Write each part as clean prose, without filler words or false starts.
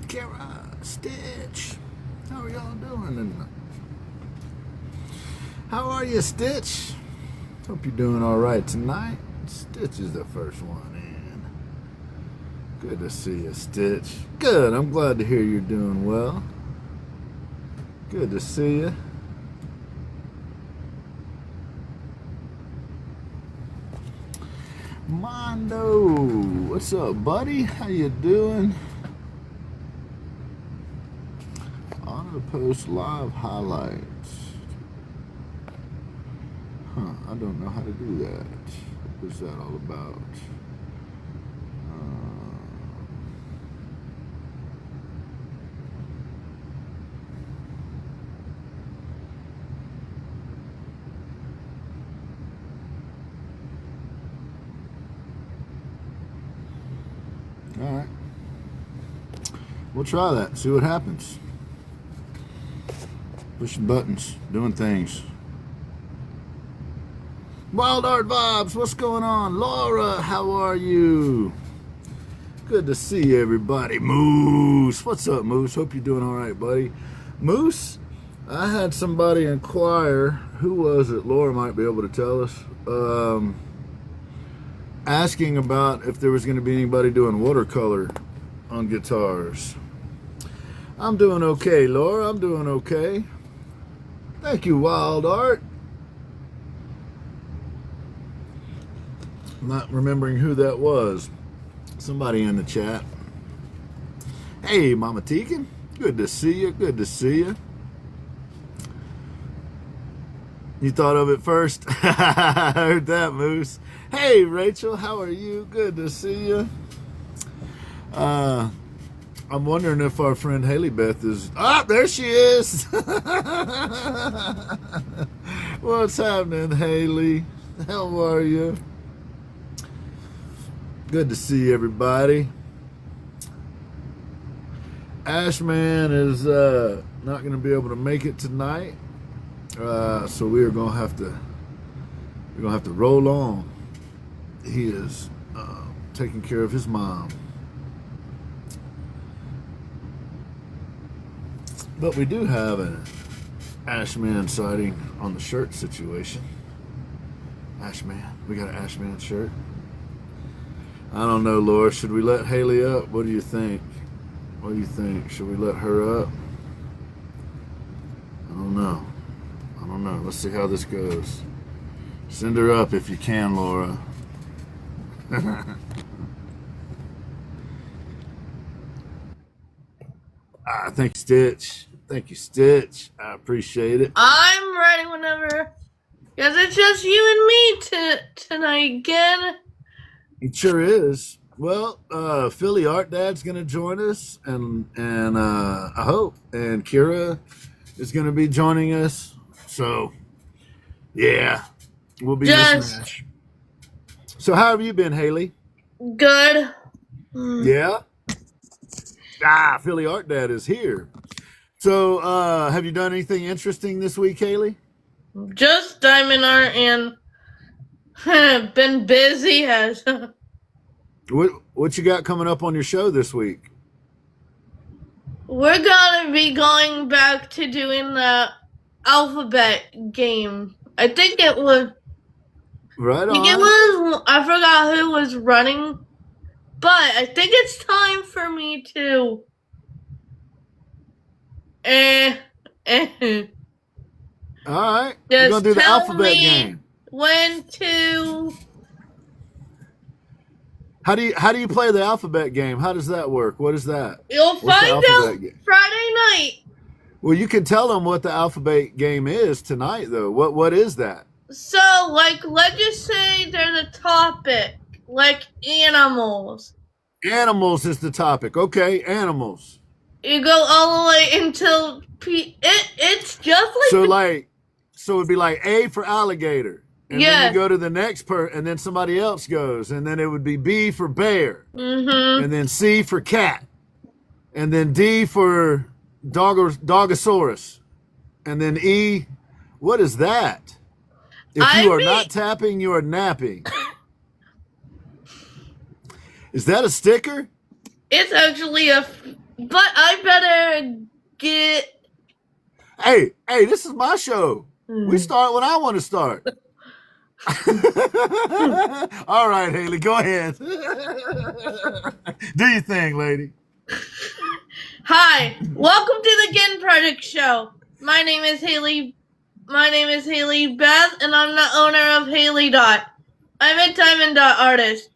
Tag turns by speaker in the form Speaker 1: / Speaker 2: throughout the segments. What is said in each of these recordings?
Speaker 1: Kyra, Stitch, how are y'all doing? How are you, Stitch? Hope you're doing all right tonight. Stitch is the first one in. Good to see you, Stitch. Good, I'm glad to hear you're doing well. Good to see you. Mondo, what's up, buddy? How you doing? Auto post live highlights. I don't know how to do that. What's that all about? All right. We'll try that. See what happens. Pushing buttons, doing things. Wild Art Vibes, what's going on? Laura, how are you? Good to see everybody. Moose, what's up, Moose? Hope you're doing all right, buddy. Moose, I had somebody inquire, who was it? Laura might be able to tell us. Asking about if there was going to be anybody doing watercolor on guitars. I'm doing okay, Laura. I'm doing okay. Thank you, Wild Art. I'm not remembering who that was. Somebody in the chat. Hey, Mama Tegan. Good to see you. Good to see you. You thought of it first? I heard that, Moose. Hey, Rachel. How are you? Good to see you. I'm wondering if our friend Haley Beth is... Ah, there she is. What's happening, Haley? How are you? Good to see everybody. Ashman is not going to be able to make it tonight, so we are going to have to roll on. He is taking care of his mom. But we do have an Ashman sighting on the shirt situation. Ashman. We got an Ashman shirt. I don't know, Laura. Should we let Haley up? What do you think? What do you think? Should we let her up? I don't know. I don't know. Let's see how this goes. Send her up if you can, Laura. Thank you, Stitch. Thank you, Stitch. I appreciate it.
Speaker 2: I'm ready whenever. Because it's just you and me tonight again.
Speaker 1: It sure is. Well, PhillyArtDad's going to join us, and I hope. And Kyra is going to be joining us. So, yeah, we'll be in a smash. So how have you been, Haley?
Speaker 2: Good.
Speaker 1: Yeah? PhillyArtDad is here. So, have you done anything interesting this week, Haley?
Speaker 2: Just diamond art and been busy as...
Speaker 1: What you got coming up on your show this week?
Speaker 2: We're gonna be going back to doing the alphabet game. I think it was...
Speaker 1: Right on.
Speaker 2: I forgot who was running, but I think it's time for me to...
Speaker 1: All right. We're going to do the alphabet game.
Speaker 2: When to...
Speaker 1: How do you play the alphabet game? How does that work? What is that?
Speaker 2: You'll
Speaker 1: What's the
Speaker 2: find
Speaker 1: alphabet
Speaker 2: out
Speaker 1: game?
Speaker 2: Friday night.
Speaker 1: Well, you can tell them what the alphabet game is tonight, though. What is that?
Speaker 2: So, like, let's just say there's a topic, like animals.
Speaker 1: Animals is the topic. Okay, animals.
Speaker 2: You go all the way until it's just like
Speaker 1: So it'd be like A for alligator. And then
Speaker 2: yes.
Speaker 1: you go to the next and then somebody else goes, and then it would be B for bear,
Speaker 2: Mm-hmm.
Speaker 1: and then C for cat, and then D for dogosaurus, and then E. What is that? If you are not tapping, you are napping. Is that a sticker?
Speaker 2: It's actually but I better get.
Speaker 1: Hey, this is my show. We start when I want to start. All right, Haley, go ahead. Do your thing, lady.
Speaker 2: Hi, welcome to the Ginn Project Show. My name is Haley Beth, and I'm the owner of Haley Dot. I'm a diamond dot artist.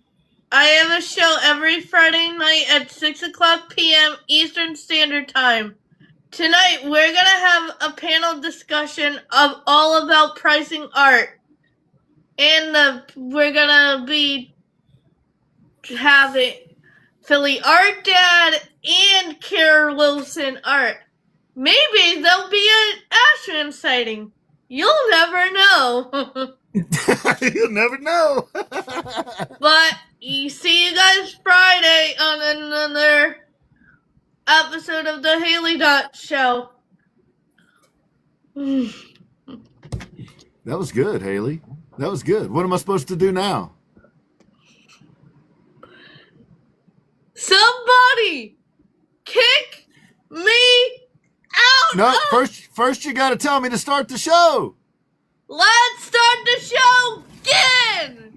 Speaker 2: I have a show every Friday night at 6:00 p.m. Eastern Standard Time. Tonight, we're going to have a panel discussion of all about pricing art. And we're going to be having PhillyArtDad and KyraWilsonArt. Maybe there'll be an Ashman sighting. You'll never know.
Speaker 1: You'll never know.
Speaker 2: But see you guys Friday on another episode of the Haley Dot Show.
Speaker 1: That was good, Haley. That was good. What am I supposed to do now?
Speaker 2: Somebody kick me out.
Speaker 1: No, first you got to tell me to start the show.
Speaker 2: Let's start the show again.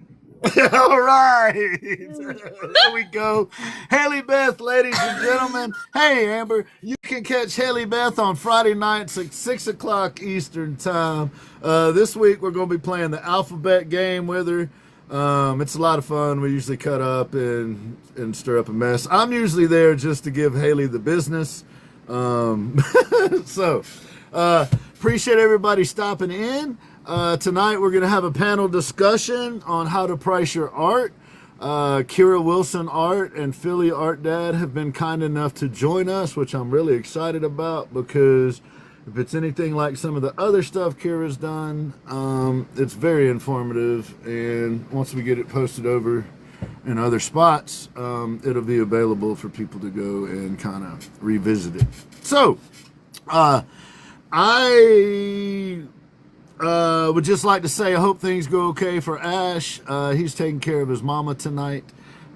Speaker 1: All right. There we go. Haley Beth, ladies and gentlemen. Hey, Amber, you can catch Haley Beth on Friday nights at 6:00 Eastern Time. This week, we're going to be playing the alphabet game with her. It's a lot of fun. We usually cut up and stir up a mess. I'm usually there just to give Haley the business. So, appreciate everybody stopping in. Tonight we're going to have a panel discussion on how to price your art. KyraWilsonArt and PhillyArtDad have been kind enough to join us, which I'm really excited about because if it's anything like some of the other stuff Kyra's done, it's very informative, and once we get it posted over in other spots, it'll be available for people to go and kind of revisit it. So, I would just like to say I hope things go okay for Ash. He's taking care of his mama tonight.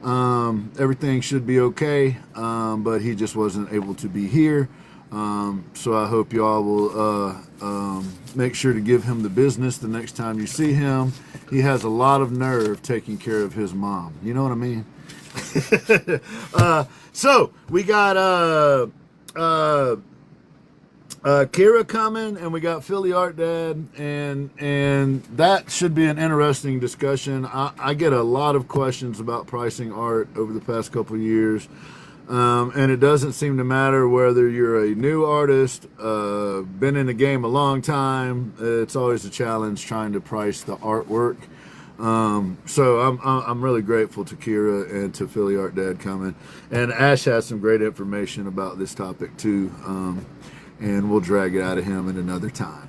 Speaker 1: Everything should be okay, but he just wasn't able to be here. So I hope y'all will make sure to give him the business the next time you see him. He has a lot of nerve taking care of his mom. You know what I mean? So we got Kyra coming, and we got PhillyArtDad, and that should be an interesting discussion. I get a lot of questions about pricing art over the past couple of years, and it doesn't seem to matter whether you're a new artist, been in the game a long time. It's always a challenge trying to price the artwork. So I'm really grateful to Kyra and to PhillyArtDad coming, and Ash has some great information about this topic too. And we'll drag it out of him at another time.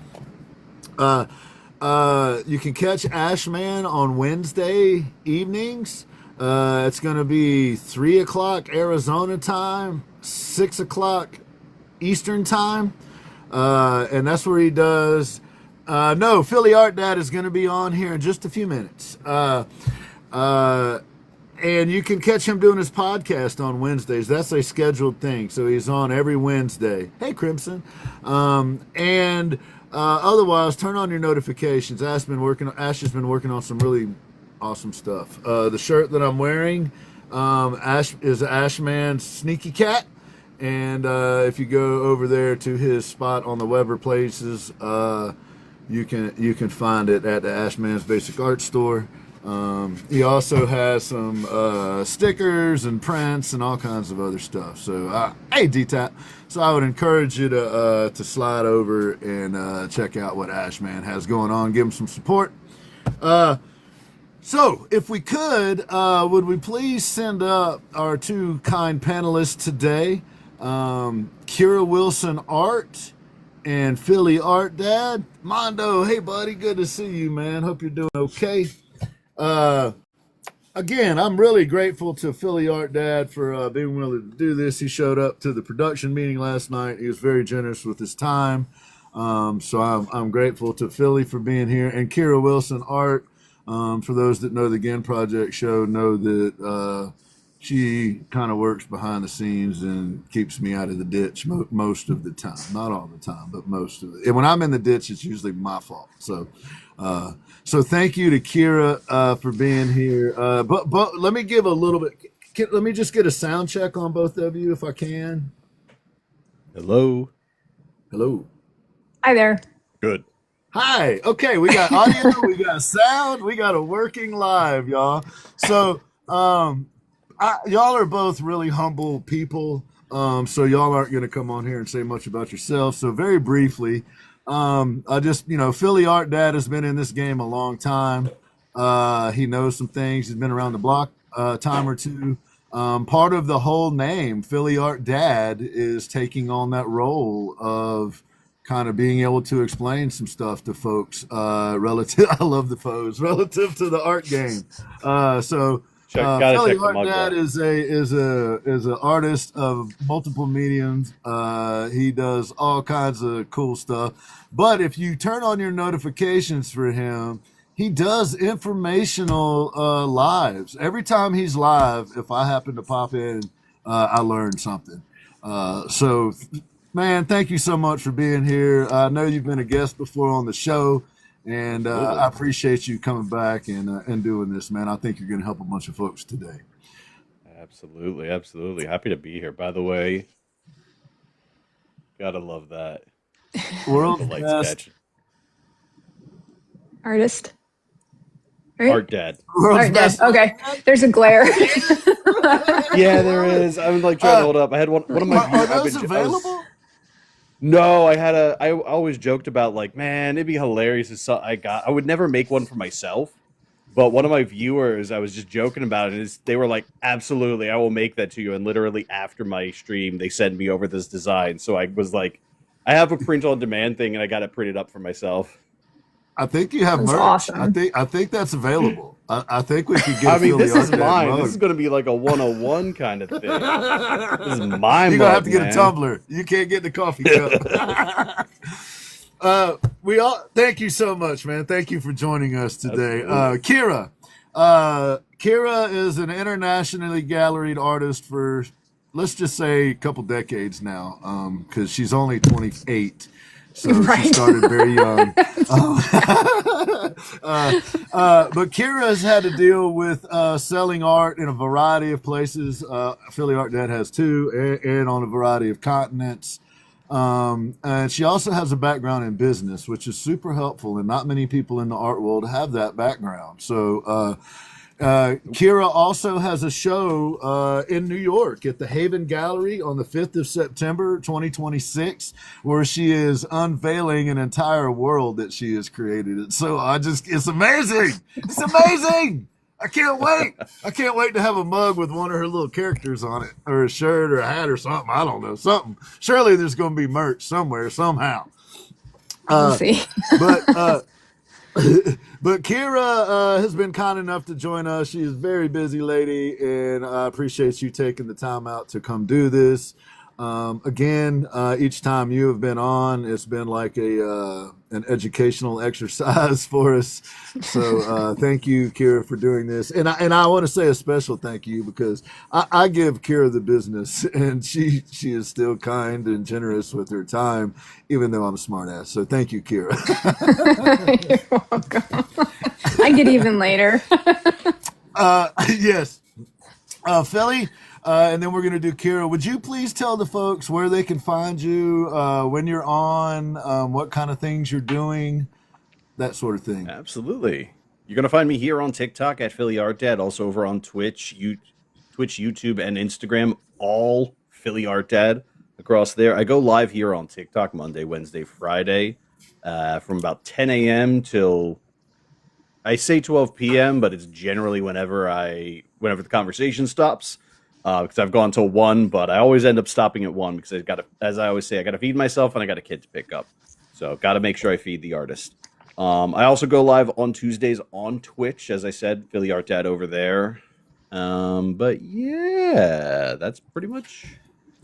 Speaker 1: You can catch Ashman on Wednesday evenings. It's going to be 3 o'clock Arizona time, 6 o'clock Eastern time. And that's where he does... no, PhillyArtDad is going to be on here in just a few minutes. And you can catch him doing his podcast on Wednesdays. That's a scheduled thing. So he's on every Wednesday. Hey, Crimson. And otherwise, turn on your notifications. Ash has been working on some really awesome stuff. The shirt that I'm wearing Ash is Ashman's Sneaky Cat. And if you go over there to his spot on the Weber Places, you can find it at the Ashman's Basic Art Store. He also has some stickers and prints and all kinds of other stuff. So, hey, D-Tap. So I would encourage you to slide over and check out what Ash Man has going on. Give him some support. So, if we could we please send up our two kind panelists today, KyraWilsonArt and PhillyArtDad. Mondo, hey buddy, good to see you, man. Hope you're doing okay. Again, I'm really grateful to PhillyArtDad for being willing to do this. He showed up to the production meeting last night. He was very generous with his time. So I'm grateful to Philly for being here, and KyraWilsonArt. For those that know the Ginn Project Show, know that she kind of works behind the scenes and keeps me out of the ditch most of the time. Not all the time, but most of it. And when I'm in the ditch, it's usually my fault. So thank you to Kyra for being here. But let me give a little bit. Let me just get a sound check on both of you if I can.
Speaker 3: Hello.
Speaker 1: Hello.
Speaker 4: Hi there.
Speaker 3: Good.
Speaker 1: Hi. Okay, we got audio, we got sound, we got a working live, y'all. So, y'all are both really humble people. So y'all aren't going to come on here and say much about yourself. So very briefly, I just, PhillyArtDad has been in this game a long time. He knows some things. He's been around the block a time or two. Part of the whole name, PhillyArtDad, is taking on that role of kind of being able to explain some stuff to folks relative. I love the foes relative to the art game. PhillyArtDad is an artist of multiple mediums. He does all kinds of cool stuff. But if you turn on your notifications for him, he does informational lives. Every time he's live, if I happen to pop in, I learn something. Man, thank you so much for being here. I know you've been a guest before on the show, and I appreciate you coming back and doing this, man. I think you're going to help a bunch of folks today.
Speaker 3: Absolutely, absolutely. Happy to be here. By the way, gotta love that.
Speaker 1: World
Speaker 3: light
Speaker 1: best
Speaker 4: artist. Right?
Speaker 3: Art Dad.
Speaker 4: Art Dad. Okay. There's a glare.
Speaker 3: Yeah, there is. I'm like trying to hold up. I had one of my.
Speaker 1: Are those available?
Speaker 3: No, I always joked about like, man, it'd be hilarious if I would never make one for myself, but one of my viewers, I was just joking about it, they were like, absolutely, I will make that to you. And literally after my stream, they sent me over this design. So I was like, I have a print on demand thing and I got it printed up for myself.
Speaker 1: I think you have
Speaker 4: That's
Speaker 1: merch.
Speaker 4: awesome.
Speaker 1: I think that's available. I think we could get.
Speaker 3: I mean, this is
Speaker 1: PhillyArtDad
Speaker 3: mine.
Speaker 1: mug.
Speaker 3: This is going to be like a 101 kind of thing. This is my
Speaker 1: You're
Speaker 3: mug,
Speaker 1: gonna have to get
Speaker 3: man.
Speaker 1: a tumbler. You can't get the coffee cup. Thank you so much, man. Thank you for joining us today. Kyra. Kyra is an internationally galleried artist for, let's just say, a couple decades now, because she's only 28. So
Speaker 4: Right.
Speaker 1: she started very young. But Kyra has had to deal with selling art in a variety of places. PhillyArtDad has too, and on a variety of continents. And she also has a background in business, which is super helpful, and not many people in the art world have that background. So Kyra also has a show in New York at the Haven Gallery on the 5th of September, 2026, where she is unveiling an entire world that she has created. So it's amazing. It's amazing. I can't wait. I can't wait to have a mug with one of her little characters on it, or a shirt or a hat or something. I don't know, something. Surely there's going to be merch somewhere, somehow.
Speaker 4: We'll see.
Speaker 1: But Kyra has been kind enough to join us. She is a very busy lady, and I appreciate you taking the time out to come do this. Again, each time you have been on, it's been like an educational exercise for us. So thank you, Kyra, for doing this. And I want to say a special thank you because I give Kyra the business, and she is still kind and generous with her time, even though I'm a smart ass. So thank you, Kyra.
Speaker 4: You're welcome. I get even later.
Speaker 1: Yes. Philly, and then we're going to do Kyra. Would you please tell the folks where they can find you, when you're on, what kind of things you're doing, that sort of thing?
Speaker 3: Absolutely. You're going to find me here on TikTok at PhillyArtDad, also over on Twitch, YouTube, and Instagram, all PhillyArtDad across there. I go live here on TikTok Monday, Wednesday, Friday from about 10 a.m. till, I say 12 p.m., but it's generally whenever the conversation stops, because I've gone till 1, but I always end up stopping at 1 because as I always say, I got to feed myself and I got a kid to pick up. So got to make sure I feed the artist. I also go live on Tuesdays on Twitch, as I said, PhillyArtDad over there. But yeah, that's pretty much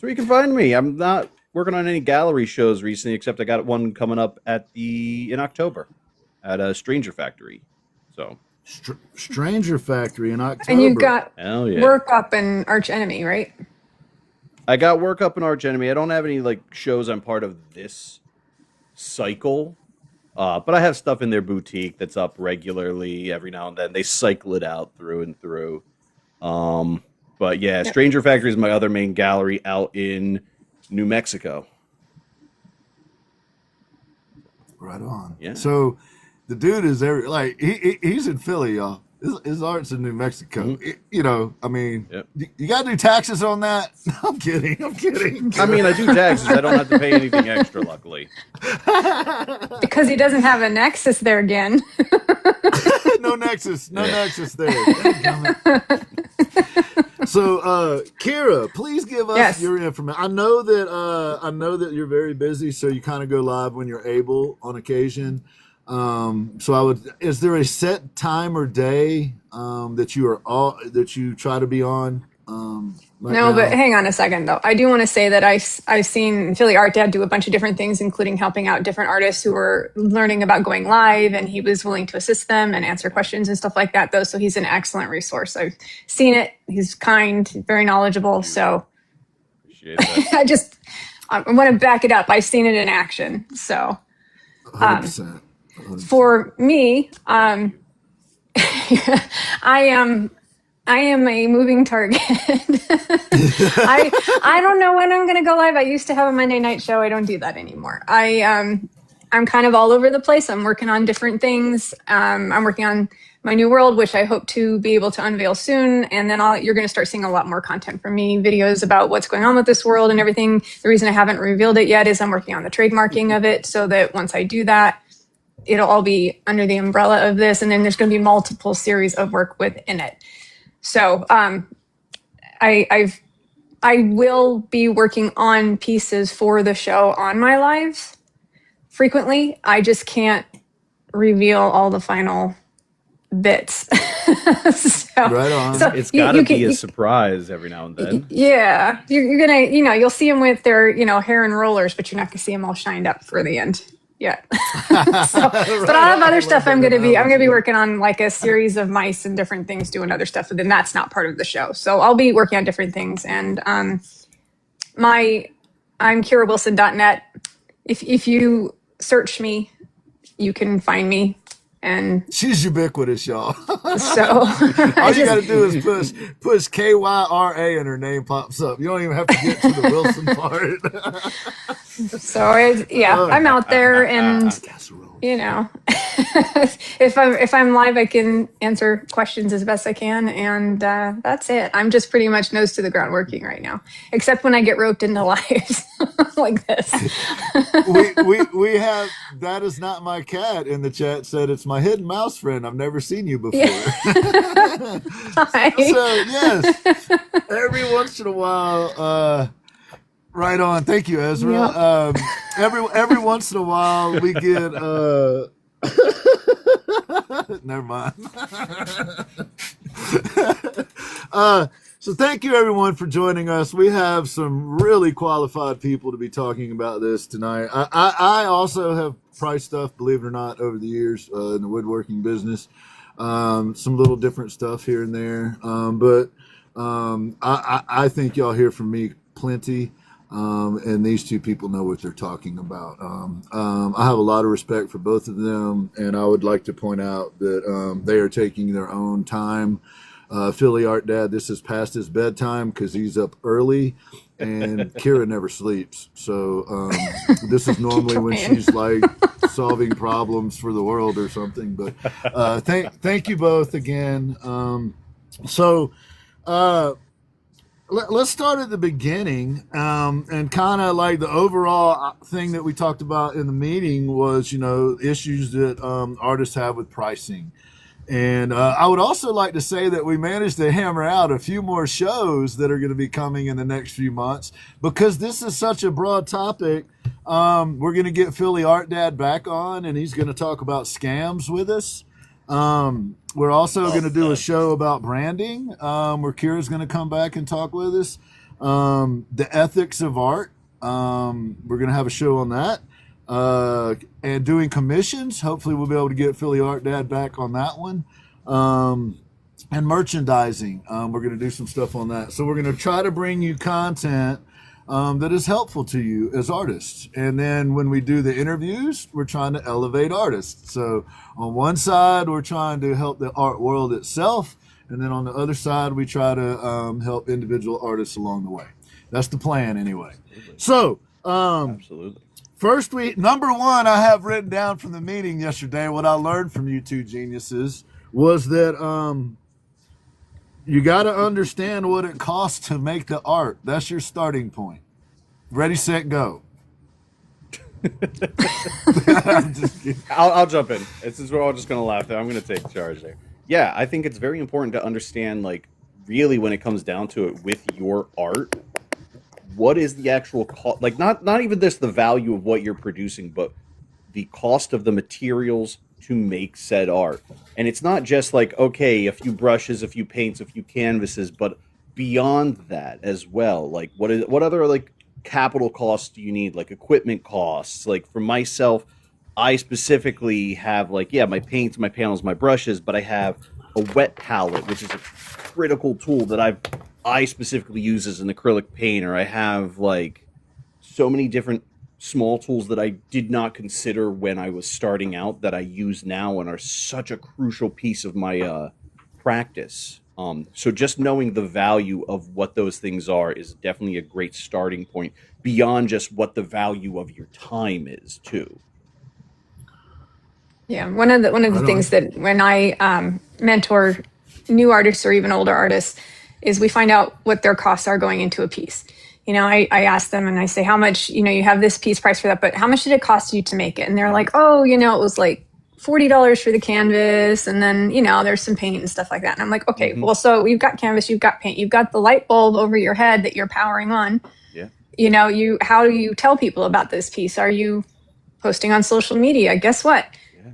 Speaker 3: where you can find me. I'm not working on any gallery shows recently, except I got one coming up in October at a Stranger Factory. So
Speaker 1: Stranger Factory in October.
Speaker 4: And you got
Speaker 3: hell yeah.
Speaker 4: work up in Arch Enemy, right?
Speaker 3: I got work up in Arch Enemy. I don't have any shows I'm part of this cycle. But I have stuff in their boutique that's up regularly every now and then. They cycle it out through and through. But yeah, Stranger Factory is my other main gallery out in New Mexico.
Speaker 1: Right on.
Speaker 3: Yeah.
Speaker 1: So the dude is he's in Philly, y'all. His art's in New Mexico.
Speaker 3: Mm-hmm.
Speaker 1: I mean, you got to do taxes on that? I'm kidding.
Speaker 3: I mean, I do taxes. I don't have to pay anything extra, luckily.
Speaker 4: Because he doesn't have a nexus there again.
Speaker 1: No nexus there. So, Kyra, please give us your information. I know that you're very busy, so you kind of go live when you're able on occasion. Is there a set time or day that you try to be on?
Speaker 4: No, but hang on a second though. I do want to say that I've seen PhillyArtDad do a bunch of different things, including helping out different artists who were learning about going live, and he was willing to assist them and answer questions and stuff like that though. So he's an excellent resource. I've seen it. He's kind, very knowledgeable. So
Speaker 3: appreciate that.
Speaker 4: I want to back it up. I've seen it in action. So
Speaker 1: 100%.
Speaker 4: For me, I am a moving target. I don't know when I'm going to go live. I used to have a Monday night show. I don't do that anymore. I'm kind of all over the place. I'm working on different things. I'm working on my new world, which I hope to be able to unveil soon. And then you're going to start seeing a lot more content from me, videos about what's going on with this world and everything. The reason I haven't revealed it yet is I'm working on the trademarking of it, so that once I do that, it'll all be under the umbrella of this. And then there's going to be multiple series of work within it. So I will be working on pieces for the show on my lives frequently. I just can't reveal all the final bits.
Speaker 1: Right on.
Speaker 3: So it's got to be a surprise every now and then.
Speaker 4: Yeah. You're going to, you'll see them with their, hair and rollers, but you're not going to see them all shined up for the end. Yeah. But I have other stuff I'm going to be working on, like a series of mice and different things doing other stuff, but then that's not part of the show. So I'll be working on different things. And I'm KyraWilson.net. If you search me, you can find me. And
Speaker 1: she's ubiquitous, y'all.
Speaker 4: So
Speaker 1: all you got to do is push Kyra and her name pops up. You don't even have to get to the Wilson part.
Speaker 4: So I'm out there, and if I'm live, I can answer questions as best I can, and that's it. I'm just pretty much nose to the ground working right now, except when I get roped into lives like this.
Speaker 1: we have that is not my cat in the chat said it's my hidden mouse friend. I've never seen you before.
Speaker 4: Hi.
Speaker 1: So yes, every once in a while. Right on. Thank you, Ezra. Yep. Every once in a while we get never mind. So thank you everyone for joining us. We have some really qualified people to be talking about this tonight. I also have priced stuff, believe it or not, over the years in the woodworking business. Some little different stuff here and there. But I think y'all hear from me plenty. And these two people know what they're talking about. I have a lot of respect for both of them, and I would like to point out that they are taking their own time. PhillyArtDad, this is past his bedtime because he's up early. and Kyra never sleeps. So this is normally when
Speaker 4: trying.
Speaker 1: she's like solving problems for the world or something. But thank you both again. Let's start at the beginning, and kind of like the overall thing that we talked about in the meeting was, issues that artists have with pricing. And I would also like to say that we managed to hammer out a few more shows that are going to be coming in the next few months, because this is such a broad topic. We're going to get PhillyArtDad back on, and he's going to talk about scams with us. We're also going to do a show about branding, where Kyra's going to come back and talk with us. The ethics of art. We're going to have a show on that. And doing commissions. Hopefully we'll be able to get PhillyArtDad back on that one. And merchandising. We're going to do some stuff on that. So we're going to try to bring you content that is helpful to you as artists. And then when we do the interviews, we're trying to elevate artists. So on one side, we're trying to help the art world itself. And then on the other side, we try to help individual artists along the way. That's the plan anyway. So,
Speaker 3: Absolutely.
Speaker 1: First, number one, I have written down from the meeting yesterday, what I learned from you two geniuses was that you got to understand what it costs to make the art. That's your starting point. Ready, set, go.
Speaker 3: I'll jump in. Since we're all just going to laugh there, I'm going to take charge there. Yeah, I think it's very important to understand, like, really when it comes down to it with your art, what is the actual cost? Like, not even this, the value of what you're producing, but the cost of the materials to make said art. And it's not just like, okay, a few brushes, a few paints, a few canvases, but beyond that as well. Like, what other like capital costs do you need? Like equipment costs. Like for myself, I specifically have like, my paints, my panels, my brushes, but I have a wet palette, which is a critical tool that I specifically use as an acrylic painter. I have like so many different small tools that I did not consider when I was starting out that I use now and are such a crucial piece of my practice. So just knowing the value of what those things are is definitely a great starting point beyond just what the value of your time is too.
Speaker 4: Yeah, one of the things that when I mentor new artists or even older artists is we find out what their costs are going into a piece. I ask them and I say, how much, you have this piece price for that, but how much did it cost you to make it? And they're like, oh, it was like $40 for the canvas. And then, there's some paint and stuff like that. And I'm like, okay, well, so you've got canvas, you've got paint, you've got the light bulb over your head that you're powering on. Yeah. How do you tell people about this piece? Are you posting on social media? Guess what? Yeah.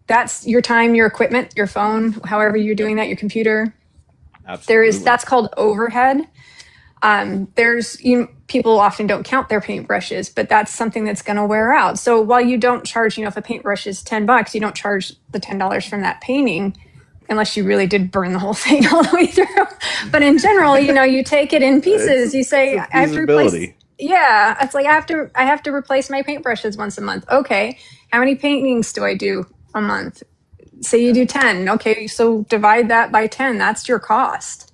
Speaker 4: That's your time, your equipment, your phone, however you're doing that, your computer.
Speaker 3: Absolutely.
Speaker 4: That's called overhead. People often don't count their paintbrushes, but that's something that's going to wear out. So while you don't charge, if a paintbrush is $10, you don't charge the $10 from that painting unless you really did burn the whole thing all the way through. But in general, you take it in pieces. You say, I have to replace. Yeah. It's like, I have to replace my paintbrushes once a month. Okay. How many paintings do I do a month? Say you do 10. Okay. So divide that by 10. That's your cost.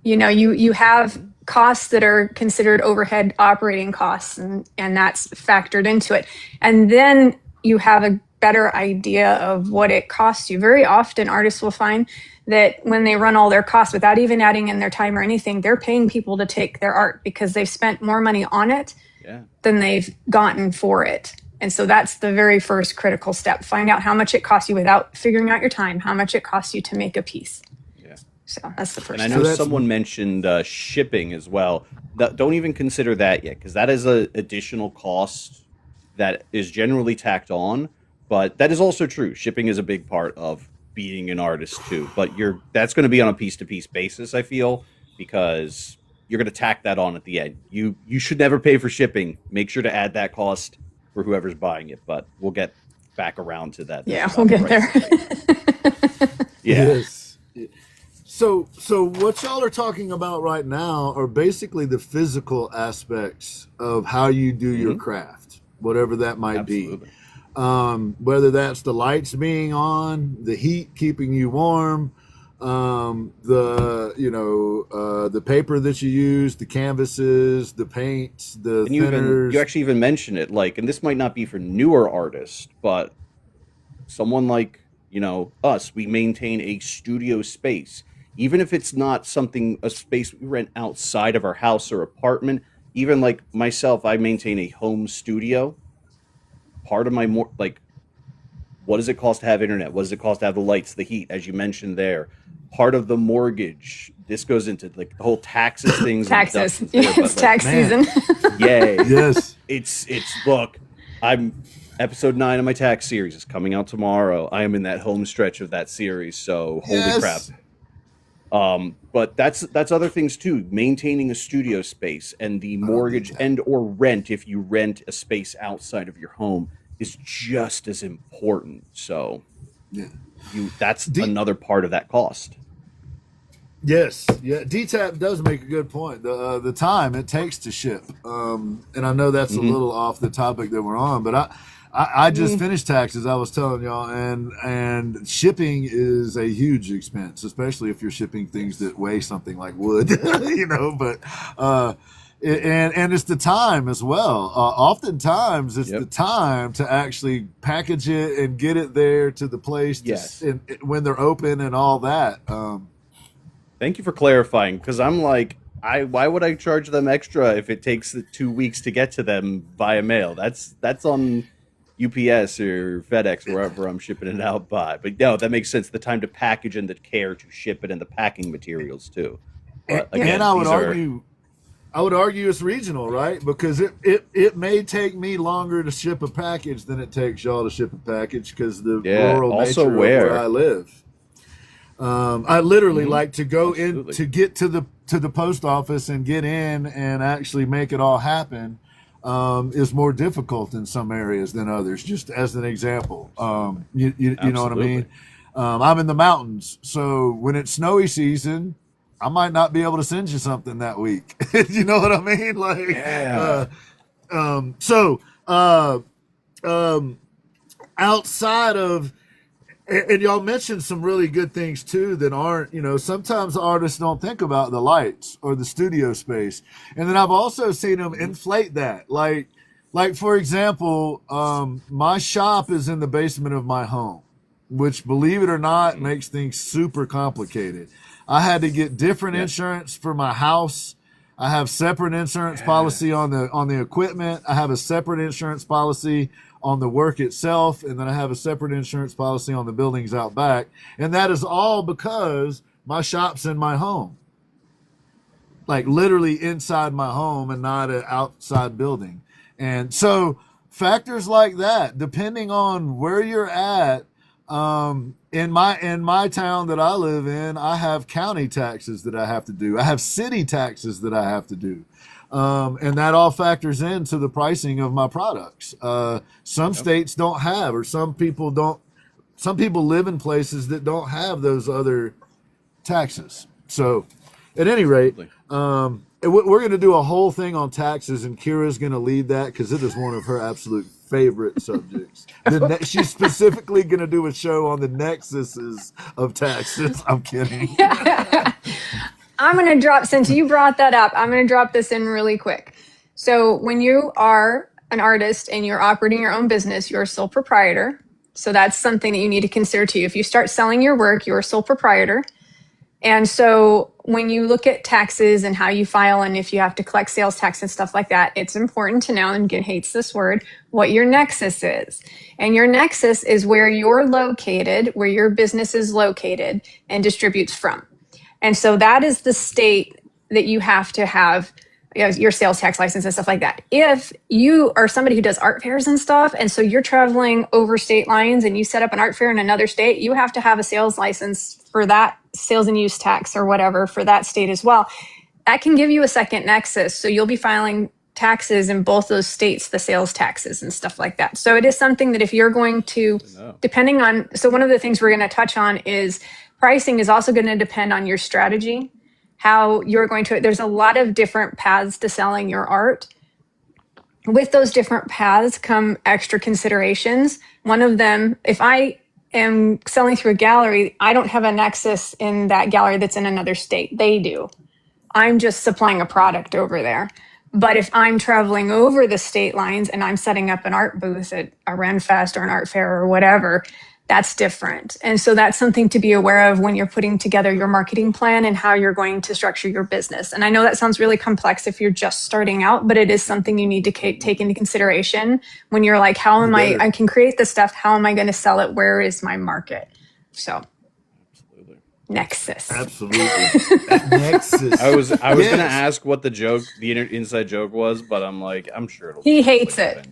Speaker 4: You have costs that are considered overhead operating costs, and that's factored into it. And then you have a better idea of what it costs you. Very often artists will find that when they run all their costs without even adding in their time or anything, they're paying people to take their art because they've spent more money on it than they've gotten for it. And so that's the very first critical step. Find out how much it costs you without figuring out your time, how much it costs you to make a piece. So that's the first.
Speaker 3: And I know someone mentioned shipping as well. Don't even consider that yet, because that is an additional cost that is generally tacked on. But that is also true. Shipping is a big part of being an artist too. But that's going to be on a piece-to-piece basis, I feel, because you're going to tack that on at the end. You should never pay for shipping. Make sure to add that cost for whoever's buying it. But we'll get back around to that.
Speaker 4: Yeah, we'll get there.
Speaker 1: Yes. So what y'all are talking about right now are basically the physical aspects of how you do your craft, whatever that might be. Whether that's the lights being on, the heat keeping you warm, the paper that you use, the canvases, the paints, the
Speaker 3: And
Speaker 1: thinners.
Speaker 3: you actually even mention it, like, and this might not be for newer artists, but someone like, us, we maintain a studio space. Even if it's not a space we rent outside of our house or apartment, even like myself, I maintain a home studio. Part of my what does it cost to have internet? What does it cost to have the lights, the heat, as you mentioned there? Part of the mortgage. This goes into like the whole taxes things and
Speaker 4: Taxes.
Speaker 3: deductions
Speaker 4: Yeah,
Speaker 3: there, but
Speaker 4: it's
Speaker 3: like,
Speaker 4: tax
Speaker 1: man.
Speaker 4: season.
Speaker 3: yay.
Speaker 1: Yes.
Speaker 3: It's look, I'm episode 9 of my tax series is coming out tomorrow. I am in that home stretch of that series, so holy crap.
Speaker 1: Yes.
Speaker 3: But that's other things too. Maintaining a studio space and the mortgage and or rent, if you rent a space outside of your home, is just as important. So
Speaker 1: Yeah.
Speaker 3: that's another part of that cost.
Speaker 1: Yes, yeah. DTAP does make a good point. The time it takes to ship, and I know that's a little off the topic that we're on, but I just finished taxes. I was telling y'all, and shipping is a huge expense, especially if you're shipping things that weigh something like wood, But and it's the time as well. Oftentimes, it's the time to actually package it and get it there to the place. When they're open and all that.
Speaker 3: Thank you for clarifying, because I'm like, why would I charge them extra if it takes 2 weeks to get to them via mail? That's on UPS or FedEx, wherever I'm shipping it out by. But no, that makes sense. The time to package and the care to ship it and the packing materials too. But again,
Speaker 1: and I would argue it's regional, right? Because it may take me longer to ship a package than it takes y'all to ship a package because the rural nature of where I live. I literally like to go in to get to the post office and get in and actually make it all happen. Is more difficult in some areas than others. Just as an example, you know what I mean. I'm in the mountains, so when it's snowy season, I might not be able to send you something that week. You know what I mean? Like, outside of. And y'all mentioned some really good things too that aren't, sometimes artists don't think about the lights or the studio space. And then I've also seen them inflate that. Like for example, my shop is in the basement of my home, which, believe it or not, makes things super complicated. I had to get different insurance for my house. I have separate insurance policy on the equipment. I have a separate insurance policy on the work itself, and then I have a separate insurance policy on the buildings out back. And that is all because my shop's in my home. Like literally inside my home and not an outside building. And so factors like that, depending on where you're at, in my town that I live in, I have county taxes that I have to do. I have city taxes that I have to do. And that all factors into the pricing of my products. Some states don't have, or some people live in places that don't have those other taxes. So at any rate, we're going to do a whole thing on taxes, and Kyra's going to lead that because it is one of her absolute favorite subjects. She's specifically going to do a show on the nexuses of taxes. I'm kidding.
Speaker 4: I'm going to drop, since you brought that up, I'm going to drop this in really quick. So when you are an artist and you're operating your own business, you're a sole proprietor. So that's something that you need to consider too. If you start selling your work, you're a sole proprietor. And so when you look at taxes and how you file, and if you have to collect sales tax and stuff like that, it's important to know, and Ginn hates this word, what your nexus is. And your nexus is where you're located, where your business is located and distributes from. And so that is the state that you have to have your sales tax license and stuff like that. If you are somebody who does art fairs and stuff, and so you're traveling over state lines and you set up an art fair in another state, you have to have a sales license for that sales and use tax or whatever for that state as well. That can give you a second nexus. So you'll be filing taxes in both those states, the sales taxes and stuff like that. So it is something that if you're going to, depending on, so one of the things we're going to touch on is pricing is also going to depend on your strategy, how you're going to, there's a lot of different paths to selling your art. With those different paths come extra considerations. One of them, if I am selling through a gallery, I don't have a nexus in that gallery that's in another state. They do. I'm just supplying a product over there. But if I'm traveling over the state lines and I'm setting up an art booth at a Renfest or an art fair or whatever, that's different. And so that's something to be aware of when you're putting together your marketing plan and how you're going to structure your business. And I know that sounds really complex if you're just starting out, but it is something you need to take into consideration when you're like, how am I can create this stuff. How am I going to sell it? Where is my market? So Nexus.
Speaker 1: Absolutely. Nexus.
Speaker 3: I was gonna ask what the inside joke was, but I'm like, I'm sure
Speaker 4: he hates it.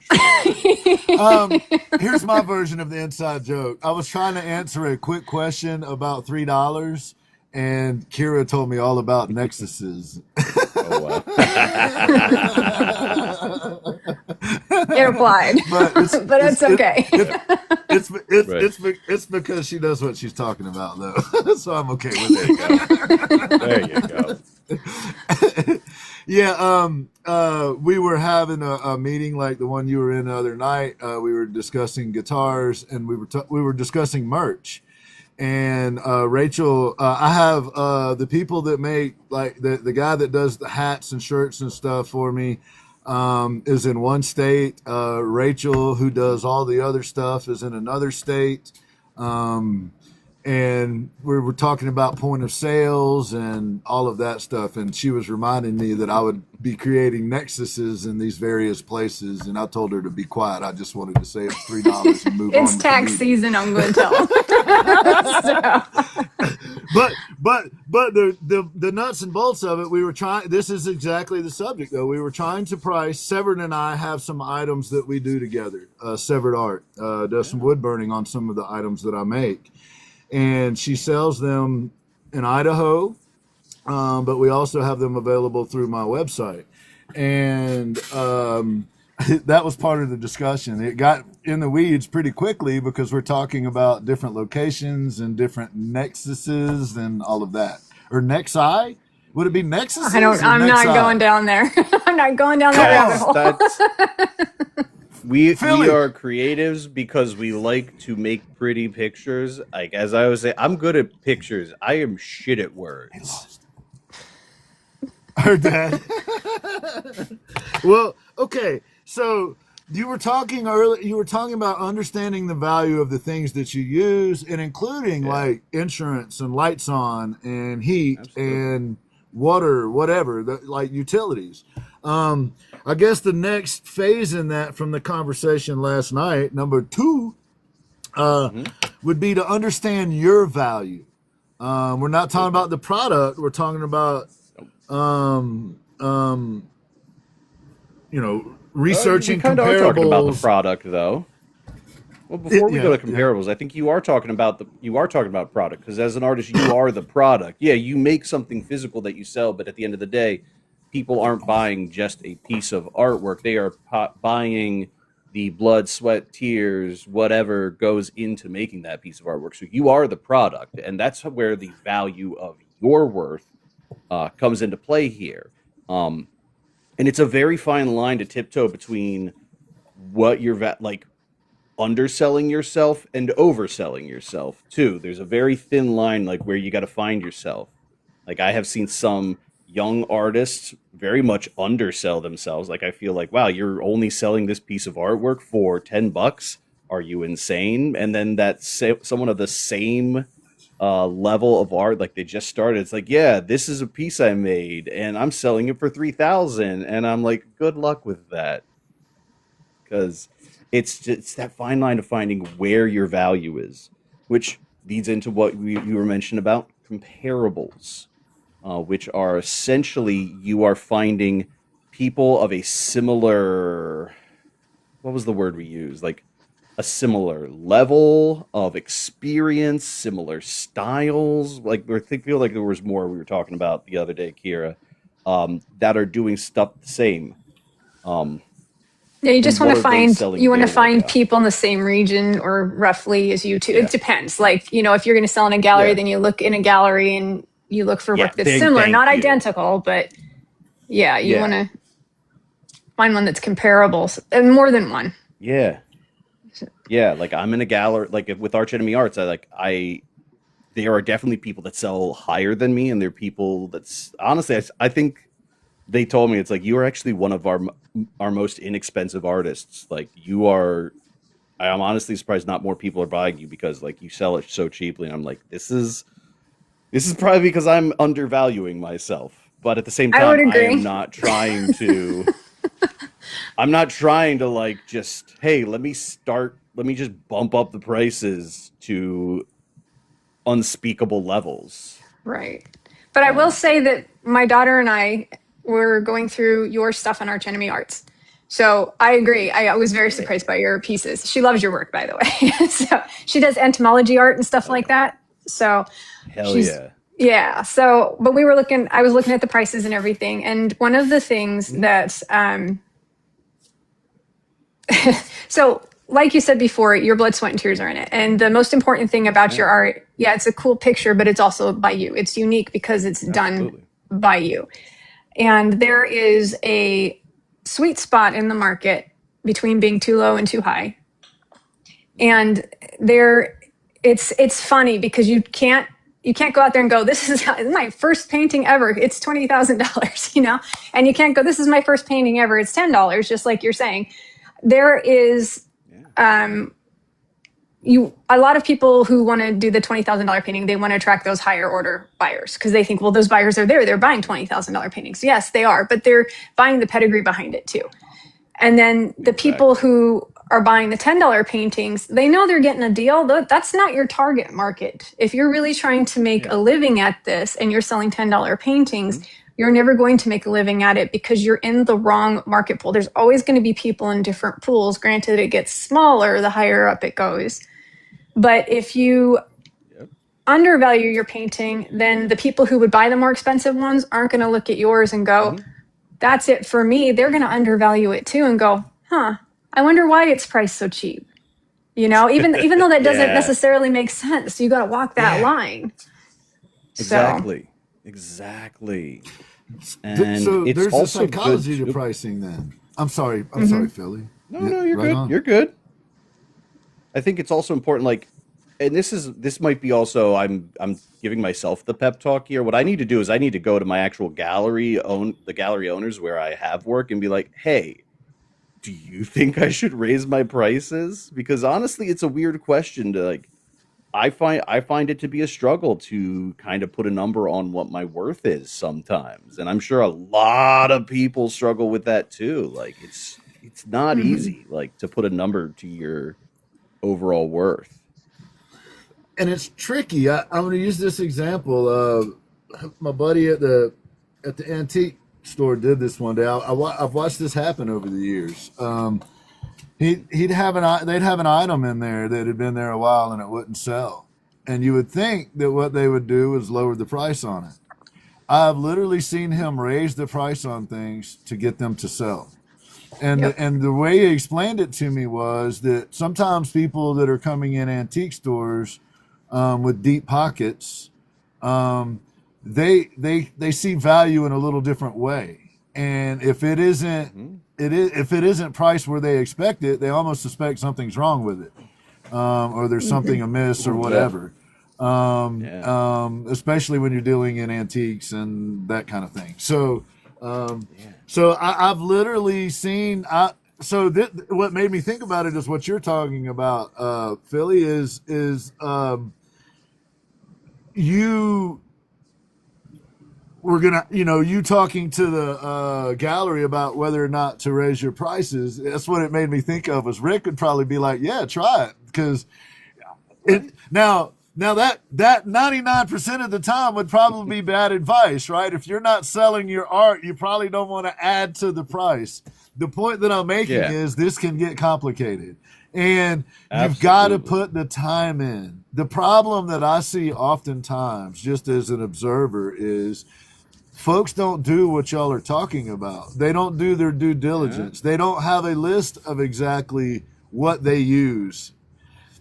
Speaker 1: Here's my version of the inside joke. I was trying to answer a quick question about $3, and Kyra told me all about Nexuses.
Speaker 3: Oh, wow.
Speaker 4: It applied, but it's okay.
Speaker 1: It's because she knows what she's talking about, though. So I'm okay with it.
Speaker 3: There you go.
Speaker 1: Yeah. We were having a meeting like the one you were in the other night. We were discussing guitars, and we were discussing merch. And Rachel, I have the people that make, like, the guy that does the hats and shirts and stuff for me is in one state. Rachel, who does all the other stuff, is in another state. And we were talking about point of sales and all of that stuff. And she was reminding me that I would be creating nexuses in these various places. And I told her to be quiet. I just wanted to say it's $3 and move on.
Speaker 4: It's tax season, I'm going to tell.
Speaker 1: But the nuts and bolts of it, we were trying. This is exactly the subject, though. We were trying to price. Severed and I have some items that we do together. Severed Art does some wood burning on some of the items that I make. And she sells them in Idaho, but we also have them available through my website. And that was part of the discussion. It got in the weeds pretty quickly because we're talking about different locations and different nexuses and all of that. Or nexi? Would it be nexuses?
Speaker 4: I'm not going down there. I'm not going down that rabbit hole.
Speaker 3: We are creatives because we like to make pretty pictures. Like, as I always say, I'm good at pictures. I am shit at words.
Speaker 1: Heard that. Well, okay. So you were talking earlier. You were talking about understanding the value of the things that you use, and including like insurance and lights on and heat and water, whatever, like utilities. I guess the next phase in that from the conversation last night, number 2, would be to understand your value. We're not talking about the product. We're talking about, researching
Speaker 3: we kind
Speaker 1: comparables.
Speaker 3: of are talking about the product, though. Well, before we go to comparables, I think you are talking about product, because as an artist, you are the product. Yeah, you make something physical that you sell, but at the end of the day, people aren't buying just a piece of artwork. They are buying the blood, sweat, tears, whatever goes into making that piece of artwork. So you are the product, and that's where the value of your worth comes into play here. And it's a very fine line to tiptoe between what you're like underselling yourself and overselling yourself too. There's a very thin line, like, where you got to find yourself. Like, I have seen some young artists very much undersell themselves. Like, I feel like, wow, you're only selling this piece of artwork for $10. Are you insane? And then someone of the same level of art, like they just started, it's like, yeah, this is a piece I made and I'm selling it for $3,000. And I'm like, good luck with that. Because it's that fine line of finding where your value is, which leads into what you were mentioning about comparables. Which are essentially, you are finding people of a similar, what was the word we used? Like a similar level of experience, similar styles. Like, I feel like there was more we were talking about the other day, Kyra, that are doing stuff the same.
Speaker 4: Yeah, you just want to find people in the same region or roughly as you too. Yeah. It depends. Like, if you're going to sell in a gallery, then you look in a gallery and you look for work that's similar, not identical, but you want to find one that's comparable, and more than one.
Speaker 3: Yeah. Yeah, like I'm in a gallery, like with Arch Enemy Arts, there are definitely people that sell higher than me, and there are people that's honestly, I think they told me it's like you are actually one of our most inexpensive artists. Like you are, I'm honestly surprised not more people are buying you because like you sell it so cheaply. And I'm like, this is probably because I'm undervaluing myself, but at the same
Speaker 4: I would
Speaker 3: time, I am
Speaker 4: agree.
Speaker 3: not trying to. I'm not trying to like just, hey, let me just bump up the prices to unspeakable levels.
Speaker 4: Right. But I will say that my daughter and I were going through your stuff on Arch Enemy Arts. So I agree. I was very surprised by your pieces. She loves your work, by the way. So she does entomology art and stuff like that. So
Speaker 3: Hell
Speaker 4: she's,
Speaker 3: yeah.
Speaker 4: yeah. So, but I was looking at the prices and everything. And one of the things that, so like you said before, your blood, sweat, and tears are in it. And the most important thing about your art, yeah, it's a cool picture, but it's also by you. It's unique because it's done by you. And there is a sweet spot in the market between being too low and too high. And it's funny because you can't go out there and go, this is my first painting ever. It's $20,000, you know? And you can't go, this is my first painting ever. It's $10, just like you're saying. There is a lot of people who want to do the $20,000 painting, they want to attract those higher order buyers because they think, well, those buyers are there. They're buying $20,000 paintings. Yes, they are, but they're buying the pedigree behind it too. And then the people who are buying the $10 paintings, they know they're getting a deal. That's not your target market. If you're really trying to make a living at this and you're selling $10 paintings, you're never going to make a living at it because you're in the wrong market pool. There's always going to be people in different pools. Granted, it gets smaller the higher up it goes. But if you undervalue your painting, then the people who would buy the more expensive ones aren't going to look at yours and go, that's it for me. They're going to undervalue it too and go, I wonder why it's priced so cheap. You know, even though that doesn't necessarily make sense, you got to walk that line.
Speaker 3: Exactly. And
Speaker 1: So
Speaker 3: it's
Speaker 1: there's a
Speaker 3: also
Speaker 1: psychology
Speaker 3: good
Speaker 1: to pricing then. I'm sorry, Philly.
Speaker 3: No, you're
Speaker 1: right
Speaker 3: good.
Speaker 1: on.
Speaker 3: You're good. I think it's also important, like, and this might be also I'm giving myself the pep talk here. What I need to do is I need to go to my actual gallery owners where I have work and be like, hey, do you think I should raise my prices? Because honestly, it's a weird question to like. I find it to be a struggle to kind of put a number on what my worth is sometimes, and I'm sure a lot of people struggle with that too. Like it's not easy, like to put a number to your overall worth.
Speaker 1: And it's tricky. I'm going to use this example. My buddy at the antique store did this one day. I've watched this happen over the years. They'd have an item in there that had been there a while and it wouldn't sell, and you would think that what they would do is lower the price on it. I've literally seen him raise the price on things to get them to sell. And the way he explained it to me was that sometimes people that are coming in antique stores with deep pockets, they see value in a little different way. And if it isn't priced where they expect it, they almost suspect something's wrong with it, or there's something amiss or whatever. Especially when you're dealing in antiques and that kind of thing. So, I've literally seen. What made me think about it is what you're talking about, Philly. Is you. We're gonna, you talking to the gallery about whether or not to raise your prices. That's what it made me think of. Was Rick would probably be like, "Yeah, try it," because now that 99% of the time would probably be bad advice, right? If you're not selling your art, you probably don't want to add to the price. The point that I'm making is this can get complicated, and you've got to put the time in. The problem that I see oftentimes, just as an observer, is folks don't do what y'all are talking about. They don't do their due diligence. They don't have a list of exactly what they use.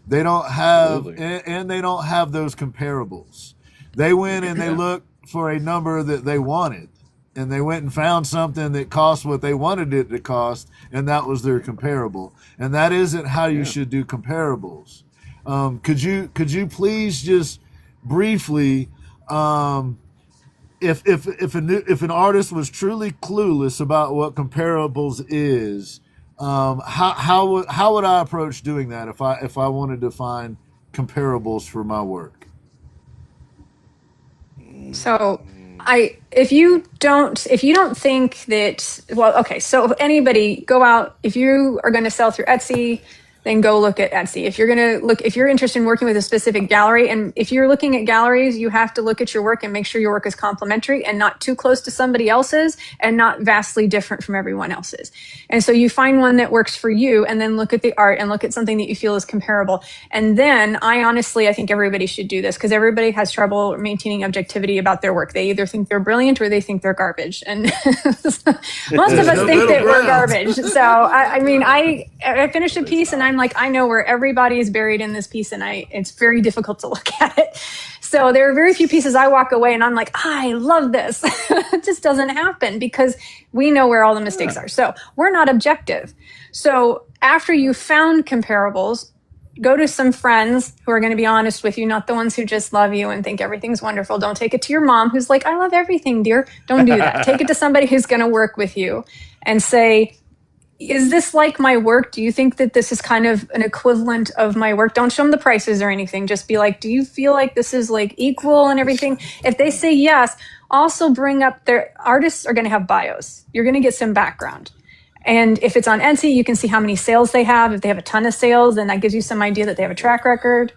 Speaker 1: They don't have, and they don't have those comparables. They went and they looked for a number that they wanted, and they went and found something that cost what they wanted it to cost, and that was their comparable. And that isn't how you should do comparables. Could you please just briefly, if an artist was truly clueless about what comparables is, how would I approach doing that if I wanted to find comparables for my work?
Speaker 4: So if you don't think that, well, okay, so anybody go out, if you are going to sell through Etsy, then go look at Etsy. If you're interested in working with a specific gallery, and if you're looking at galleries, you have to look at your work and make sure your work is complementary and not too close to somebody else's and not vastly different from everyone else's. And so you find one that works for you, and then look at the art and look at something that you feel is comparable. And then I think everybody should do this, because everybody has trouble maintaining objectivity about their work. They either think they're brilliant or they think they're garbage. And most of us think that we're garbage. So I finish a piece and I'm like, I know where everybody is buried in this piece, and it's very difficult to look at it. So there are very few pieces I walk away and I'm like, I love this. It just doesn't happen because we know where all the mistakes are. So we're not objective. So after you found comparables, go to some friends who are going to be honest with you, not the ones who just love you and think everything's wonderful. Don't take it to your mom who's like, I love everything, dear. Don't do that. Take it to somebody who's going to work with you and say, is this like my work? Do you think that this is kind of an equivalent of my work? Don't show them the prices or anything. Just be like, do you feel like this is like equal and everything? If they say yes, also bring up their artists are going to have bios. You're going to get some background. And if it's on Etsy, you can see how many sales they have. If they have a ton of sales, then that gives you some idea that they have a track record.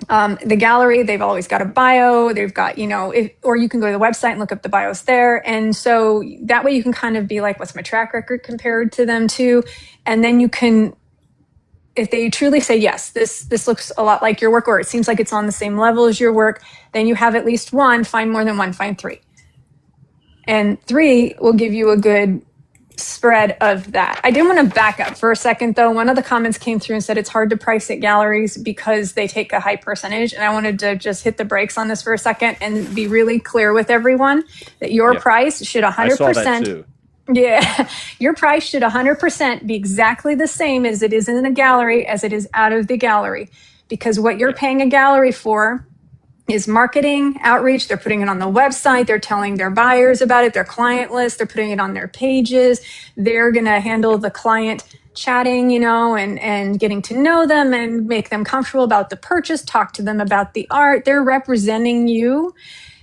Speaker 4: The gallery, they've always got a bio. They've got, or you can go to the website and look up the bios there. And so that way you can kind of be like, what's my track record compared to them too? And then you can, if they truly say, yes, this looks a lot like your work, or it seems like it's on the same level as your work, then you have at least one. Find more than one, find three. And three will give you a good spread of that. I did want to back up for a second though. One of the comments came through and said it's hard to price at galleries because they take a high percentage. And I wanted to just hit the brakes on this for a second and be really clear with everyone that your price should 100%.
Speaker 3: I saw that too.
Speaker 4: Yeah, your price should 100% be exactly the same as it is in a gallery as it is out of the gallery, because what you're paying a gallery for is marketing, outreach. They're putting it on the website. They're telling their buyers about it, their client list. They're putting it on their pages. They're going to handle the client chatting, and getting to know them and make them comfortable about the purchase, talk to them about the art. They're representing you.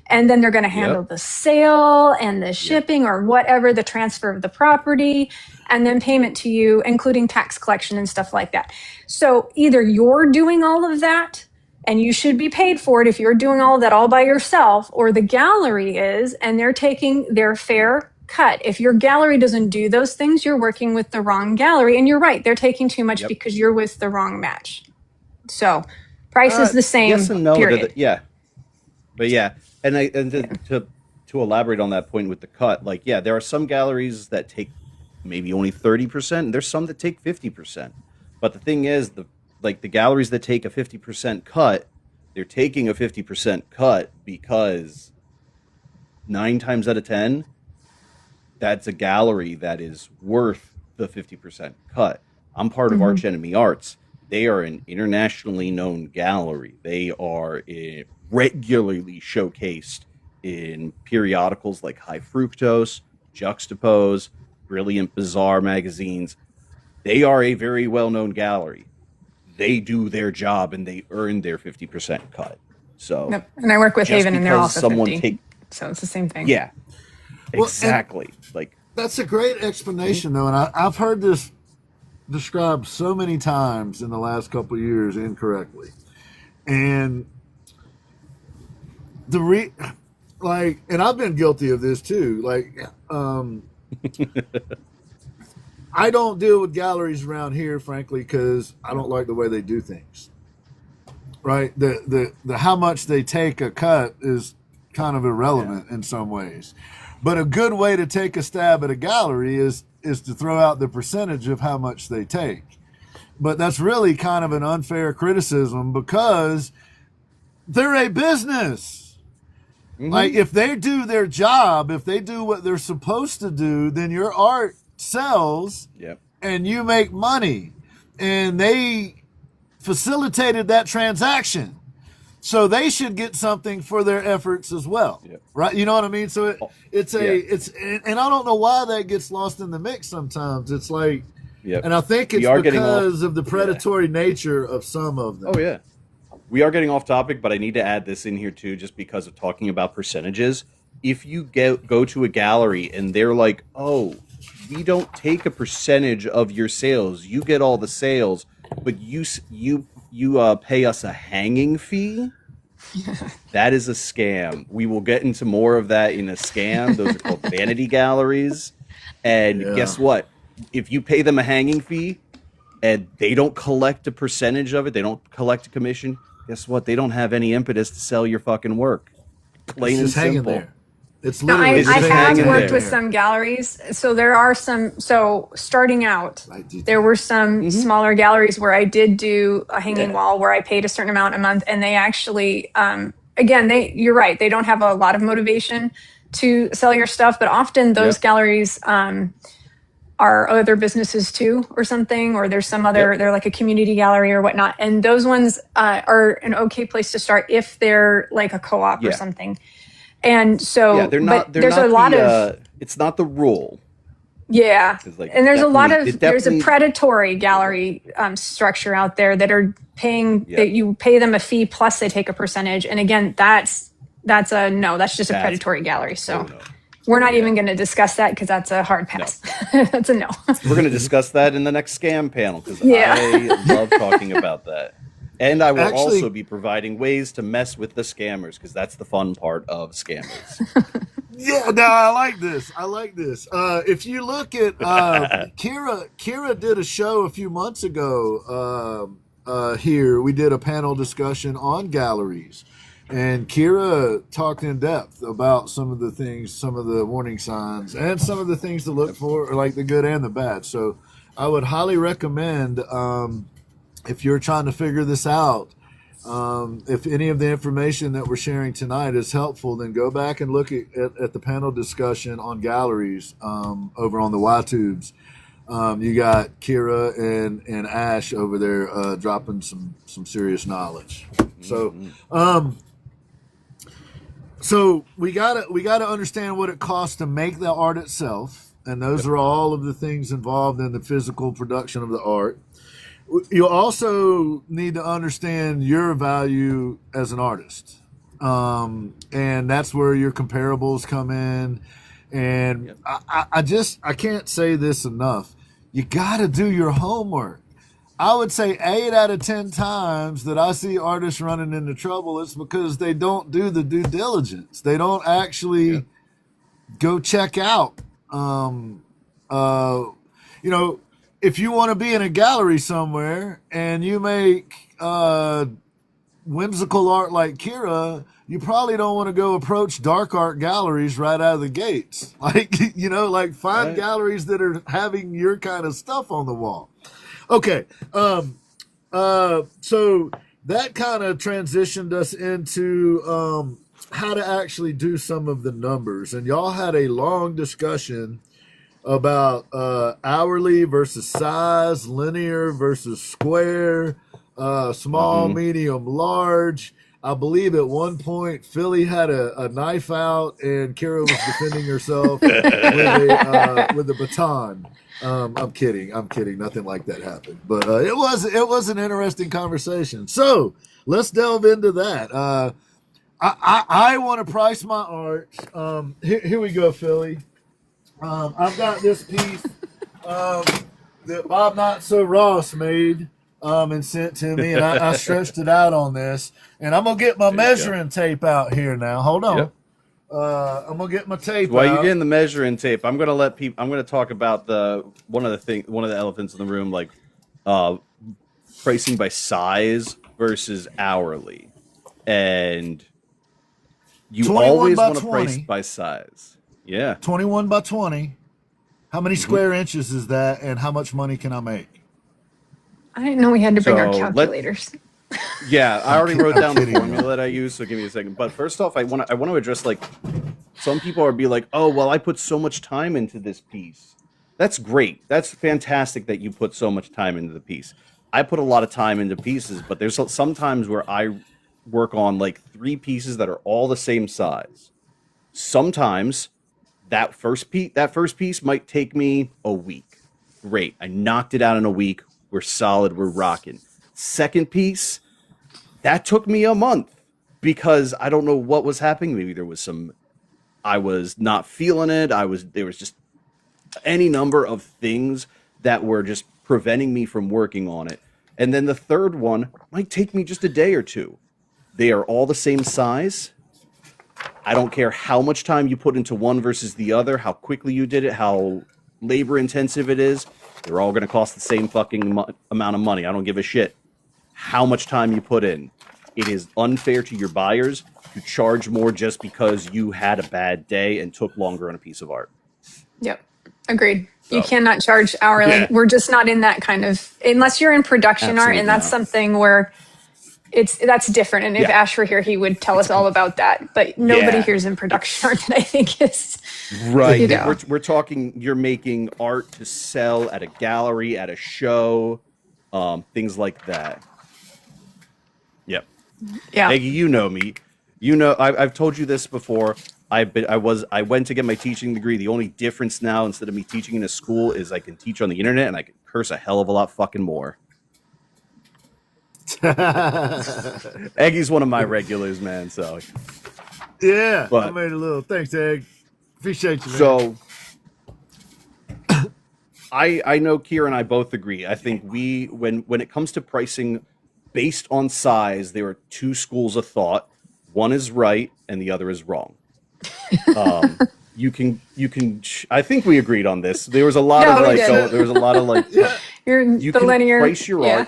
Speaker 4: And then they're going to handle the sale and the shipping or whatever, the transfer of the property, and then payment to you, including tax collection and stuff like that. So either you're doing all of that, and you should be paid for it if you're doing all of that all by yourself, or the gallery is, and they're taking their fair cut. If your gallery doesn't do those things, you're working with the wrong gallery. And you're right, they're taking too much because you're with the wrong match. So price is the same,
Speaker 3: yes and no,
Speaker 4: period.
Speaker 3: To elaborate on that point with the cut, there are some galleries that take maybe only 30%, and there's some that take 50%. But the thing is, the galleries that take a 50% cut, they're taking a 50% cut because 9 times out of 10, that's a gallery that is worth the 50% cut. I'm part of Arch Enemy Arts. They are an internationally known gallery. They are regularly showcased in periodicals like High Fructose, Juxtapose, Brilliant Bazaar magazines. They are a very well-known gallery. They do their job and they earn their 50% cut. So,
Speaker 4: and I work with Haven, and they're also 50. So it's the same thing.
Speaker 3: Yeah, exactly.
Speaker 1: That's a great explanation, though, and I've heard this described so many times in the last couple of years incorrectly, and and I've been guilty of this too. I don't deal with galleries around here, frankly, because I don't like the way they do things. Right? The how much they take a cut is kind of irrelevant in some ways. But a good way to take a stab at a gallery is to throw out the percentage of how much they take. But that's really kind of an unfair criticism because they're a business. Like if they do their job, if they do what they're supposed to do, then your art sells and you make money. And they facilitated that transaction. So they should get something for their efforts as well. Right? You know what I mean? So it's and I don't know why that gets lost in the mix sometimes. It's like, and I think it's because of the predatory nature of some of them.
Speaker 3: Oh, yeah. We are getting off topic, but I need to add this in here too, just because of talking about percentages. If you go to a gallery and they're like, "Oh, we don't take a percentage of your sales. You get all the sales, but you pay us a hanging fee." That is a scam. We will get into more of that in a scam. Those are called vanity galleries. And guess what? If you pay them a hanging fee and they don't collect a percentage of it, they don't collect a commission, guess what? They don't have any impetus to sell your fucking work. Plain and simple. There.
Speaker 1: It's literally
Speaker 4: I have worked with some galleries. So there are some, starting out, there were some smaller galleries where I did do a hanging wall where I paid a certain amount a month. And they actually, again, you're right. They don't have a lot of motivation to sell your stuff, but often those galleries, are other businesses too or something, or there's some other, they're like a community gallery or whatnot. And those ones are an okay place to start if they're like a co-op or something. And so
Speaker 3: they're not, there's not a lot of, it's not the rule.
Speaker 4: Like, and there's a lot of, there's a predatory gallery structure out there that are paying, that you pay them a fee plus they take a percentage. And again, that's a no, that's just a predatory gallery. So we're not even going to discuss that because that's a hard pass. No. That's a no.
Speaker 3: We're going to discuss that in the next scam panel because I love talking about that. And I will also be providing ways to mess with the scammers because that's the fun part of scammers.
Speaker 1: I like this. If you look at Kyra did a show a few months ago here. We did a panel discussion on galleries. And Kyra talked in depth about some of the things, some of the warning signs, and some of the things to look for, like the good and the bad. So I would highly recommend, if you're trying to figure this out, if any of the information that we're sharing tonight is helpful, then go back and look at the panel discussion on galleries over on the Y-Tubes. You got Kyra and A.S.H over there dropping some serious knowledge. So we gotta understand what it costs to make the art itself, and those are all of the things involved in the physical production of the art. You also need to understand your value as an artist, and that's where your comparables come in. And I can't say this enough. You gotta do your homework. I would say 8 out of 10 times that I see artists running into trouble, it's because they don't do the due diligence. They don't actually go check out. If you want to be in a gallery somewhere and you make whimsical art like Kyra, you probably don't want to go approach dark art galleries right out of the gates. Find galleries that are having your kind of stuff on the wall. Okay, so that kind of transitioned us into how to actually do some of the numbers. And y'all had a long discussion about hourly versus size, linear versus square, small, medium, large. I believe at one point Philly had a knife out and Kyra was defending herself with a baton. I'm kidding. Nothing like that happened. But it was an interesting conversation. So let's delve into that. I want to price my art. Here we go, Philly. I've got this piece that Bob Not So Ross made and sent to me, and I stretched it out on this. And I'm gonna get my measuring tape out here now. Hold on. Yep. I'm gonna get my tape.
Speaker 3: While you're getting the measuring tape, I'm gonna let people. I'm gonna talk about one of the elephants in the room, like pricing by size versus hourly, and you always want to price by size. Yeah,
Speaker 1: 21 by 20. How many square inches is that, and how much money can I make?
Speaker 4: I didn't know we had to bring our calculators.
Speaker 3: Yeah, I already wrote down the
Speaker 1: kidding.
Speaker 3: formula that I use, so give me a second. But first off, I want to address, like, some people are be like, "Oh, well, I put so much time into this piece." That's great. That's fantastic that you put so much time into the piece. I put a lot of time into pieces, but there's sometimes where I work on like 3 pieces that are all the same size. Sometimes that first piece might take me a week. Great. I knocked it out in a week. We're solid, we're rocking. Second piece, that took me a month because I don't know what was happening. Maybe I was not feeling it. There was just any number of things that were just preventing me from working on it. And then the third one might take me just a day or two. They are all the same size. I don't care how much time you put into one versus the other, how quickly you did it, how labor intensive it is. They're all going to cost the same fucking amount of money. I don't give a shit how much time you put in. It is unfair to your buyers to charge more just because you had a bad day and took longer on a piece of art.
Speaker 4: Yep. Agreed.
Speaker 3: So,
Speaker 4: you cannot charge hourly.
Speaker 3: yeah.
Speaker 4: We're just not in that kind of, unless you're in production art,
Speaker 3: Absolutely
Speaker 4: and that's
Speaker 3: not.
Speaker 4: something where that's different. And if
Speaker 3: Yeah.
Speaker 4: Ash were here, he would tell us all about that. But nobody
Speaker 3: Yeah.
Speaker 4: here is in production art that I think is
Speaker 3: Right.
Speaker 4: You know.
Speaker 3: We're talking, you're making art to sell at a gallery, at a show, things like that. Yep.
Speaker 4: Yeah.
Speaker 3: Maggie, you know me. You know, I've told you this before. I went to get my teaching degree. The only difference now, instead of me teaching in a school, is I can teach on the internet and I can curse a hell of a lot fucking more. Eggy's one of my regulars, man. So
Speaker 1: Yeah,
Speaker 3: But-
Speaker 1: I made a little. Thanks, Egg. Appreciate you, man.
Speaker 3: So I know Kyra and I both agree. I think when it comes to pricing based on size, there are 2 schools of thought. One is right and the other is wrong. You can. I think we agreed on this. There was a lot
Speaker 4: No,
Speaker 3: of
Speaker 4: we
Speaker 3: like.
Speaker 4: did.
Speaker 3: There was a lot of like.
Speaker 4: You're
Speaker 3: You
Speaker 4: the
Speaker 3: can
Speaker 4: linear.
Speaker 3: price your
Speaker 4: yeah.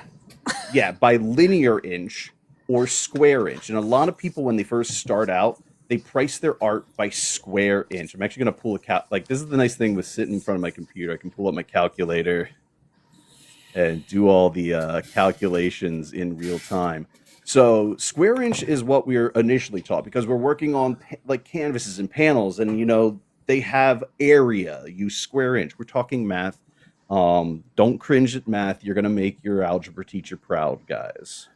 Speaker 3: art, by linear inch or square inch. And a lot of people, when they first start out, they price their art by square inch. I'm actually going to pull like, this is the nice thing with sitting in front of my computer. I can pull up my calculator and do all the calculations in real time. So square inch is what we're initially taught because we're working on like canvases and panels, and they have area. Use square inch. We're talking math. Don't cringe at math. You're gonna make your algebra teacher proud, guys.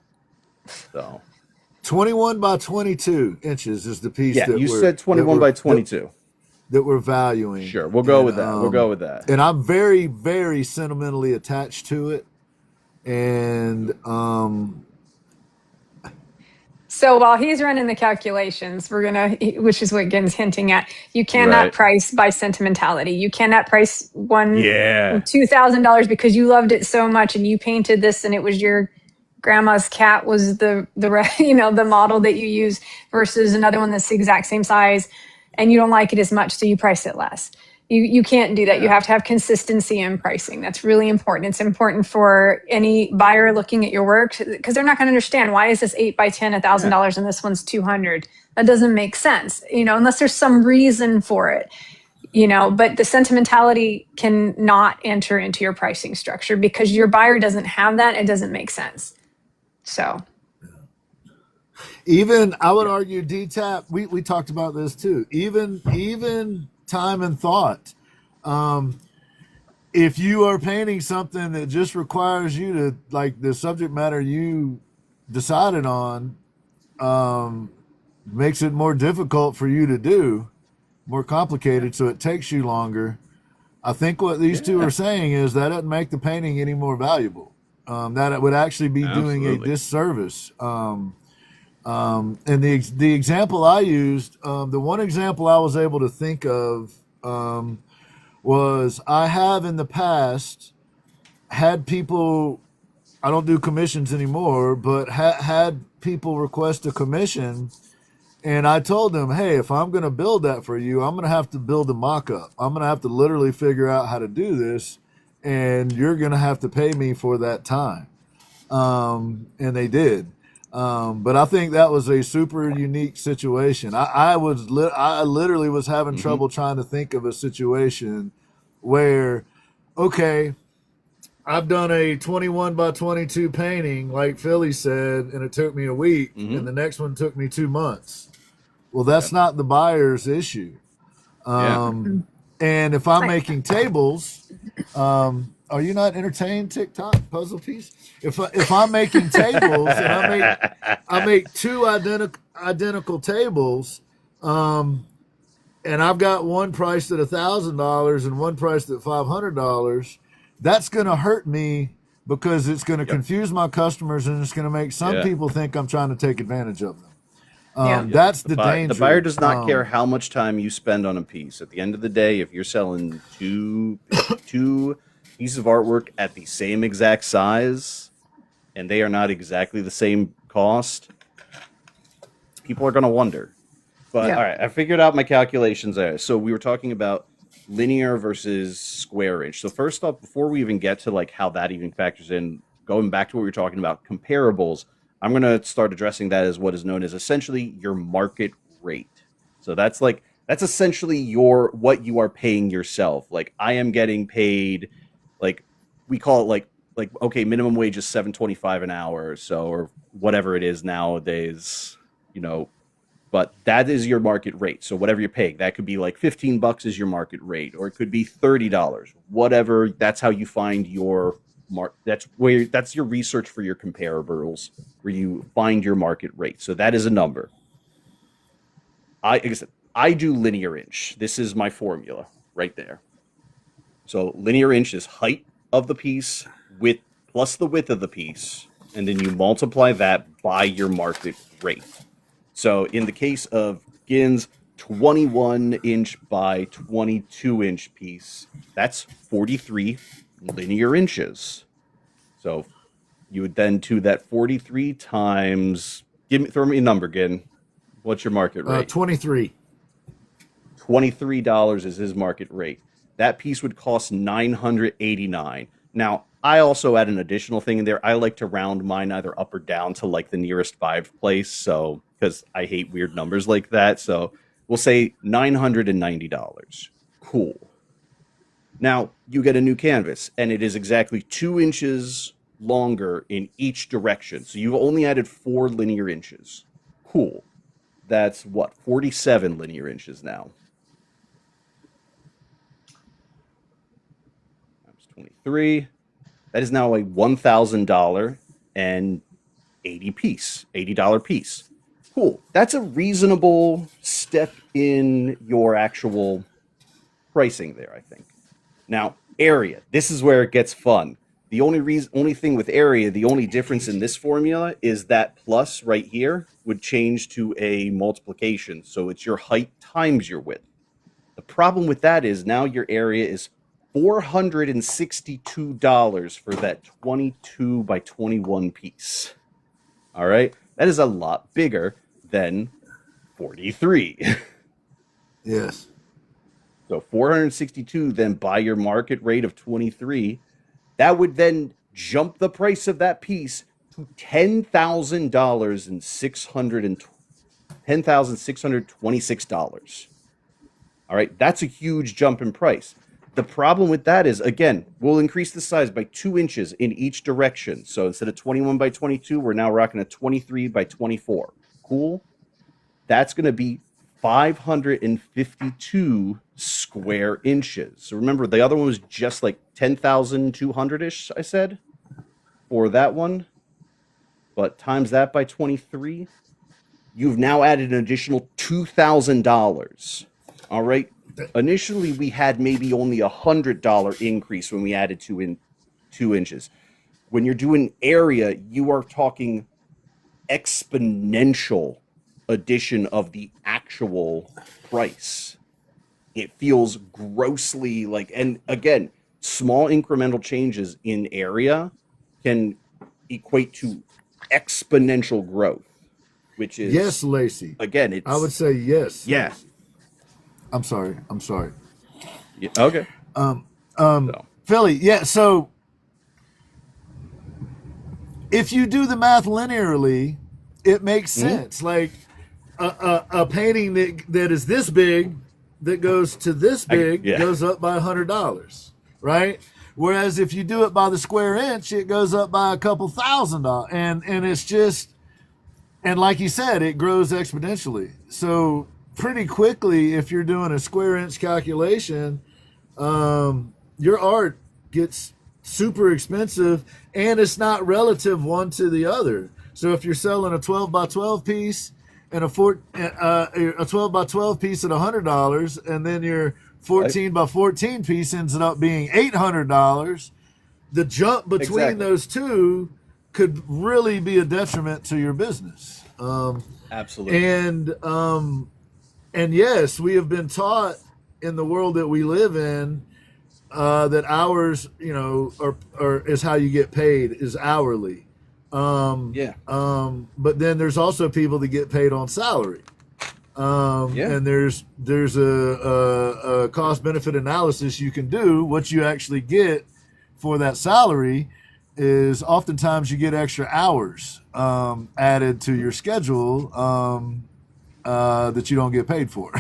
Speaker 3: So
Speaker 1: 21 by 22 inches is the piece.
Speaker 3: yeah,
Speaker 1: that
Speaker 3: you
Speaker 1: we're-
Speaker 3: said 21 by 22.
Speaker 1: That we're valuing.
Speaker 3: Sure, we'll go with that. We'll go with that.
Speaker 1: And I'm very, very sentimentally attached to it. And
Speaker 4: So while he's running the calculations, which is what Ginn's hinting at, you cannot
Speaker 3: Right.
Speaker 4: price by sentimentality. You cannot price
Speaker 3: Yeah.
Speaker 4: $2,000 because you loved it so much and you painted this and it was your grandma's cat was the model that you use versus another one that's the exact same size and you don't like it as much, so you price it less. You can't do that. You have to have consistency in pricing. That's really important. It's important for any buyer looking at your work because they're not going to understand why is this 8 by 10 $1,000 and this one's 200. That doesn't make sense, unless there's some reason for it. But the sentimentality can not enter into your pricing structure because your buyer doesn't have that. It doesn't make sense. So.
Speaker 1: even I would argue DTAP, we talked about this too. Even time and thought. If you are painting something that just requires you to, like, the subject matter you decided on, makes it more difficult for you to do, more complicated, so it takes you longer. I think what these two are saying is that doesn't make the painting any more valuable. That it would actually be doing a disservice. And the example I used, the one example I was able to think of was I have in the past had people, I don't do commissions anymore, but had people request a commission, and I told them, hey, if I'm going to build that for you, I'm going to have to build a mock-up. I'm going to have to literally figure out how to do this, and you're going to have to pay me for that time. And they did. But I think that was a super unique situation. I literally was having trouble trying to think of a situation where, okay, I've done a 21 by 22 painting, like Philly said, and it took me a week, and the next one took me 2 months. Well, that's not the buyer's issue. And if I'm making tables, are you not entertained, TikTok puzzle piece? If I'm making tables and I make two identical tables, and I've got one priced at $1,000 and one priced at $500, that's going to hurt me because it's going to confuse my customers and it's going to make some people think I'm trying to take advantage of them. That's the danger.
Speaker 3: The buyer does not care how much time you spend on a piece. At the end of the day, if you're selling two pieces of artwork at the same exact size and they are not exactly the same cost, people are going to wonder. But all right, I figured out my calculations there. So we were talking about linear versus square inch. So first off, before we even get to like how that even factors in, going back to what we were talking about, comparables, I'm going to start addressing that as what is known as essentially your market rate. So that's essentially what you are paying yourself. Like I am getting paid, like we call it like okay, minimum wage is $7.25 an hour or so, or whatever it is nowadays, but that is your market rate. So whatever you're paying, that could be like $15 is your market rate, or it could be $30, whatever. That's how you find your that's your research for your comparables, where you find your market rate. So that is a number. I do linear inch. This is my formula right there. So linear inch is height of the piece plus the width of the piece, and then you multiply that by your market rate. So in the case of Ginn's 21-inch by 22-inch piece, that's 43 linear inches. So you would then do that 43 times. Throw me a number, Ginn. What's your market rate?
Speaker 1: 23.
Speaker 3: $23 is his market rate. That piece would cost $989. Now, I also add an additional thing in there. I like to round mine either up or down to like the nearest 5th place. So, because I hate weird numbers like that. So we'll say $990. Cool. Now you get a new canvas and it is exactly 2 inches longer in each direction. So you've only added 4 linear inches. Cool. That's what? 47 linear inches now. Times 23. That is now a $1,000 and $80 piece. Cool. That's a reasonable step in your actual pricing there, I think. Now, area. This is where it gets fun. The only thing with area, the only difference in this formula is that plus right here would change to a multiplication. So it's your height times your width. The problem with that is now your area is $462 for that 22 by 21 piece. All right. That is a lot bigger than 43.
Speaker 1: Yes.
Speaker 3: So 462 then by your market rate of 23, that would then jump the price of that piece to $10,000 and $10,626. All right, that's a huge jump in price. The problem with that is, again, we'll increase the size by 2 inches in each direction. So instead of 21 by 22, we're now rocking a 23 by 24. Cool. That's going to be 552 square inches. So remember, the other one was just like 10,200-ish, I said, for that one. But times that by 23, you've now added an additional $2,000. All right. Initially, we had maybe only $100 increase when we added 2 inches. When you're doing area, you are talking exponential addition of the actual price. It feels grossly like, and again, small incremental changes in area can equate to exponential growth, which is,
Speaker 1: yes, Lacey.
Speaker 3: Again,
Speaker 1: I would say yes.
Speaker 3: Yeah.
Speaker 1: I'm sorry.
Speaker 3: Yeah, okay.
Speaker 1: Philly, yeah. So if you do the math linearly, it makes sense. Like a painting that is this big that goes to this big goes up by $100, right? Whereas if you do it by the square inch, it goes up by a couple $1,000. And it's just, and like you said, it grows exponentially. So pretty quickly, if you're doing a square inch calculation, your art gets super expensive, and it's not relative one to the other. So if you're selling a 12 by 12 piece and a 12 by 12 piece at $100, and then your 14 by 14 piece ends up being $800, the jump between those two could really be a detriment to your business.
Speaker 3: Absolutely.
Speaker 1: And yes, we have been taught in the world that we live in that hours, is how you get paid, is hourly. But then there's also people that get paid on salary. And there's a cost benefit analysis you can do. What you actually get for that salary is oftentimes you get extra hours added to your schedule that you don't get paid for.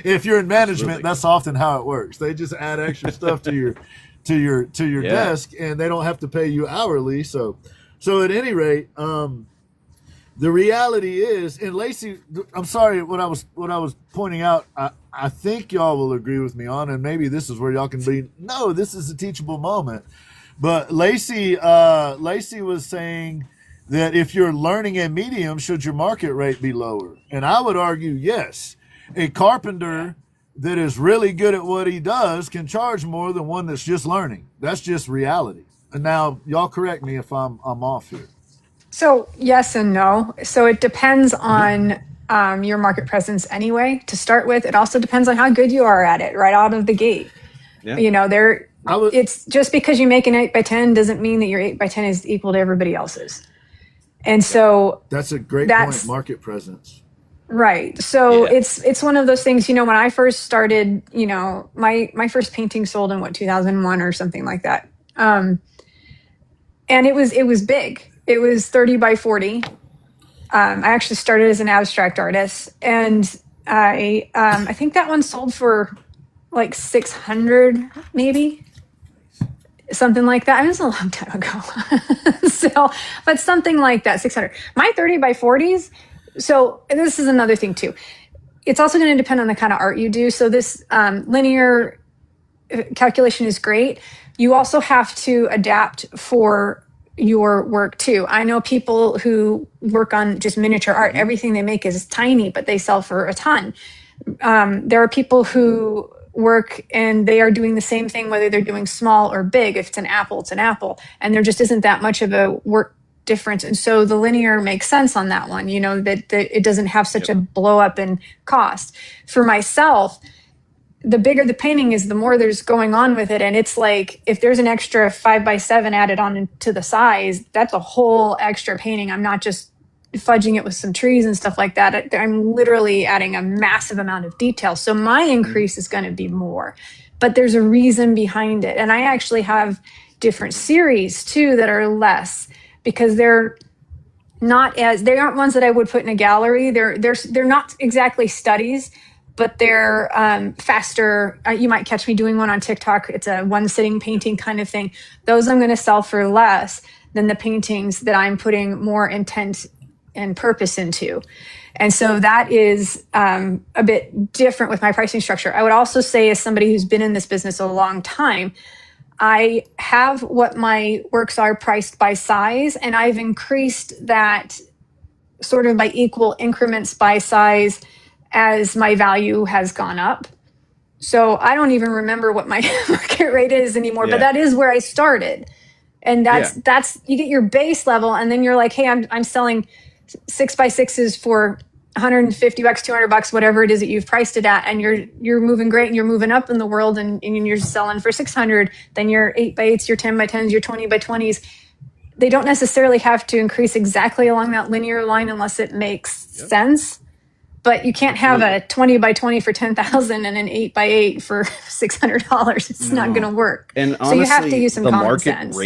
Speaker 1: If you're in management, that's often how it works. They just add extra stuff to your desk, and they don't have to pay you hourly. So at any rate, the reality is, and Lacey, I'm sorry, what I was pointing out, I think y'all will agree with me on, and maybe this is where y'all can be, no, this is a teachable moment. But Lacey was saying that if you're learning a medium, should your market rate be lower? And I would argue, yes. A carpenter that is really good at what he does can charge more than one that's just learning. That's just reality. And now, y'all correct me if I'm off here.
Speaker 4: So yes and no. So it depends on your market presence anyway, to start with. It also depends on how good you are at it right out of the gate. Yeah. It's just because you make an 8 by 10 doesn't mean that your 8 by 10 is equal to everybody else's. And so
Speaker 1: that's a great point, market presence.
Speaker 4: Right. So it's one of those things, when I first started, my first painting sold in 2001 or something like that. And it was big. It was 30 by 40. I actually started as an abstract artist, and I think that one sold for like 600, maybe. Something like that. It was a long time ago. But something like that, 600. My 30 by 40s. So this is another thing too. It's also going to depend on the kind of art you do. So this linear calculation is great. You also have to adapt for your work too. I know people who work on just miniature art. Everything they make is tiny, but they sell for a ton. There are people who work and they are doing the same thing whether they're doing small or big. If it's an apple, it's an apple, and there just isn't that much of a work difference. And so the linear makes sense on that one, that it doesn't have such a blow up in cost. For myself, the bigger the painting is, the more there's going on with it. And it's like, if there's an extra 5 by 7 added on to the size, that's a whole extra painting. I'm not just fudging it with some trees and stuff like that. I'm literally adding a massive amount of detail. So my increase is going to be more, but there's a reason behind it. And I actually have different series too that are less, because they aren't ones that I would put in a gallery. They're not exactly studies, but they're faster. You might catch me doing one on TikTok. It's a one sitting painting kind of thing. Those I'm going to sell for less than the paintings that I'm putting more intent and purpose into. And so that is a bit different with my pricing structure. I would also say, as somebody who's been in this business a long time, I have what my works are priced by size, and I've increased that sort of by equal increments by size as my value has gone up. So I don't even remember what my market rate is anymore, but that is where I started. And that's you get your base level, and then you're like, hey, I'm selling 6 by 6s for $150, $200, whatever it is that you've priced it at, and you're moving great, and you're moving up in the world, and you're selling for 600. Then your 8 by 8s, your 10 by 10s, your 20 by 20s. They don't necessarily have to increase exactly along that linear line unless it makes sense. But you can't have a 20 by 20 for $10,000 and an 8 by 8 for $600. It's not going to work.
Speaker 3: And honestly,
Speaker 4: so you have to use some common sense.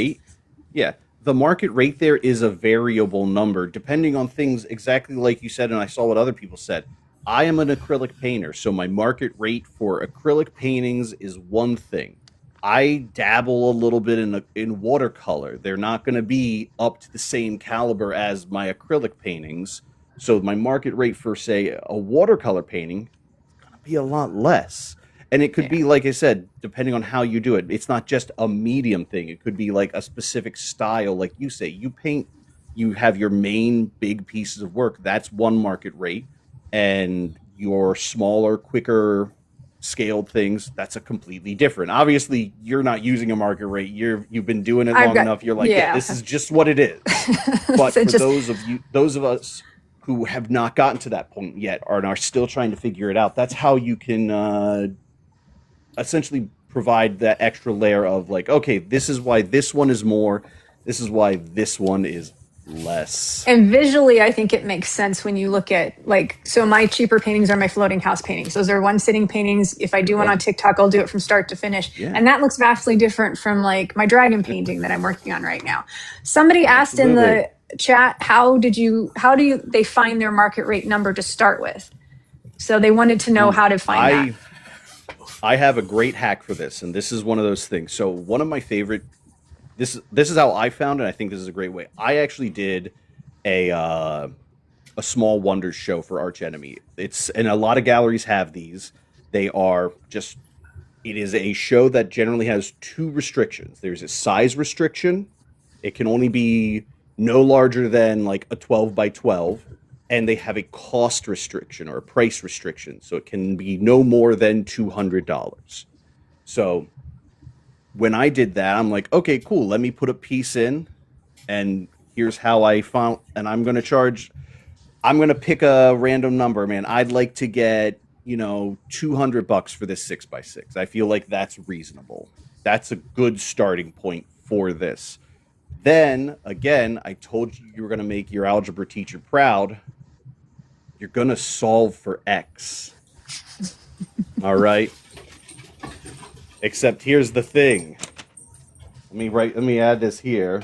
Speaker 3: The market rate there is a variable number depending on things exactly like you said, and I saw what other people said. I am an acrylic painter, so my market rate for acrylic paintings is one thing. I dabble a little bit in watercolor. They're not going to be up to the same caliber as my acrylic paintings. So my market rate for, say, a watercolor painting be a lot less. And it could
Speaker 4: Yeah.
Speaker 3: be, like I said, depending on how you do it. It's not just a medium thing. It could be like a specific style. Like you say, you paint, you have your main big pieces of work. That's one market rate. And your smaller, quicker scaled things, that's a completely different. Obviously, you're not using a market rate. You've been doing it long enough. You're like, yeah, this is just what it is. But
Speaker 4: So
Speaker 3: for
Speaker 4: just-
Speaker 3: those of us who have not gotten to that point yet and are still trying to figure it out, that's how you can essentially provide that extra layer of like, okay, this is why this one is more, this is why this one is less.
Speaker 4: And visually, I think it makes sense when you look at, like, so my cheaper paintings are my floating house paintings. Those are one sitting paintings. If I do one on TikTok, I'll do it from start to finish.
Speaker 3: Yeah.
Speaker 4: And that looks vastly different from like my dragon painting that I'm working on right now. Somebody asked in the chat, how do they find their market rate number to start with? So they wanted to know how to find that.
Speaker 3: I have a great hack for this, and this is one of those things. So one of my favorite, this is how I found it. I think this is a great way. I actually did a small wonders show for Arch Enemy. And a lot of galleries have these. They are just, it is a show that generally has two restrictions. There's a size restriction. It can only be no larger than like a 12 by 12. And they have a cost restriction or a price restriction. So it can be no more than $200. So when I did that, I'm like, okay, cool. Let me put a piece in, and here's how I found, and I'm going to pick a random number, man. I'd like to get, $200 for this 6x6. I feel like that's reasonable. That's a good starting point for this. Then again, I told you were going to make your algebra teacher proud. You're going to solve for X. All right. Except here's the thing. Let me add this here.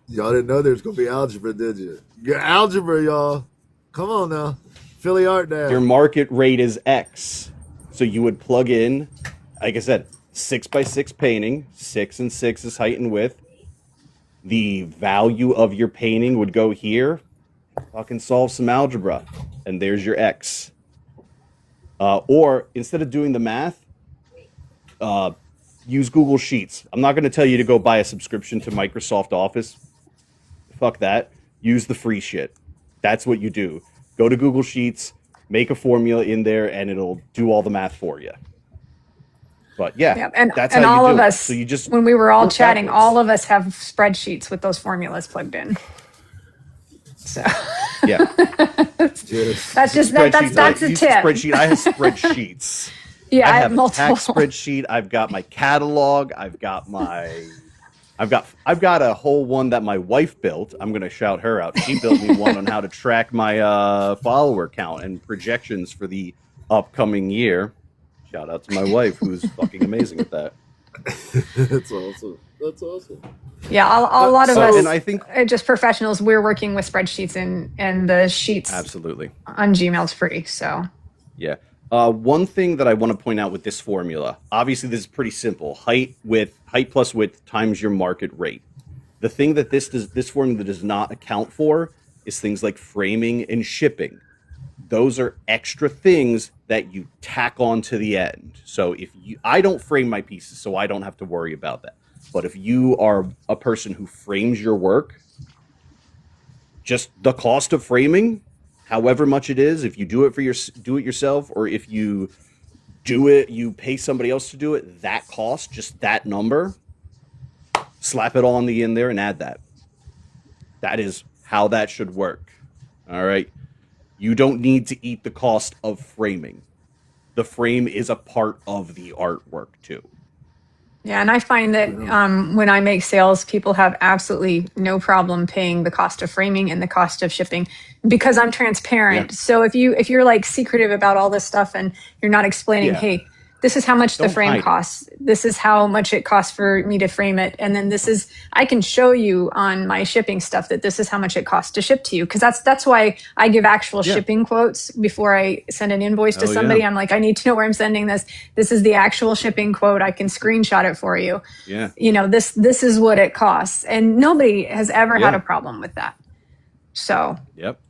Speaker 1: Y'all didn't know there was going to be algebra, did you? Your algebra, y'all. Come on now. PhillyArtDad.
Speaker 3: Your market rate is X. So you would plug in, like I said, 6x6 painting, 6 and 6 is height and width. The value of your painting would go here. Fucking solve some algebra. And there's your X. Or instead of doing the math, use Google Sheets. I'm not going to tell you to go buy a subscription to Microsoft Office. Fuck that. Use the free shit. That's what you do. Go to Google Sheets, make a formula in there, and it'll do all the math for you. But yeah,
Speaker 4: and
Speaker 3: that's
Speaker 4: and
Speaker 3: how
Speaker 4: all
Speaker 3: you do
Speaker 4: of
Speaker 3: it.
Speaker 4: us,
Speaker 3: So you just
Speaker 4: when we were all
Speaker 3: work
Speaker 4: chatting,
Speaker 3: backwards.
Speaker 4: all of us have spreadsheets with those formulas plugged in. So
Speaker 3: Yeah.
Speaker 1: Yes.
Speaker 4: that's just
Speaker 3: Spreadsheets.
Speaker 4: that's a
Speaker 3: Use
Speaker 4: tip.
Speaker 3: Spreadsheet. I have spreadsheets.
Speaker 4: Yeah,
Speaker 3: I
Speaker 4: I
Speaker 3: have a
Speaker 4: multiple.
Speaker 3: tax spreadsheet. I've got my catalog. I've got a whole one that my wife built. I'm going to shout her out. She built me one on how to track my follower count and projections for the upcoming year. Shout out to my wife, who's fucking amazing at that.
Speaker 1: That's awesome. That's awesome.
Speaker 4: Yeah, a lot of us,
Speaker 3: And I think
Speaker 4: just professionals, we're working with spreadsheets, and the sheets
Speaker 3: absolutely.
Speaker 4: on Gmail's free. So
Speaker 3: Yeah. One thing that I want to point out with this formula, obviously this is pretty simple. Height plus width times your market rate. The thing that this formula does not account for is things like framing and shipping. Those are extra things that you tack on to the end. So I don't frame my pieces, so I don't have to worry about that. But if you are a person who frames your work, just the cost of framing, however much it is, if you do it yourself, or if you pay somebody else to do it, that cost, just that number, slap it all on the end there and add that. That is how that should work. All right. You don't need to eat the cost of framing. The frame is a part of the artwork too.
Speaker 4: yeah, and I find that when I make sales, people have absolutely no problem paying the cost of framing and the cost of shipping because I'm transparent.
Speaker 3: Yeah.
Speaker 4: So if you're like secretive about all this stuff and you're not explaining,
Speaker 3: Yeah.
Speaker 4: hey, this is how much the
Speaker 3: Don't
Speaker 4: frame
Speaker 3: hide it.
Speaker 4: costs. This is how much it costs for me to frame it. And then this is, I can show you on my shipping stuff that this is how much it costs to ship to you. Cause that's why I give actual shipping quotes before I send an invoice to somebody. I'm like, I need to know where I'm sending this. This is the actual shipping quote. I can screenshot it for you.
Speaker 3: Yeah.
Speaker 4: You know, this is what it costs. And nobody has ever had a problem with that. So
Speaker 3: Yep.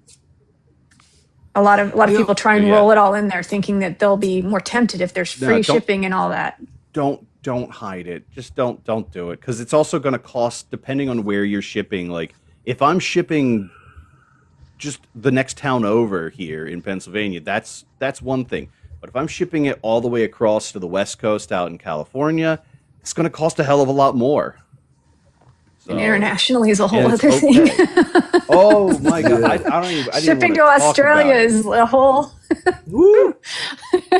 Speaker 4: a lot of people try and roll it all in there thinking that they'll be more tempted if there's free shipping and all that.
Speaker 3: Don't hide it. Just don't do it, because it's also going to cost, depending on where you're shipping. Like if I'm shipping just the next town over here in Pennsylvania, that's one thing. But if I'm shipping it all the way across to the West Coast out in California, it's going to cost a hell of a lot more. So,
Speaker 4: and internationally is a whole other thing.
Speaker 3: Oh my god! I don't even. I
Speaker 4: Shipping to Australia is a whole.
Speaker 3: Woo!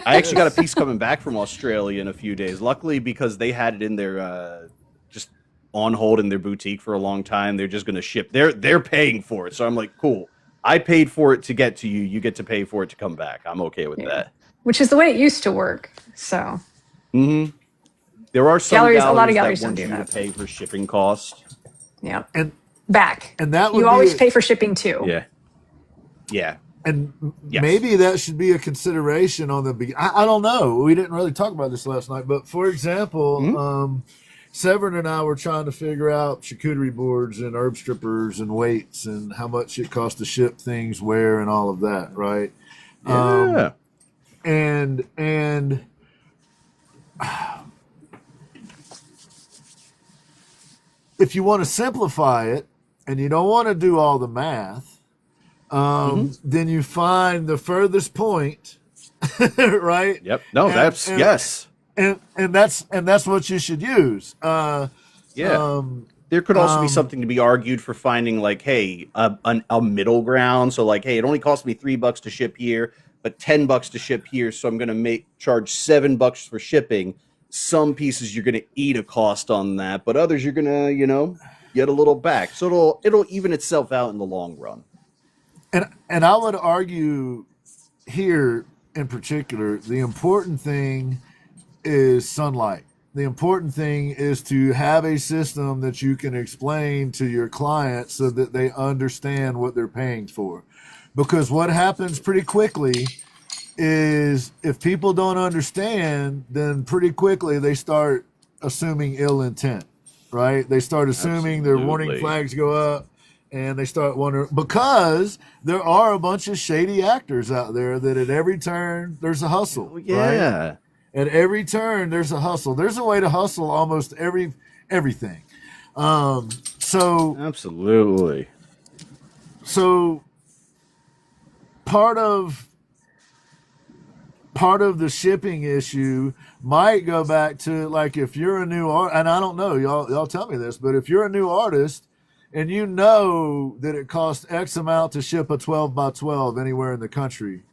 Speaker 3: I actually got a piece coming back from Australia in a few days. Luckily, because they had it in their just on hold in their boutique for a long time, they're just going to ship. They're paying for it, so I'm like, cool. I paid for it to get to you. You get to pay for it to come back. I'm okay with that.
Speaker 4: Which is the way it used to work. So.
Speaker 3: Mm-hmm. There are some
Speaker 4: galleries.
Speaker 3: galleries
Speaker 4: A lot of galleries
Speaker 3: that
Speaker 4: don't
Speaker 3: want
Speaker 4: do
Speaker 3: you
Speaker 4: that.
Speaker 3: to pay for shipping costs.
Speaker 4: Yeah.
Speaker 1: And
Speaker 4: back.
Speaker 1: And that would
Speaker 4: you always pay for shipping too.
Speaker 3: Yeah. Yeah.
Speaker 1: And maybe that should be a consideration on the beginning. I don't know. We didn't really talk about this last night, but for example, Severin and I were trying to figure out charcuterie boards and herb strippers and weights and how much it costs to ship things where and all of that, right?
Speaker 3: Yeah.
Speaker 1: And if you want to simplify it and you don't want to do all the math, then you find the furthest point, right?
Speaker 3: Yep. No, yes.
Speaker 1: And that's what you should use.
Speaker 3: There could also be something to be argued for finding, like, hey, a middle ground. So, like, hey, it only cost me $3 to ship here, but $10 to ship here. So I'm going to charge $7 for shipping. Some pieces you're going to eat a cost on that, but others you're going to, get a little back. So it'll even itself out in the long run.
Speaker 1: And I would argue here in particular, the important thing is sunlight. The important thing is to have a system that you can explain to your clients so that they understand what they're paying for. Because what happens pretty quickly is if people don't understand, then pretty quickly they start assuming ill intent, right? They start assuming their warning flags go up. And they start wondering, because there are a bunch of shady actors out there that at every turn there's a hustle. Right? At every turn there's a hustle. There's a way to hustle almost everything. So
Speaker 3: absolutely.
Speaker 1: So part of the shipping issue might go back to, like, if you're a new art, and I don't know, y'all tell me this, but if you're a new artist and you know that it costs X amount to ship a 12 by 12 anywhere in the country,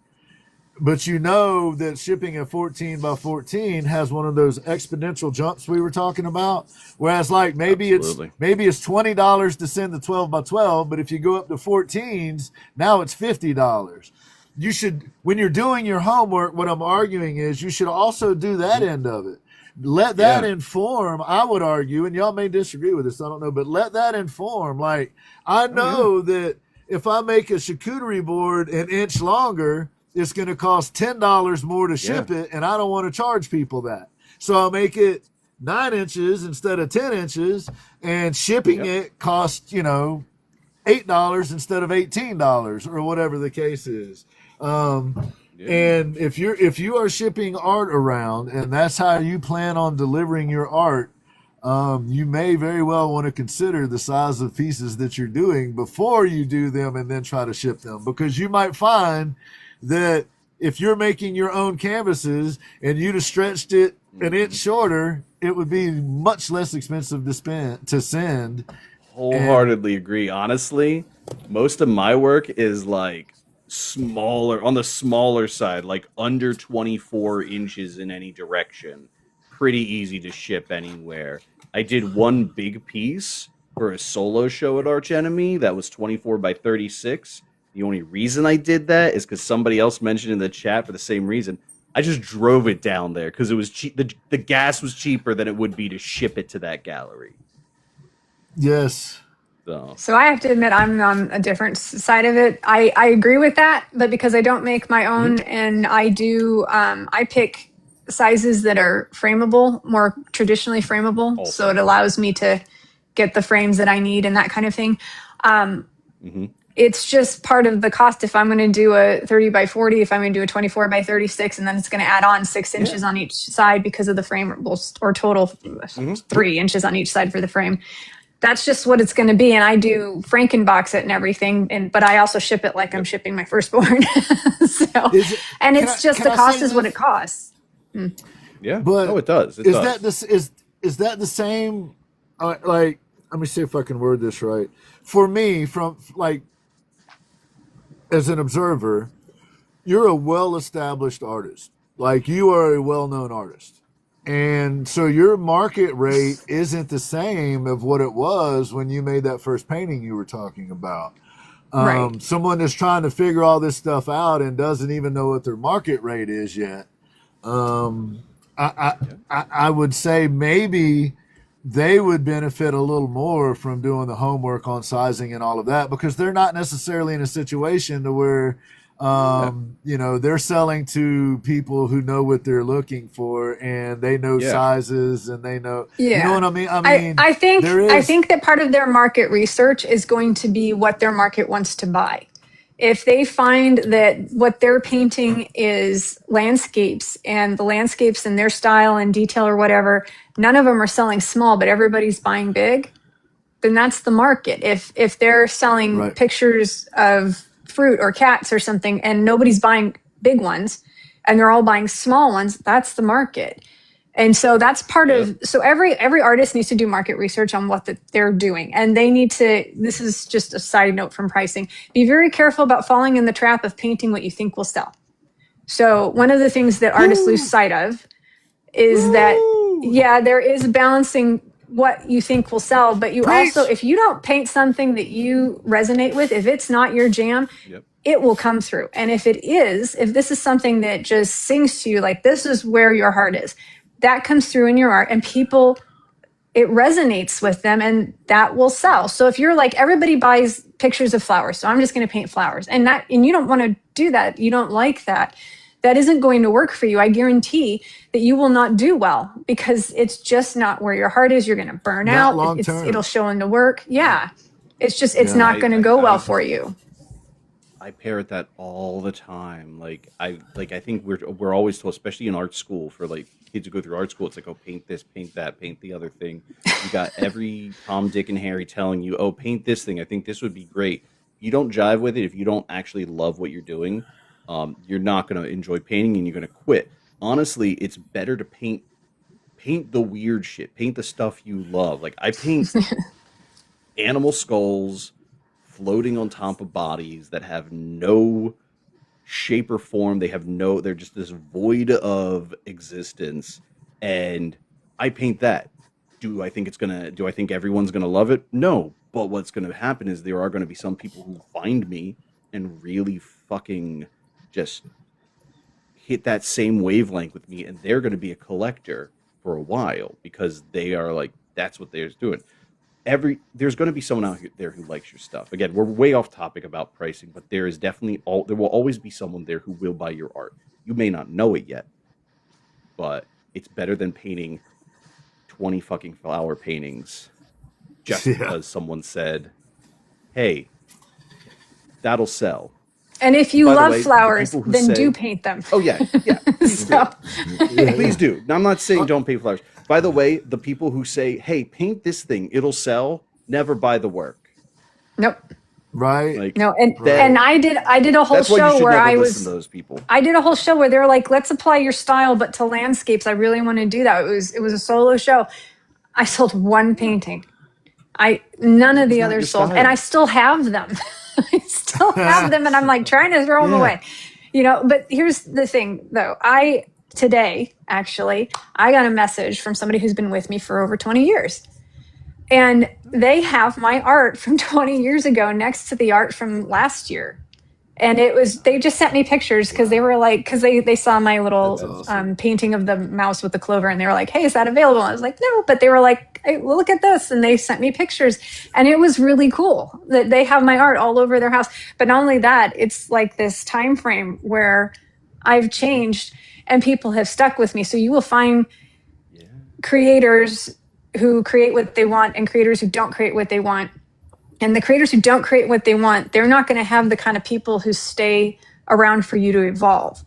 Speaker 1: but you know that shipping a 14 by 14 has one of those exponential jumps we were talking about, whereas like maybe it's $20 to send the 12 by 12, but if you go up to 14s, now it's $50. You should, when you're doing your homework, what I'm arguing is you should also do that end of it. Let that inform, I would argue, and y'all may disagree with this, I don't know, but let that inform. Like, I know that if I make a charcuterie board an inch longer, it's going to cost $10 more to ship it, and I don't want to charge people that. So I'll make it 9 inches instead of 10 inches, and shipping it costs, $8 instead of $18 or whatever the case is. And if you are shipping art around and that's how you plan on delivering your art, you may very well want to consider the size of pieces that you're doing before you do them and then try to ship them, because you might find that if you're making your own canvases and you'd have stretched it an inch shorter, it would be much less expensive to send.
Speaker 3: Wholeheartedly agree. Honestly, most of my work is like smaller, on the smaller side, like under 24 inches in any direction. Pretty easy to ship anywhere. I did one big piece for a solo show at Arch Enemy that was 24 by 36. The only reason I did that is because somebody else mentioned in the chat for the same reason. I just drove it down there because it was cheap. The gas was cheaper than it would be to ship it to that gallery.
Speaker 1: Yes.
Speaker 4: So I have to admit, I'm on a different side of it. I agree with that, but because I don't make my own, and I do, I pick sizes that are frameable, more traditionally frameable.
Speaker 3: Also.
Speaker 4: So it allows me to get the frames that I need and that kind of thing. It's just part of the cost. If I'm going to do a 30 by 40, if I'm going to do a 24 by 36, and then it's going to add on 6 inches on each side because of the frameables, or total 3 inches on each side for the frame. That's just what it's going to be. And I do Frankenbox it and everything. But I also ship it like I'm shipping my firstburn. The cost is what it costs.
Speaker 3: Yeah.
Speaker 1: But
Speaker 3: it does.
Speaker 1: Is that the same? Like, let me see if I can word this right. For me, from like, as an observer, you're a well-established artist. Like, you are a well-known artist. And so your market rate isn't the same of what it was when you made that first painting you were talking about.
Speaker 4: Right.
Speaker 1: Someone is trying to figure all this stuff out and doesn't even know what their market rate is yet. I would say maybe they would benefit a little more from doing the homework on sizing and all of that, because they're not necessarily in a situation to where they're selling to people who know what they're looking for, and they know sizes, and they know, you know what I mean?
Speaker 4: I think that part of their market research is going to be what their market wants to buy. If they find that what they're painting is landscapes, and the landscapes in their style and detail or whatever, none of them are selling small, but everybody's buying big, then that's the market. If they're selling pictures of fruit or cats or something, and nobody's buying big ones, and they're all buying small ones, that's the market. And so that's part of, so every artist needs to do market research on what they're doing. And they need to, this is just a side note from pricing, be very careful about falling in the trap of painting what you think will sell. So one of the things that artists lose sight of is that, there is balancing what you think will sell, but you also, if you don't paint something that you resonate with, if it's not your jam, it will come through. And if this is something that just sings to you, like, this is where your heart is, that comes through in your art, and people, it resonates with them, and that will sell. So if you're like, everybody buys pictures of flowers, so I'm just going to paint flowers, and you don't want to do that, you don't like that, that isn't going to work for you. I guarantee that you will not do well, because it's just not where your heart is. You're going to burn out. It'll show in the work. Yeah. It's just, it's not going to go well for you.
Speaker 3: I parrot that all the time. I think we're always told, especially in art school, for like kids who go through art school, it's like, oh, paint this, paint that, paint the other thing. You got every Tom, Dick, and Harry telling you, oh, paint this thing. I think this would be great. If you don't jive with it, if you don't actually love what you're doing, you're not going to enjoy painting, and you're going to quit. Honestly, it's better to paint the weird shit. Paint the stuff you love. Like, I paint animal skulls floating on top of bodies that have no shape or form. They're just this void of existence. And I paint that. Do I think everyone's going to love it? No. But what's going to happen is there are going to be some people who find me and really fucking just hit that same wavelength with me, and they're going to be a collector for a while, because they are like, that's what they're doing. There's going to be someone out there who likes your stuff. Again, we're way off topic about pricing, but there will always be someone there who will buy your art. You may not know it yet, but it's better than painting 20 fucking flower paintings just because someone said, hey, that'll sell.
Speaker 4: And if you love flowers, then do paint them.
Speaker 3: Oh, yeah. Please do. Please do. Now, I'm not saying don't paint flowers. By the way, the people who say, hey, paint this thing, it'll sell, never buy the work.
Speaker 1: Right.
Speaker 4: And I did a whole show where I was,
Speaker 3: those people.
Speaker 4: I did a whole show where they're like, let's apply your style, but to landscapes. I really want to do that. It was a solo show. I sold one painting. None of the others sold, and I still have them. I still have them, and I'm like trying to throw them away, but here's the thing though. Today, actually, I got a message from somebody who's been with me for over 20 years. And they have my art from 20 years ago next to the art from last year. And they just sent me pictures because they were like, because they saw my little
Speaker 1: awesome.
Speaker 4: painting of the mouse with the clover, and they were like, hey, is that available? I was like, no, but they were like, hey, well, look at this. And they sent me pictures, and it was really cool that they have my art all over their house. But not only that, it's like this time frame where I've changed and people have stuck with me. So you will find creators who create what they want and creators who don't create what they want. And the creators who don't create what they want, they're not going to have the kind of people who stay around for you to evolve.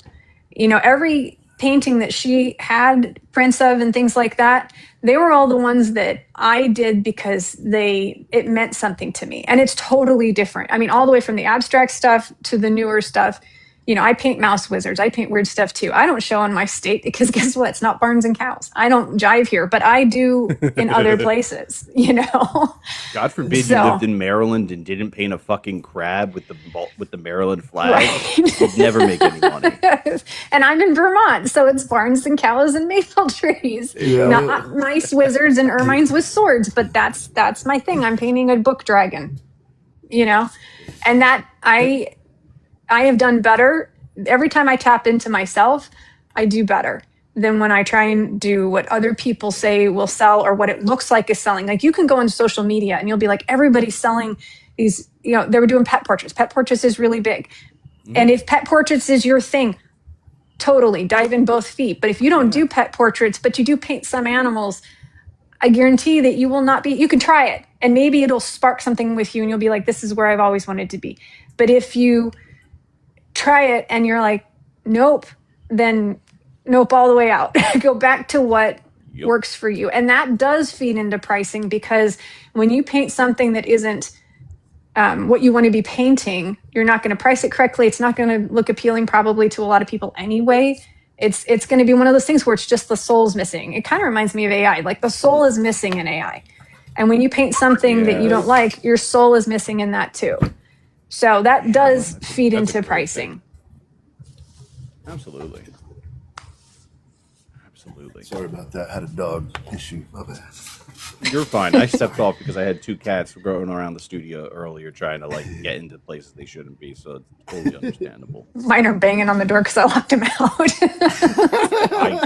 Speaker 4: You know, every painting that she had prints of and things like that, they were all the ones that I did because it meant something to me. And it's totally different. I mean, all the way from the abstract stuff to the newer stuff. You know, I paint mouse wizards. I paint weird stuff too. I don't show on my state because guess what? It's not barns and cows. I don't jive here, but I do in other places, you know?
Speaker 3: God forbid you lived in Maryland and didn't paint a fucking crab with the Maryland flag. Right. You'd never make any money.
Speaker 4: And I'm in Vermont, so it's barns and cows and maple trees.
Speaker 1: Yeah.
Speaker 4: Not mice wizards and ermines with swords, but that's my thing. I'm painting a book dragon, you know? And that I have done better. Every time I tap into myself, I do better than when I try and do what other people say will sell or what it looks like is selling. Like you can go on social media and you'll be like, everybody's selling these, you know, they were doing pet portraits. Pet portraits is really big. And if pet portraits is your thing, totally dive in both feet. But if you don't do pet portraits, but you do paint some animals, I guarantee that you will not be, you can try it and maybe it'll spark something with you and you'll be like, this is where I've always wanted to be. But if you try it and you're like, nope, then nope all the way out. Go back to what works for you. And that does feed into pricing because when you paint something that isn't what you want to be painting, you're not going to price it correctly. It's not going to look appealing probably to a lot of people anyway. It's going to be one of those things where it's just the soul's missing. It kind of reminds me of AI. Like the soul is missing in AI. And when you paint something that you don't like, your soul is missing in that too. So that does feed into pricing.
Speaker 3: Absolutely. Absolutely.
Speaker 1: Sorry about that. I had a dog issue. My bad.
Speaker 3: You're fine. I stepped off because I had two cats going around the studio earlier trying to like get into places they shouldn't be. So it's totally understandable.
Speaker 4: Mine are banging on the door because I locked them out.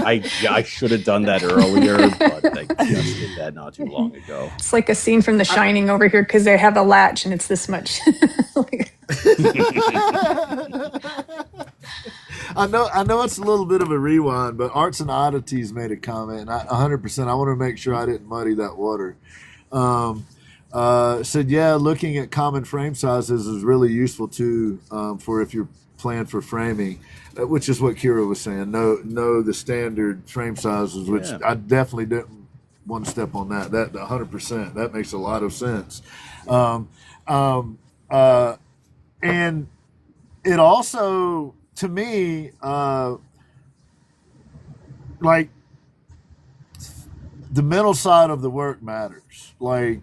Speaker 3: I should have done that earlier, but I just did that not too long ago.
Speaker 4: It's like a scene from The Shining over here because they have a latch and it's this much.
Speaker 1: I know it's a little bit of a rewind, but Arts and Oddities made a comment, and 100%, I want to make sure I didn't muddy that water. Said, yeah, looking at common frame sizes is really useful too for if you're planned for framing, which is what Kyra was saying. Know the standard frame sizes, which I definitely didn't one step on that. That 100%, that makes a lot of sense. And it also, to me, like the mental side of the work matters. Like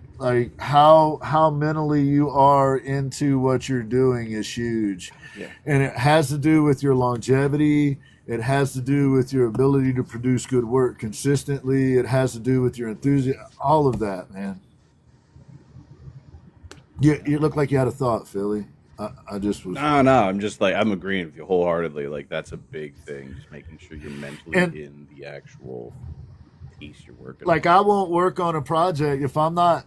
Speaker 1: how mentally you are into what you're doing is huge. Yeah. And it has to do with your longevity. It has to do with your ability to produce good work consistently. It has to do with your enthusiasm. All of that, man. You look like you had a thought, Philly. I just was.
Speaker 3: No. I'm just like, I'm agreeing with you wholeheartedly. Like, that's a big thing. Just making sure you're mentally in the actual piece you're working on.
Speaker 1: Like, I won't work on a project if I'm not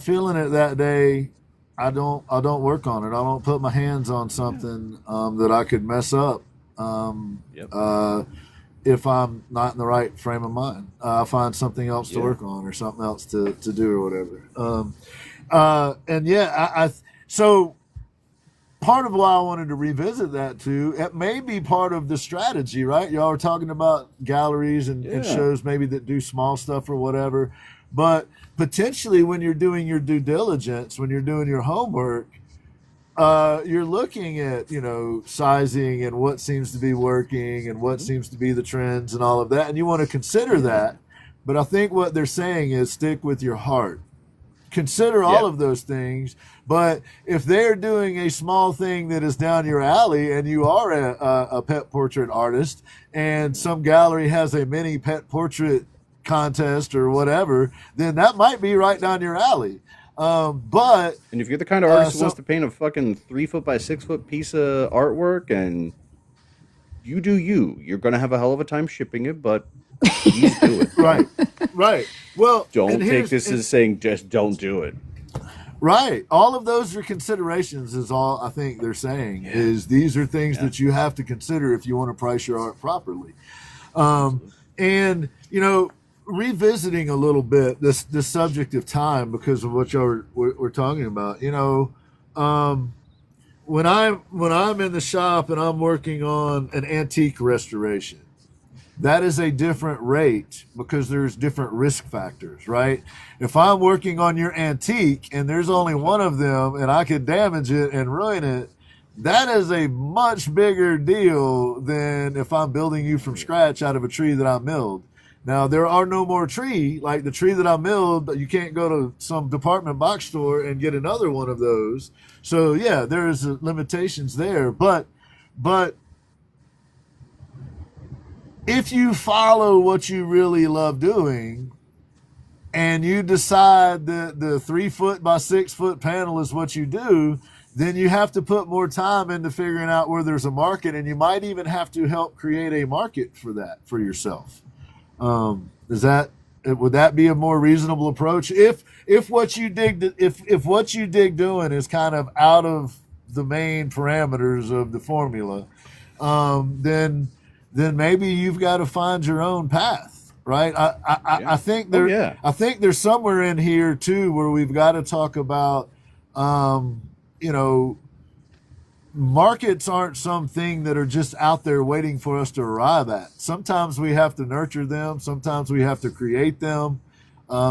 Speaker 1: feeling it that day. I don't work on it. I don't put my hands on something that I could mess up. If I'm not in the right frame of mind, I find something else to work on or something else to do or whatever. So part of why I wanted to revisit that too, it may be part of the strategy, right? Y'all are talking about galleries and shows maybe that do small stuff or whatever, but potentially when you're doing your due diligence, when you're doing your homework, you're looking at, sizing and what seems to be working and what seems to be the trends and all of that. And you want to consider that. But I think what they're saying is stick with your heart. Consider all of those things. But if they're doing a small thing that is down your alley and you are a pet portrait artist and some gallery has a mini pet portrait contest or whatever, then that might be right down your alley. But
Speaker 3: And if you're the kind of artist who
Speaker 1: so-
Speaker 3: wants to paint a fucking 3 foot by 6 foot piece of artwork, and you do you're gonna have a hell of a time shipping it, but please do it.
Speaker 1: right. Well,
Speaker 3: Don't
Speaker 1: and
Speaker 3: take
Speaker 1: here's-
Speaker 3: this as saying just don't do it.
Speaker 1: Right. All of those are considerations is all I think they're saying is these are things that you have to consider if you want to price your art properly. And, you know, revisiting a little bit this subject of time because of what y'all we're talking about, you know, when I'm in the shop and I'm working on an antique restoration, that is a different rate because there's different risk factors, right? If I'm working on your antique and there's only one of them and I could damage it and ruin it, that is a much bigger deal than if I'm building you from scratch out of a tree that I milled. Now, there are no more tree, like the tree that I milled, but you can't go to some department box store and get another one of those. So, yeah, there's limitations there. But if you follow what you really love doing and you decide that the 3 foot by 6 foot panel is what you do, then you have to put more time into figuring out where there's a market, and you might even have to help create a market for that for yourself. Would that be a more reasonable approach? If what you dig doing is kind of out of the main parameters of the formula, then maybe you've got to find your own path, right? I think I think there's somewhere in here too where we've got to talk about, you know, markets aren't something that are just out there waiting for us to arrive at. Sometimes we have to nurture them. Sometimes we have to create them.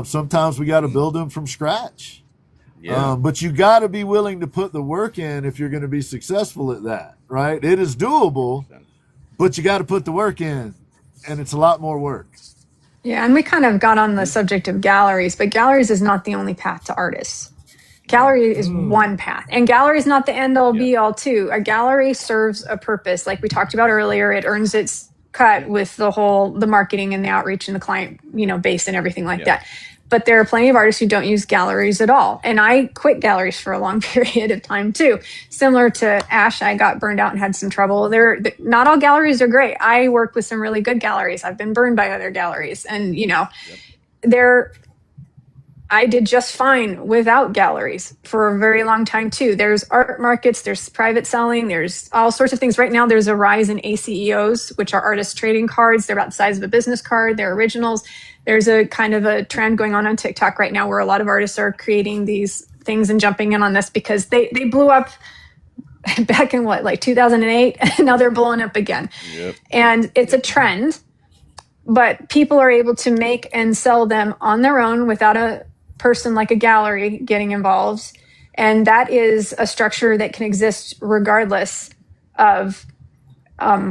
Speaker 1: Sometimes we got to build them from scratch. Yeah. But you got to be willing to put the work in if you're going to be successful at that, right? It is doable, but you got to put the work in, and it's a lot more work.
Speaker 4: Yeah, and we kind of got on the subject of galleries, but galleries is not the only path to artists. Gallery is one path, and gallery is not the end all be all too. A gallery serves a purpose. Like we talked about earlier, it earns its cut with the marketing and the outreach and the client, you know, base and everything like that. But there are plenty of artists who don't use galleries at all. And I quit galleries for a long period of time too. Similar to A.S.H, I got burned out and had some trouble. Not all galleries are great. I work with some really good galleries. I've been burned by other galleries, and you know, I did just fine without galleries for a very long time too. There's art markets, there's private selling, there's all sorts of things. Right now there's a rise in ACEOs, which are artist trading cards. They're about the size of a business card. They're originals. There's a kind of a trend going on TikTok right now where a lot of artists are creating these things and jumping in on this because they blew up back in like 2008, and now they're blowing up again. And it's a trend, but people are able to make and sell them on their own without a person like a gallery getting involved. And that is a structure that can exist regardless of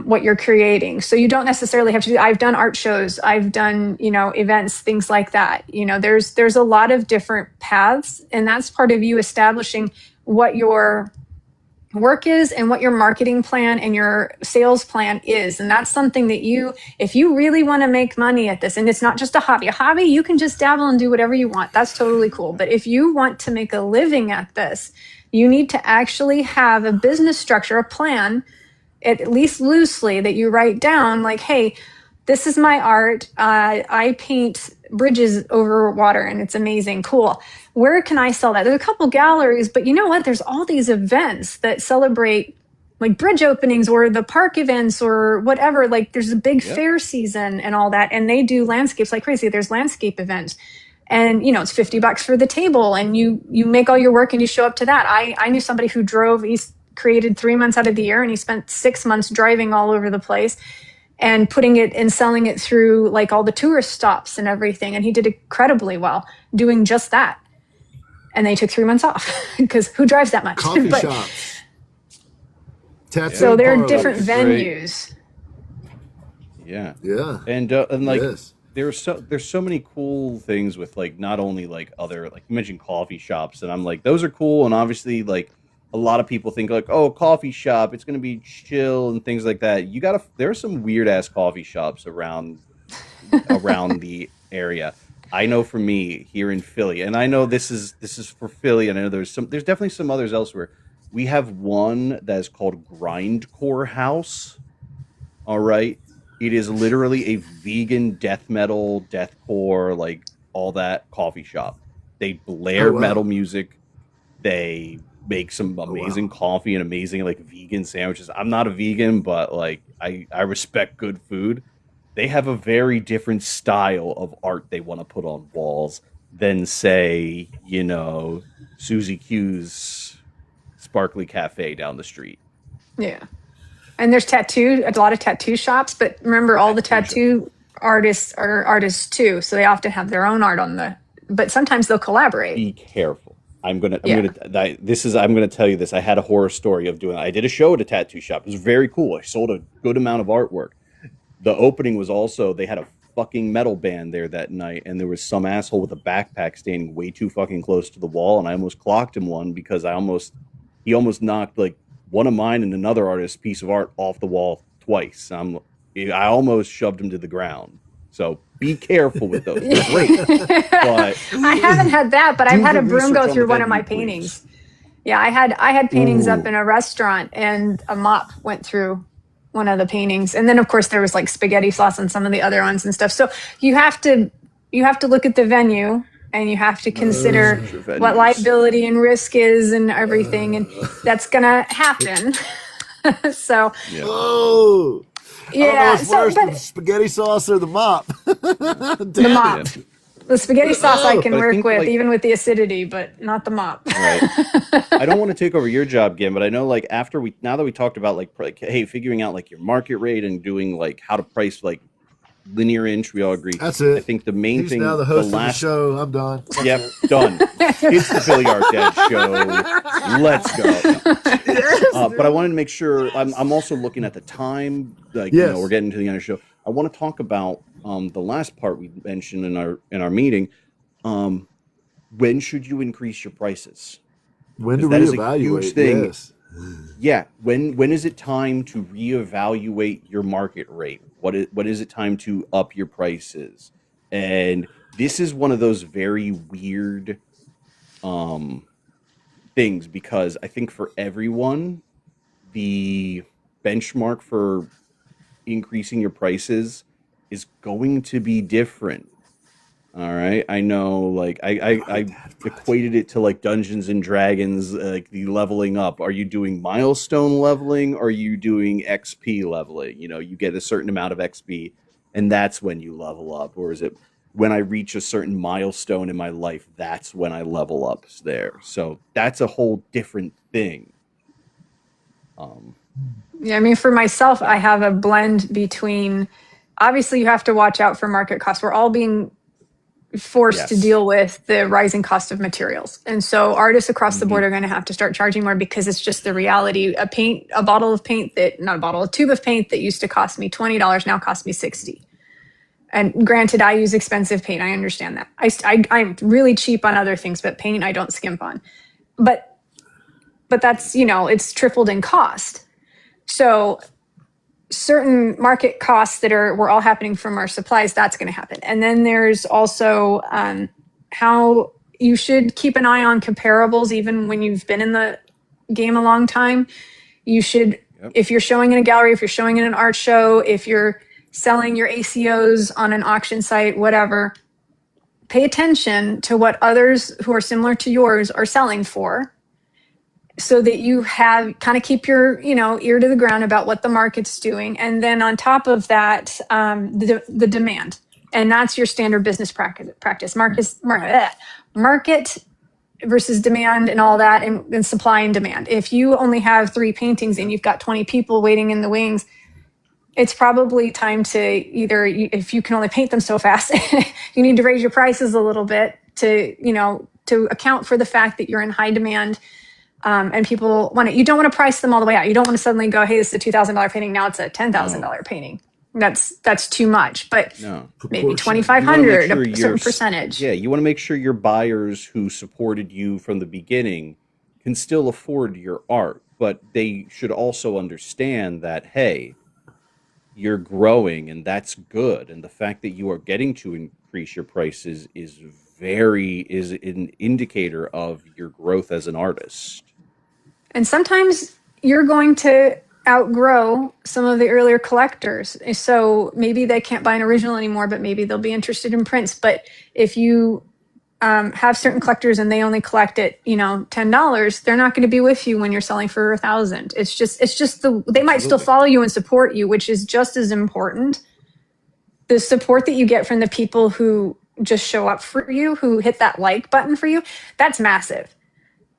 Speaker 4: what you're creating. So you don't necessarily have to do, I've done art shows, I've done, you know, events, things like that. You know, there's a lot of different paths, and that's part of you establishing what your work is and what your marketing plan and your sales plan is. And that's something that if you really want to make money at this, and it's not just a hobby, you can just dabble and do whatever you want. That's totally cool. But if you want to make a living at this, you need to actually have a business structure, a plan, at least loosely, that you write down like, hey, this is my art. I paint bridges over water and it's amazing. Cool. Where can I sell that? There's a couple galleries, but you know what? There's all these events that celebrate like bridge openings or the park events or whatever. Like there's a big fair season and all that. And they do landscapes like crazy. There's landscape events. And, you know, it's $50 for the table and you make all your work and you show up to that. I knew somebody who he's created 3 months out of the year and he spent 6 months driving all over the place and putting it and selling it through like all the tourist stops and everything. And he did incredibly well doing just that. And they took 3 months off because who drives that much?
Speaker 1: Coffee shops. Tattoo
Speaker 4: so there are
Speaker 1: parlors.
Speaker 4: different venues.
Speaker 3: Yeah.
Speaker 1: And
Speaker 3: like there's so many cool things with like not only like other, like you mentioned coffee shops, and I'm like, those are cool. And obviously like a lot of people think like, oh, coffee shop, it's going to be chill and things like that. There are some weird ass coffee shops around the area. I know for me here in Philly, and I know this is for Philly, and I know there's definitely some others elsewhere. We have one that is called Grindcore House. All right. It is literally a vegan death metal, deathcore, like all that coffee shop. They
Speaker 1: Oh
Speaker 3: blare
Speaker 1: wow.
Speaker 3: metal music. They make some
Speaker 1: Oh wow.
Speaker 3: amazing coffee and amazing like vegan sandwiches. I'm not a vegan, but like I respect good food. They have a very different style of art they want to put on walls than say, Susie Q's Sparkly Cafe down the street.
Speaker 4: Yeah. And there's a lot of tattoo shops, but remember all the tattoo artists are artists too. So they often have their own art but sometimes they'll collaborate.
Speaker 3: Be careful. I'm gonna
Speaker 4: Yeah.
Speaker 3: tell you this. I had a horror story of doing. I did a show at a tattoo shop. It was very cool. I sold a good amount of artwork. The opening was also they had a fucking metal band there that night, and there was some asshole with a backpack standing way too fucking close to the wall, and I almost clocked him one because he almost knocked like one of mine and another artist's piece of art off the wall twice. I almost shoved him to the ground. So be careful with those. They're great, but
Speaker 4: I haven't had that, but I've had a broom
Speaker 3: research
Speaker 4: go
Speaker 3: on
Speaker 4: through
Speaker 3: the
Speaker 4: one of my
Speaker 3: venue, please.
Speaker 4: paintings. Yeah, I had paintings up
Speaker 3: Ooh.
Speaker 4: in a restaurant, and a mop went through one of the paintings, and then of course there was like spaghetti sauce on some of the other ones and stuff. So you have to look at the venue, and you have to consider what liability and risk is and everything, and that's gonna happen. So
Speaker 1: Oh.
Speaker 4: yeah,
Speaker 1: I don't know what's worse,
Speaker 4: but
Speaker 1: the spaghetti sauce or the mop.
Speaker 4: the mop. The spaghetti sauce I can work with, even with the acidity, but not the mop.
Speaker 3: Right. I don't want to take over your job, Ginn, but I know like now that we talked about like hey, figuring out like your market rate and doing like how to price like linear inch, we all agree.
Speaker 1: That's it.
Speaker 3: I think the main
Speaker 1: He's
Speaker 3: thing.
Speaker 1: now the host of the show. I'm done.
Speaker 3: Yep, done. It's the PhillyArtDad show. Let's go. But I wanted to make sure. I'm also looking at the time. Like we're getting to the end of the show. I want to talk about the last part we mentioned in our meeting. When should you increase your prices?
Speaker 1: When to
Speaker 3: That is a
Speaker 1: reevaluate?
Speaker 3: huge thing.
Speaker 1: Yes.
Speaker 3: Yeah. When is it time to reevaluate your market rate? What is it time to up your prices? And this is one of those very weird things because I think for everyone, the benchmark for increasing your prices is going to be different. All right, I know. Like I equated it to like Dungeons and Dragons, like the leveling up. Are you doing milestone leveling? Or are you doing XP leveling? You get a certain amount of XP, and that's when you level up. Or is it when I reach a certain milestone in my life? That's when I level up there. So that's a whole different thing.
Speaker 4: Yeah, I mean, for myself, I have a blend between. Obviously, you have to watch out for market costs. We're all being forced to deal with the rising cost of materials. And so artists across the board are going to have to start charging more because it's just the reality. A tube of paint that used to cost me $20 now costs me $60. And granted, I use expensive paint. I understand that. I'm really cheap on other things, but paint I don't skimp on. But that's, it's tripled in cost. So certain market costs were all happening from our supplies, that's going to happen. And then there's also how you should keep an eye on comparables, even when you've been in the game a long time. You should, if you're showing in a gallery, if you're showing in an art show, if you're selling your ACOs on an auction site, whatever, pay attention to what others who are similar to yours are selling for, so that you keep your ear to the ground about what the market's doing. And then on top of that, the demand. And that's your standard business practice. Market versus demand and all that, and supply and demand. If you only have 3 paintings and you've got 20 people waiting in the wings, it's probably time to if you can only paint them so fast, you need to raise your prices a little bit to account for the fact that you're in high demand. And people you don't want to price them all the way out. You don't want to suddenly go, hey, this is a $2,000 painting. Now it's a $10,000 painting. That's too much, but maybe 2,500, a certain percentage.
Speaker 3: Yeah. You want to make sure your buyers who supported you from the beginning can still afford your art, but they should also understand that, hey, you're growing, and that's good. And the fact that you are getting to increase your prices is an indicator of your growth as an artist.
Speaker 4: And sometimes you're going to outgrow some of the earlier collectors. So maybe they can't buy an original anymore, but maybe they'll be interested in prints. But if you have certain collectors and they only collect at, $10, they're not going to be with you when you're selling for 1,000. It's just they might still
Speaker 3: Absolutely.
Speaker 4: follow you and support you, which is just as important. The support that you get from the people who just show up for you, who hit that like button for you, that's massive.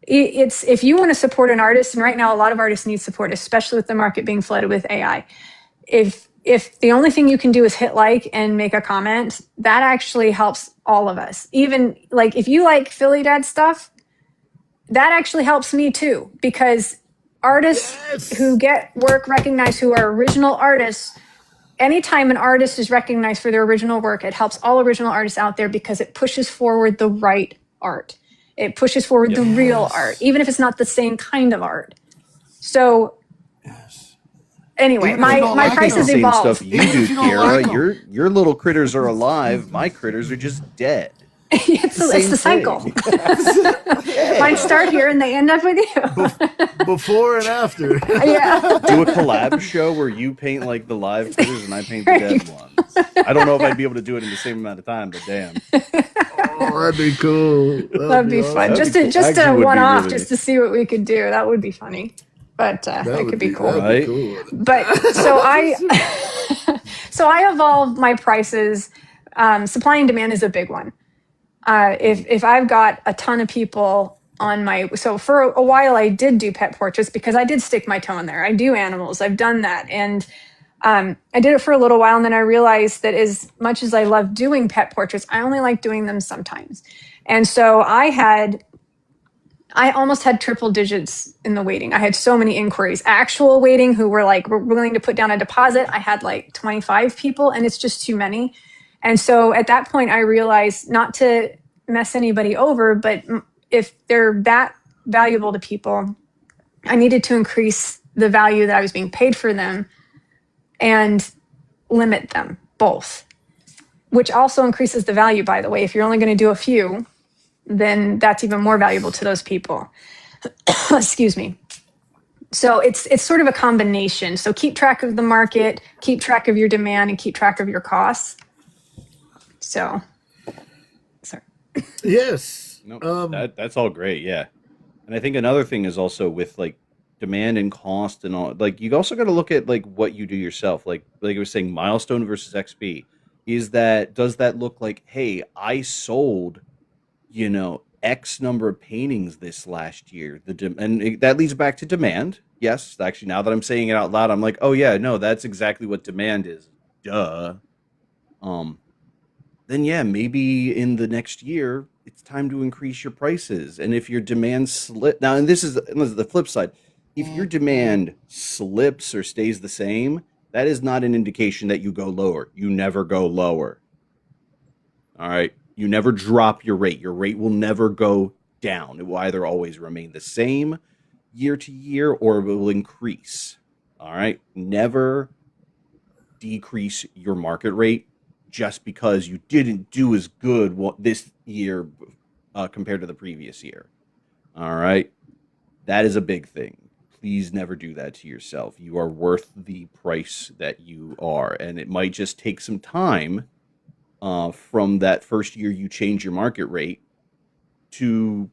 Speaker 4: It's if you want to support an artist, and right now a lot of artists need support, especially with the market being flooded with AI. If the only thing you can do is hit like and make a comment, that actually helps all of us. Even like if you like PhillyArtDad stuff, that actually helps me too, because artists who get work recognized, who are original artists, anytime an artist is recognized for their original work, it helps all original artists out there because it pushes forward the right art. It pushes forward the real art, even if it's not the same kind of art. So anyway, my prices
Speaker 3: same
Speaker 4: evolve.
Speaker 3: Stuff you do, Kyra. Your little critters are alive. My critters are just dead.
Speaker 4: It's the cycle. Mine start here and they end up with you.
Speaker 1: Before and after.
Speaker 4: Yeah.
Speaker 3: Do a collab show where you paint like the live critters and I paint the dead ones. I don't know if I'd be able to do it in the same amount of time, but damn.
Speaker 1: Oh, that'd be cool.
Speaker 4: That'd be fun. Just a one-off, just to see what we could do. That would be funny. But that could be cool.
Speaker 3: Right?
Speaker 4: But so I evolve my prices. Supply and demand is a big one. If I've got a ton of people on so for a while I did do pet portraits because I did stick my toe in there. I do animals. I've done that. And I did it for a little while. And then I realized that as much as I love doing pet portraits, I only like doing them sometimes. And so I almost had triple digits in the waiting. I had so many inquiries, actual waiting, who were willing to put down a deposit. I had like 25 people, and it's just too many. And so at that point, I realized not to mess anybody over, but if they're that valuable to people, I needed to increase the value that I was being paid for them and limit them both, which also increases the value, by the way. If you're only going to do a few, then that's even more valuable to those people. Excuse me. So it's sort of a combination. So keep track of the market, keep track of your demand, and keep track of your costs. So, sorry.
Speaker 1: Yes.
Speaker 3: No, that's all great, yeah. And I think another thing is also with like demand and cost and all, like you also got to look at like what you do yourself. Like I was saying, milestone versus XP. Does that look like, hey, I sold, X number of paintings this last year? That leads back to demand. Yes, actually, now that I'm saying it out loud, I'm like, oh yeah, no, that's exactly what demand is. Duh. Then yeah, maybe in the next year, it's time to increase your prices. And if your demand now, and this is the flip side, if your demand slips or stays the same, that is not an indication that you go lower. You never go lower. All right. You never drop your rate. Your rate will never go down. It will either always remain the same year to year or it will increase. All right. Never decrease your market rate just because you didn't do as good this year compared to the previous year. All right. That is a big thing. Please never do that to yourself. You are worth the price that you are. And it might just take some time from that first year you change your market rate to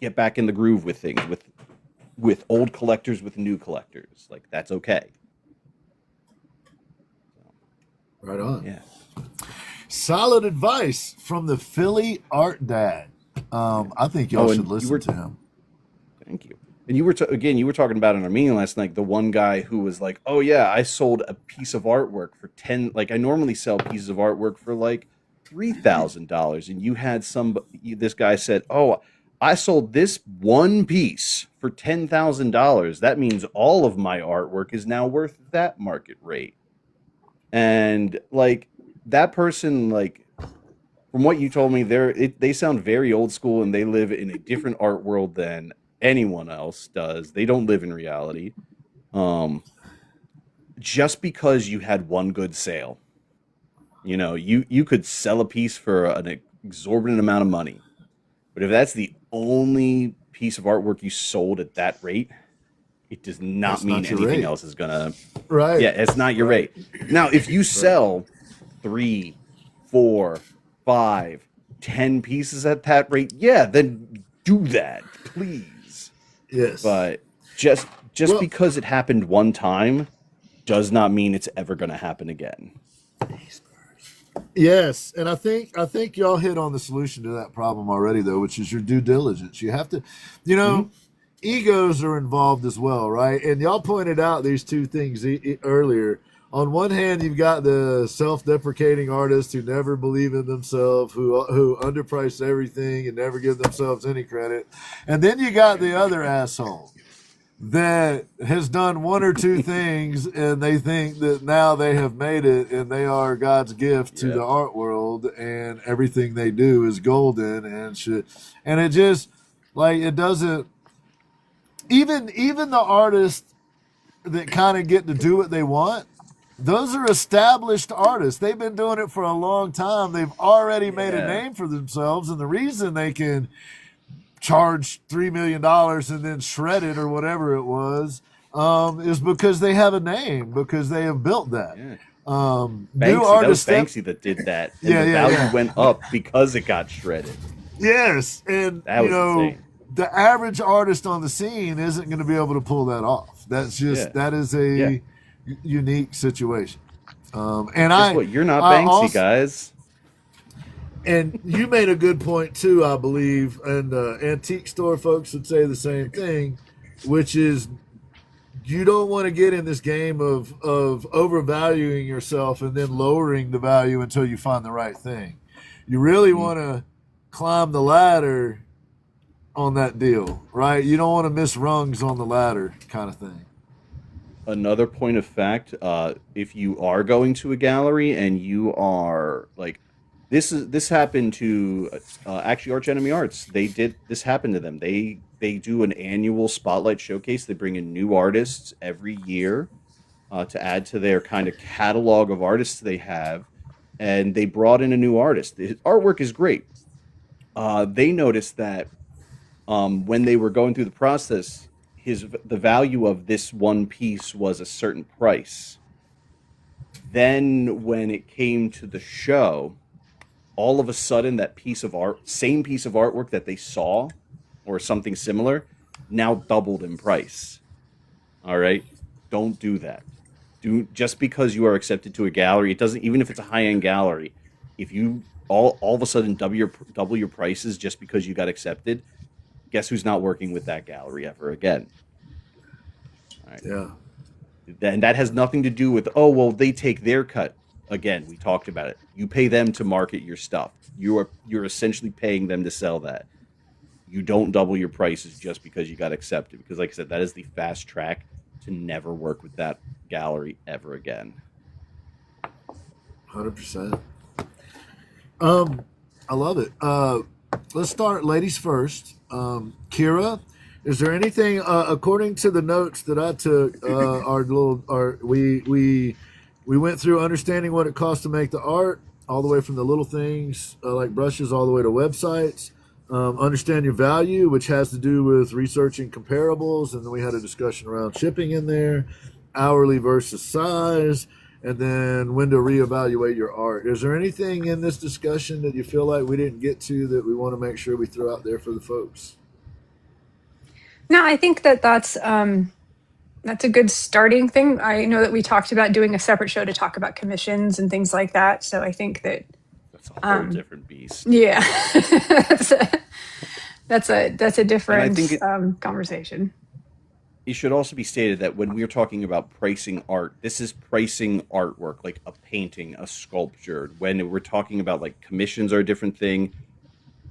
Speaker 3: get back in the groove with things, with old collectors, with new collectors. Like, that's okay.
Speaker 1: Right on.
Speaker 3: Yeah.
Speaker 1: Solid advice from the PhillyArtDad. I think y'all should listen to him.
Speaker 3: Thank you. And you were talking about in our meeting last night, the one guy who was like, oh yeah, I sold a piece of artwork for I normally sell pieces of artwork for like $3,000. And you had this guy said, oh, I sold this one piece for $10,000. That means all of my artwork is now worth that market rate. And like that person, like from what you told me, they sound very old school and they live in a different art world than anyone else does. They don't live in reality. just because you had one good sale, you know, you could sell a piece for an exorbitant amount of money, but if that's the only piece of artwork you sold at that rate, it does not
Speaker 1: That's
Speaker 3: mean
Speaker 1: not your
Speaker 3: anything
Speaker 1: rate.
Speaker 3: else is gonna.
Speaker 1: Right.
Speaker 3: Yeah, it's not your
Speaker 1: Right.
Speaker 3: rate. Now, if you sell 3, 4, 5, 10 pieces at that rate, yeah, then do that, please.
Speaker 1: Yes.
Speaker 3: But just
Speaker 1: Well,
Speaker 3: because it happened one time does not mean it's ever going to happen again.
Speaker 1: yes, and I think y'all hit on the solution to that problem already, though, which is your due diligence. You have to, you know, egos are involved as well, right? And y'all pointed out these two things earlier. On one hand, you've got the self-deprecating artists who never believe in themselves, who underprice everything and never give themselves any credit, and then you got the other asshole that has done one or two things and they think that now they have made it and they are God's gift to the art world and everything they do is golden and shit. And it just like it doesn't even the artists that kind of get to do what they want, those are established artists. They've been doing it for a long time. They've already made a name for themselves, and the reason they can charge $3 million and then shred it or whatever it was is because they have a name, because they have built that.
Speaker 3: Banksy,
Speaker 1: New artists,
Speaker 3: that was Banksy that did that. And the value went up because it got shredded.
Speaker 1: Yes, and
Speaker 3: that was insane.
Speaker 1: The average artist on the scene isn't going to be able to pull that off. That's just that is a unique situation. And
Speaker 3: guess what? You're not Banksy, also, guys.
Speaker 1: And you made a good point too, I believe, and antique store folks would say the same thing, which is you don't want to get in this game of overvaluing yourself and then lowering the value until you find the right thing. You really want to climb the ladder on that deal, right? You don't want to miss rungs on the ladder kind of thing.
Speaker 3: Another point of fact, if you are going to a gallery and you are like, this happened to actually Arch Enemy Arts. This happened to them. They do an annual spotlight showcase. They bring in new artists every year to add to their kind of catalog of artists they have, and they brought in a new artist. His artwork is great. They noticed that when they were going through the process, the value of this one piece was a certain price. Then when it came to the show, all of a sudden that same piece of artwork that they saw or something similar now doubled in price. All right, don't do that. Just because you are accepted to a gallery, it doesn't, even if it's a high-end gallery, if you all of a sudden double your prices just because you got accepted, guess who's not working with that gallery ever again? All right.
Speaker 1: Yeah.
Speaker 3: And that has nothing to do with, oh, well, they take their cut. Again, we talked about it. You pay them to market your stuff. You're essentially paying them to sell that. You don't double your prices just because you got accepted. Because, like I said, that is the fast track to never work with that gallery ever again.
Speaker 1: 100%. I love it. Let's start ladies first. Kyra, is there anything according to the notes that I took? We went through understanding what it costs to make the art, all the way from the little things like brushes all the way to websites. Understand your value, which has to do with researching comparables, and then we had a discussion around shipping in there, hourly versus size, and then when to reevaluate your art. Is there anything in this discussion that you feel like we didn't get to that we want to make sure we throw out there for the folks?
Speaker 4: No, I think that's a good starting thing. I know that we talked about doing a separate show to talk about commissions and things like that. So I think that's
Speaker 3: a whole different beast.
Speaker 4: Yeah, that's a different conversation.
Speaker 3: It should also be stated that when we're talking about pricing art, this is pricing artwork, like a painting, a sculpture. When we're talking about like commissions are a different thing.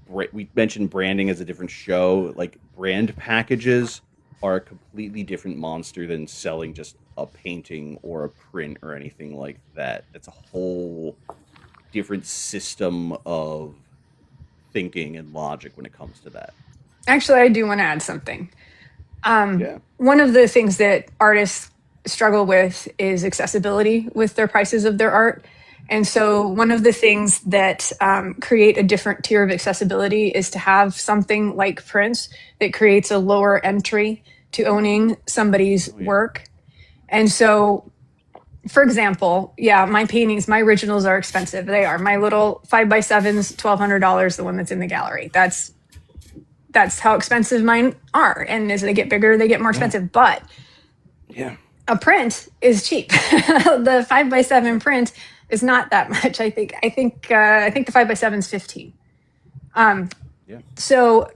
Speaker 3: We mentioned branding as a different show. Like brand packages are a completely different monster than selling just a painting or a print or anything like that. That's a whole different system of thinking and logic when it comes to that.
Speaker 4: Actually, I do want to add something. One of the things that artists struggle with is accessibility with their prices of their art. And so one of the things that create a different tier of accessibility is to have something like prints that creates a lower entry to owning somebody's work. And so, for example, yeah, my paintings, my originals are expensive. They are. My little 5x7's $1,200, the one that's in the gallery. That's how expensive mine are. And as they get bigger, they get more expensive. But a print is cheap. The 5x7 print is not that much. I think the 5x7 is 15. So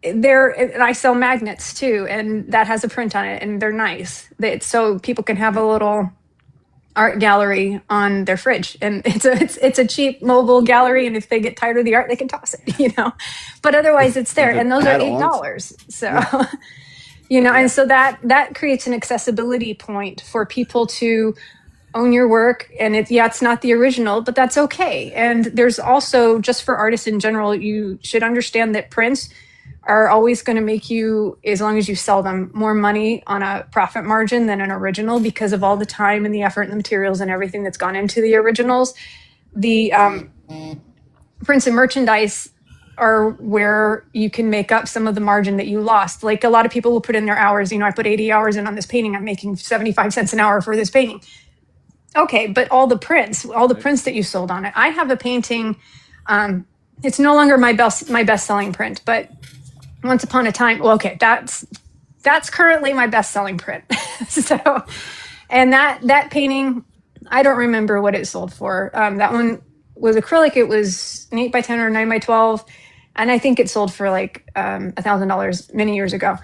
Speaker 4: there, and I sell magnets too, and that has a print on it, and they're nice. So people can have a little art gallery on their fridge, and it's a cheap mobile gallery, and if they get tired of the art, they can toss it, you know. But otherwise, it's there, and those are $8. So, you know, and so that creates an accessibility point for people to own your work. And it's not the original, but that's okay. And there's also, just for artists in general, you should understand that prints are always going to make you, as long as you sell them, more money on a profit margin than an original, because of all the time and the effort and the materials and everything that's gone into the originals. The prints and merchandise are where you can make up some of the margin that you lost. Like, a lot of people will put in their hours. You know, I put 80 hours in on this painting. I'm making 75 cents an hour for this painting. Okay, but all the prints that you sold on it. I have a painting. It's no longer my best-selling print, but once upon a time, well, okay, that's currently my best-selling print. So, and that painting, I don't remember what it sold for. That one was acrylic. It was an 8x10 or 9x12, and I think it sold for like $1,000 many years ago.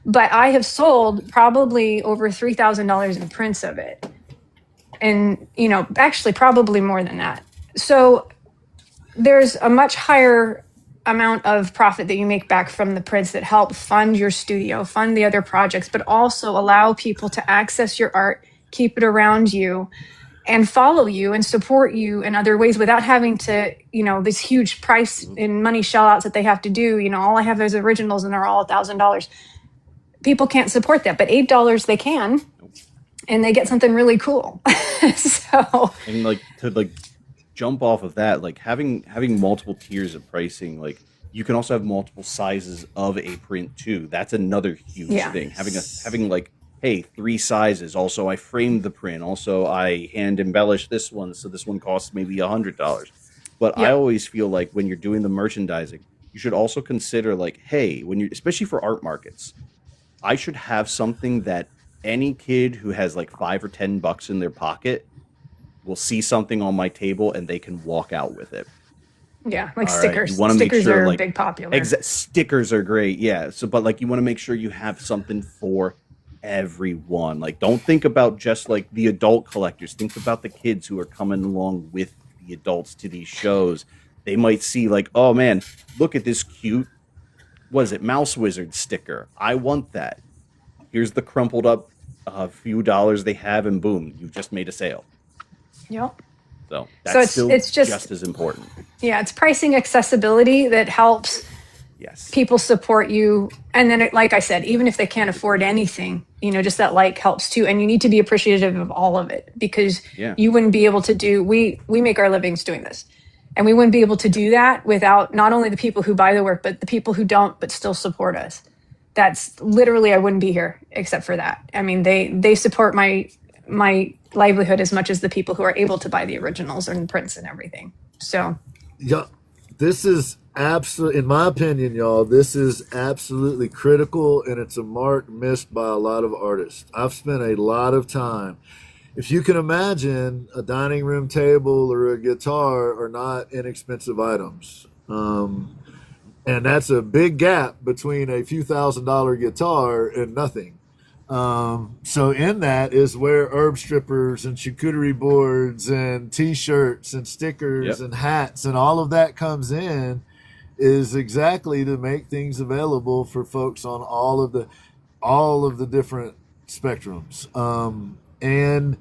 Speaker 4: But I have sold probably over $3,000 in prints of it, and you know, actually probably more than that. So there's a much higher amount of profit that you make back from the prints that help fund your studio, fund the other projects, but also allow people to access your art, keep it around you, and follow you and support you in other ways without having to, you know, this huge price in money shell outs that they have to do. You know, all I have is originals and they're all $1,000. People can't support that, but $8 they can, and they get something really cool. So,
Speaker 3: and like to jump off of that, like having multiple tiers of pricing, like you can also have multiple sizes of a print too. That's another huge thing. Having like, hey, 3 sizes. Also, I framed the print. Also, I hand embellished this one, so this one costs maybe $100. But I always feel like when you're doing the merchandising, you should also consider like, hey, when you, especially for art markets, I should have something that any kid who has like $5 or $10 in their pocket will see something on my table and they can walk out with it.
Speaker 4: Yeah, like
Speaker 3: All
Speaker 4: stickers.
Speaker 3: Right. You want to make sure,
Speaker 4: are
Speaker 3: like,
Speaker 4: big popular.
Speaker 3: Stickers are great, yeah. So, but like, you want to make sure you have something for everyone. Like, don't think about just like the adult collectors. Think about the kids who are coming along with the adults to these shows. They might see like, oh man, look at this cute, what is it, Mouse Wizard sticker. I want that. Here's the crumpled up few dollars they have, and boom, you've just made a sale.
Speaker 4: Yep.
Speaker 3: So that's it's just as important.
Speaker 4: Yeah, it's pricing accessibility that helps people support you. And then, like I said, even if they can't afford anything, you know, just that like helps too. And you need to be appreciative of all of it, because you wouldn't be able to do, we make our livings doing this. And we wouldn't be able to do that without not only the people who buy the work, but the people who don't, but still support us. That's literally, I wouldn't be here except for that. I mean, they support my livelihood as much as the people who are able to buy the originals and prints and everything. So,
Speaker 1: yeah, this is absolutely, in my opinion, y'all, this is absolutely critical, and it's a mark missed by a lot of artists. I've spent a lot of time. If you can imagine, a dining room table or a guitar are not inexpensive items. And that's a big gap between a few $1,000 guitar and nothing. So in that is where herb strippers and charcuterie boards and T-shirts and stickers and hats and all of that comes in, is exactly to make things available for folks on all of the different spectrums. And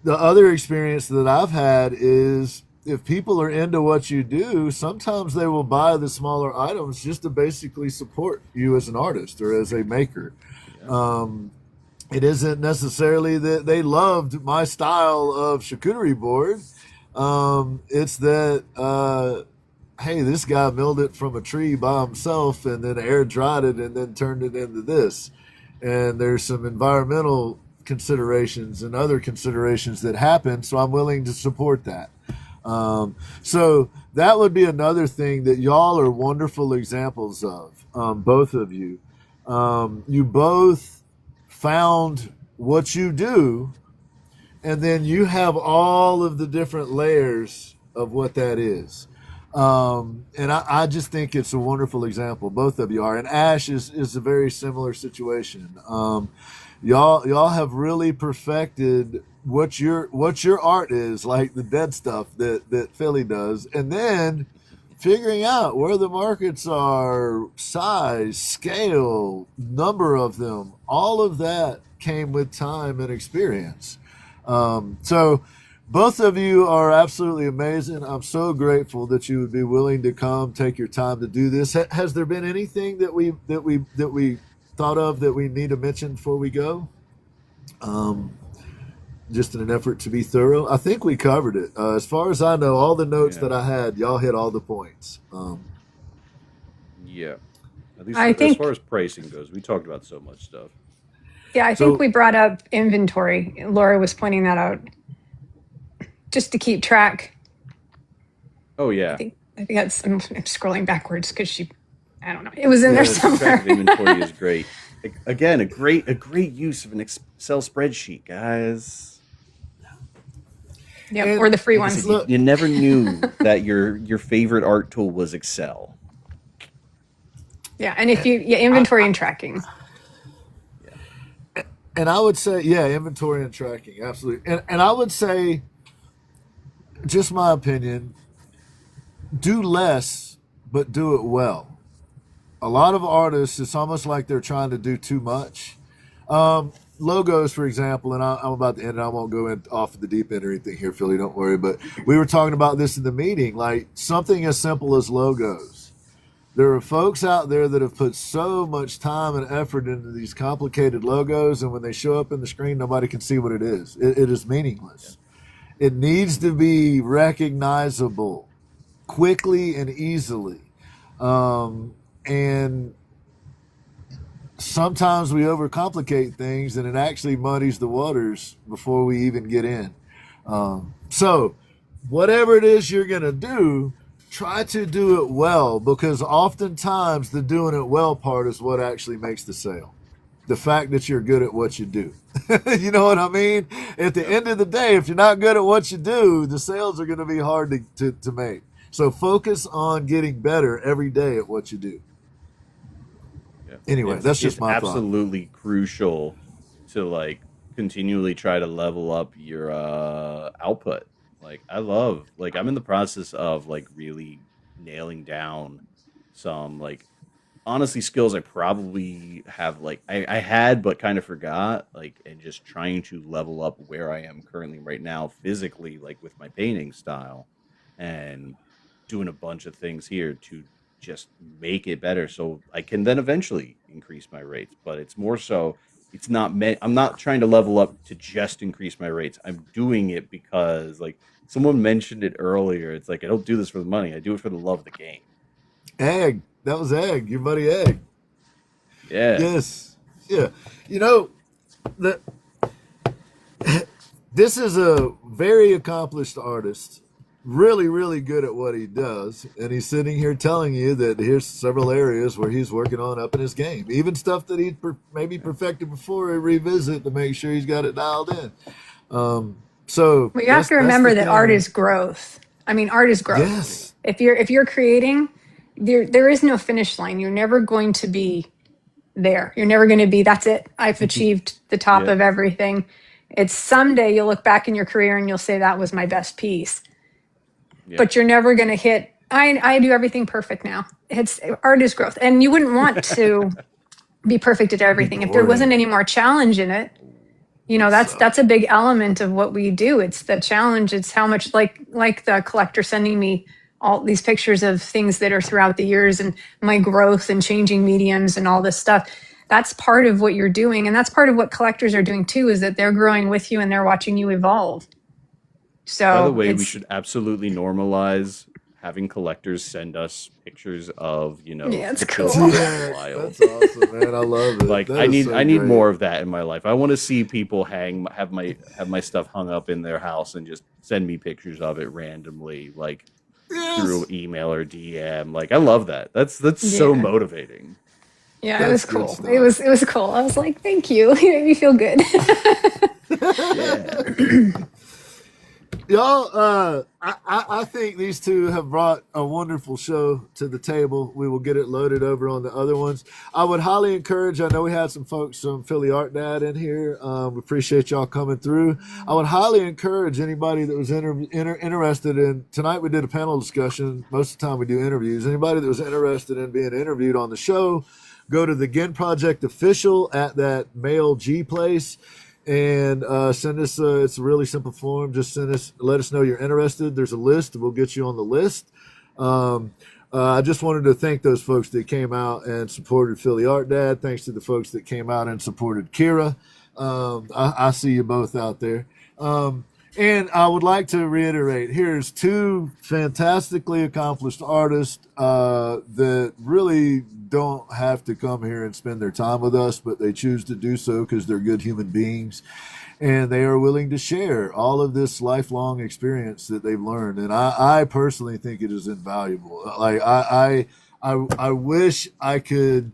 Speaker 1: the other experience that I've had is, if people are into what you do, sometimes they will buy the smaller items just to basically support you as an artist or as a maker. It isn't necessarily that they loved my style of charcuterie board. It's that, hey, this guy milled it from a tree by himself and then air dried it and then turned it into this. And there's some environmental considerations and other considerations that happen, so I'm willing to support that. So that would be another thing that y'all are wonderful examples of, both of you. You both found what you do, and then you have all of the different layers of what that is. And I just think it's a wonderful example. Both of you are. And Ash is a very similar situation. Y'all have really perfected what your art is, like the dead stuff that Philly does, and then figuring out where the markets are, size, scale, number of them, all of that came with time and experience. So both of you are absolutely amazing. I'm so grateful that you would be willing to come, take your time to do this. Has there been anything that we thought of that we need to mention before we go? Just in an effort to be thorough. I think we covered it. As far as I know, all the notes that I had, y'all hit all the points.
Speaker 3: Yeah. At least as far as pricing goes, we talked about so much stuff.
Speaker 4: Yeah, I think we brought up inventory. Laura was pointing that out. Just to keep track.
Speaker 3: Oh, yeah.
Speaker 4: I think that's, I'm scrolling backwards because I don't know. It was in there somewhere.
Speaker 3: Inventory is great. Again, a great use of an Excel spreadsheet, guys.
Speaker 4: Yeah, or the free ones.
Speaker 3: You never knew that your favorite art tool was Excel.
Speaker 4: Yeah, and if inventory and tracking.
Speaker 1: And I would say, inventory and tracking, absolutely. And I would say, just my opinion, do less, but do it well. A lot of artists, it's almost like they're trying to do too much. Logos, for example, and I'm about to end, and I won't go off the deep end or anything here, Philly, don't worry. But we were talking about this in the meeting, like something as simple as logos. There are folks out there that have put so much time and effort into these complicated logos, and when they show up in the screen, nobody can see what it is. It is meaningless. It needs to be recognizable quickly and easily. And sometimes we overcomplicate things, and it actually muddies the waters before we even get in. So whatever it is you're going to do, try to do it well, because oftentimes the doing it well part is what actually makes the sale. The fact that you're good at what you do. You know what I mean? At the end of the day, if you're not good at what you do, the sales are going to be hard to make. So focus on getting better every day at what you do. Yeah. Anyway, that's just my thought. It's
Speaker 3: absolutely crucial to continually try to level up your output. I'm in the process of really nailing down some honestly skills I probably have I had but kind of forgot, and just trying to level up where I am currently right now physically, with my painting style, and doing a bunch of things here to just make it better so I can then eventually increase my rates. But it's more so, I'm not trying to level up to just increase my rates. I'm doing it because someone mentioned it earlier. It's I don't do this for the money. I do it for the love of the game.
Speaker 1: Egg. That was Egg, your buddy Egg.
Speaker 3: Yeah.
Speaker 1: Yes. Yeah. This is a very accomplished artist, really, really good at what he does. And he's sitting here telling you that here's several areas where he's working on up in his game. Even stuff that he's maybe perfected before he revisit to make sure he's got it dialed in. So
Speaker 4: you have to remember that art is growth. I mean, art is growth.
Speaker 1: Yes.
Speaker 4: If you're creating, there is no finish line. You're never going to be there. You're never going to be, that's it. I've achieved the top of everything. It's someday you'll look back in your career and you'll say that was my best piece. Yeah. But you're never going to hit, I do everything perfect now. Art is growth. And you wouldn't want to be perfect at everything. If there wasn't any more challenge in it, that's a big element of what we do. It's the challenge. It's how much like the collector sending me all these pictures of things that are throughout the years and my growth and changing mediums and all this stuff. that's part of what you're doing. And that's part of what collectors are doing too, is that they're growing with you and they're watching you evolve.
Speaker 3: By the
Speaker 4: So
Speaker 3: way, we
Speaker 4: it's,
Speaker 3: should absolutely normalize having collectors send us pictures of,
Speaker 4: yeah, it's
Speaker 3: the
Speaker 4: cool.
Speaker 3: children in
Speaker 1: Yeah,
Speaker 3: the wild.
Speaker 1: that's awesome, man. I love it.
Speaker 3: Like
Speaker 1: That
Speaker 3: I
Speaker 1: is
Speaker 3: need
Speaker 1: so
Speaker 3: I need
Speaker 1: great.
Speaker 3: more of that in my life. I want to see people have my stuff hung up in their house and just send me pictures of it randomly, like through
Speaker 1: Yes.
Speaker 3: email or DM. Like I love that. That's so
Speaker 4: Yeah.
Speaker 3: motivating.
Speaker 4: Yeah, it
Speaker 1: That's
Speaker 4: was
Speaker 1: good
Speaker 4: cool.
Speaker 1: stuff.
Speaker 4: It was cool. I was like, thank you. You made me feel good.
Speaker 3: Yeah.
Speaker 1: Y'all, I think these two have brought a wonderful show to the table. We will get it loaded over on the other ones. I would highly encourage, I know we had some folks from PhillyArtDad in here. We appreciate y'all coming through. I would highly encourage anybody that was interested in, tonight we did a panel discussion. Most of the time we do interviews. Anybody that was interested in being interviewed on the show, go to the Ginn Project official at that Mail G place. And send us it's a really simple form. Just let us know you're interested. There's a list. We'll get you on the list. I just wanted to thank those folks that came out and supported PhillyArtDad. Thanks to the folks that came out and supported Kyra. I see you both out there. And I would like to reiterate, here's two fantastically accomplished artists that really don't have to come here and spend their time with us, but they choose to do so because they're good human beings. And they are willing to share all of this lifelong experience that they've learned. And I personally think it is invaluable. Like I wish I could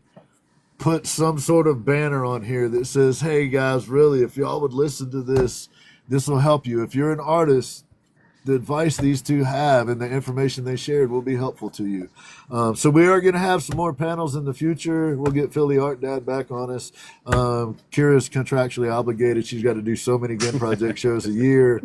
Speaker 1: put some sort of banner on here that says, hey guys, really, if y'all would listen to this, this will help you. If you're an artist, the advice these two have and the information they shared will be helpful to you. So we are going to have some more panels in the future. We'll get PhillyArtDad back on us. Kyra's contractually obligated. She's got to do so many Ginn Project shows a year.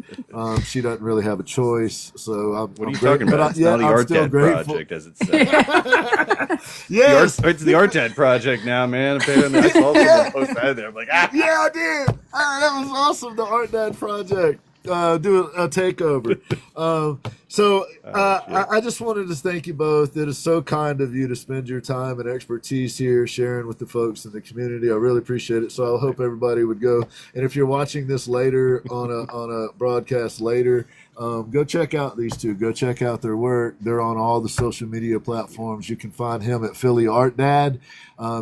Speaker 1: She doesn't really have a choice. So
Speaker 3: What are you talking about? It's not the Art Dad Project, as it says.
Speaker 1: Yes.
Speaker 3: It's the Art Dad Project now, man. Apparently, I saw someone post that there. I'm like, ah.
Speaker 1: Yeah, I did. That was awesome. The Art Dad Project. Do a takeover. I just wanted to thank you both. It is so kind of you to spend your time and expertise here sharing with the folks in the community. I really appreciate it. So I hope everybody would go. And if you're watching this later on a broadcast later, go check out these two. Go check out their work. They're on all the social media platforms. You can find him at PhillyArtDad.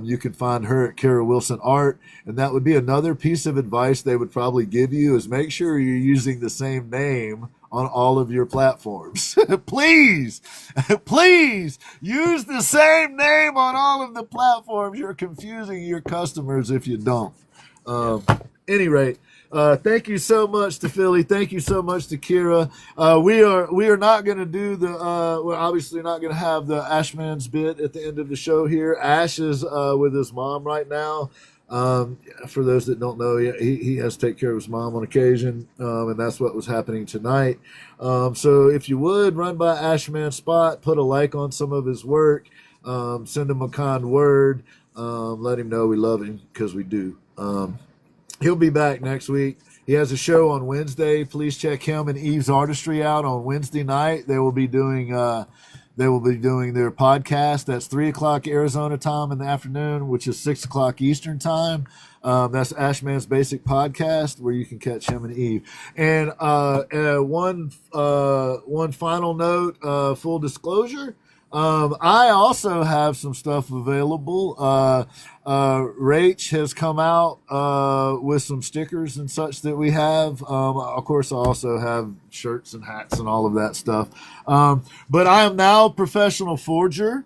Speaker 1: You can find her at KyraWilsonArt. And that would be another piece of advice they would probably give you, is make sure you're using the same name on all of your platforms. Please use the same name on all of the platforms. You're confusing your customers if you don't. Any rate, thank you so much to Philly. Thank you so much to Kyra. We are not going to do we're obviously not going to have the Ashman's bit at the end of the show here. Ash is with his mom right now. For those that don't know, he has to take care of his mom on occasion, and that's what was happening tonight. So if you would, run by Ashman's spot, put a like on some of his work, send him a kind word, let him know we love him, because we do. He'll be back next week. He has a show on Wednesday. Please check him and Eve's Artistry out on Wednesday night. They will be doing their podcast. That's 3:00 Arizona time in the afternoon, which is 6:00 Eastern time. That's Ashman's Basic Podcast, where you can catch him and Eve. And one final note, full disclosure. I also have some stuff available. Rach has come out with some stickers and such that we have. Of course, I also have shirts and hats and all of that stuff. But I am now a professional forger,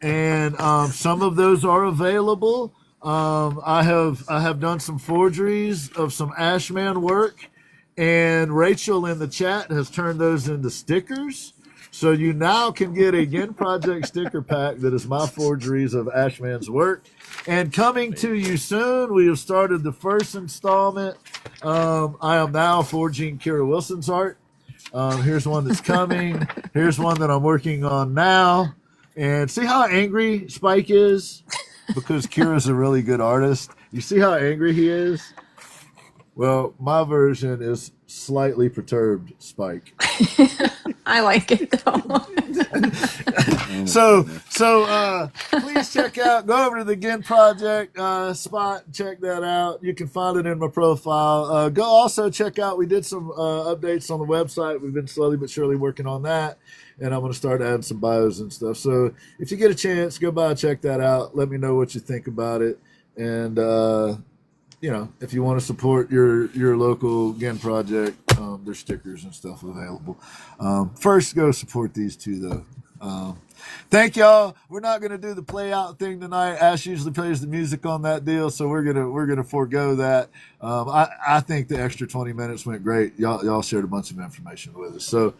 Speaker 1: and some of those are available. I have done some forgeries of some Ashman work, and Rachel in the chat has turned those into stickers. So you now can get a Ginn Project sticker pack that is my forgeries of Ashman's work. And coming to you soon, we have started the first installment. I am now forging Kyra Wilson's art. Here's one that's coming. Here's one that I'm working on now. And see how angry Spike is? Because Kyra's a really good artist. You see how angry he is? Well, my version is slightly perturbed Spike.
Speaker 4: I like it though.
Speaker 1: So please go over to the Ginn Project spot, check that out. You can find it in my profile. Go also check out, we did some updates on the website. We've been slowly but surely working on that, and I'm going to start adding some bios and stuff. So if you get a chance, go by and check that out. Let me know what you think about it. And, if you want to support your local Ginn Project, there's stickers and stuff available. First, go support these two, though. Thank y'all. We're not going to do the play out thing tonight. Ash usually plays the music on that deal, so we're gonna forego that. I think the extra 20 minutes went great. Y'all shared a bunch of information with us. So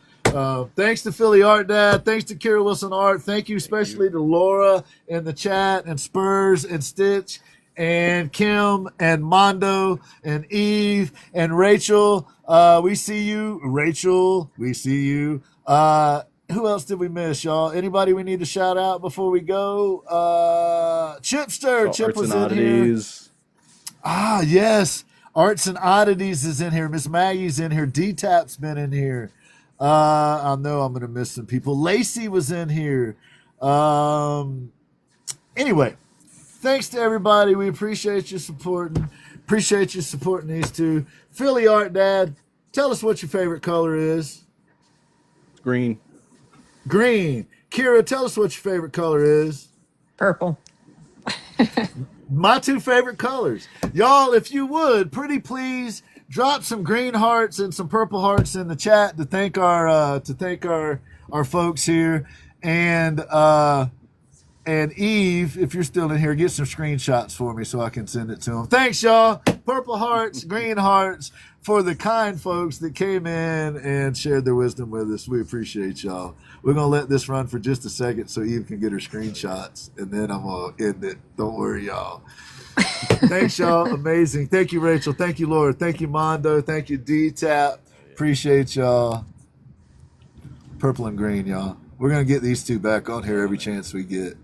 Speaker 1: thanks to PhillyArtDad. Thanks to KyraWilsonArt. Thank you especially to Laura in the chat, and Spurs and Stitch and Kim and Mondo and Eve and Rachel. We see you. Rachel, we see you. Who else did we miss, y'all? Anybody we need to shout out before we go? Chipster. Chip was in here. Ah, yes. Arts and Oddities is in here. Miss Maggie's in here. D-Tap's been in here. I know I'm going to miss some people. Lacey was in here. Anyway, thanks to everybody. We appreciate you supporting. Appreciate you supporting these two. PhillyArtDad, tell us what your favorite color is.
Speaker 3: Green.
Speaker 1: Green. Kyra, tell us what your favorite color is.
Speaker 4: Purple.
Speaker 1: My two favorite colors. Y'all, if you would, pretty please drop some green hearts and some purple hearts in the chat to thank our folks here. And Eve, if you're still in here, get some screenshots for me so I can send it to them. Thanks, y'all. Purple hearts, green hearts for the kind folks that came in and shared their wisdom with us. We appreciate y'all. We're going to let this run for just a second so Eve can get her screenshots, and then I'm going to end it. Don't worry, y'all. Thanks, y'all. Amazing. Thank you, Rachel. Thank you, Laura. Thank you, Mondo. Thank you, D-Tap. Appreciate y'all. Purple and green, y'all. We're going to get these two back on here every chance we get.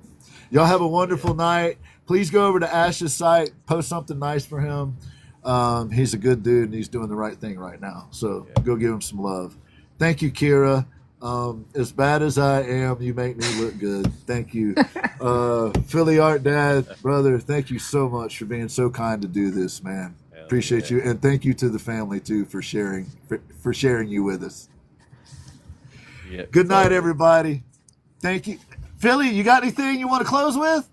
Speaker 1: Y'all have a wonderful night. Please go over to Ash's site, post something nice for him. He's a good dude, and he's doing the right thing right now. So go give him some love. Thank you, Kyra. As bad as I am, you make me look good. Thank you. PhillyArtDad, brother, thank you so much for being so kind to do this, man. Appreciate you. And thank you to the family, too, for sharing you with us. Good night, everybody. Thank you. Philly, you got anything you want to close with?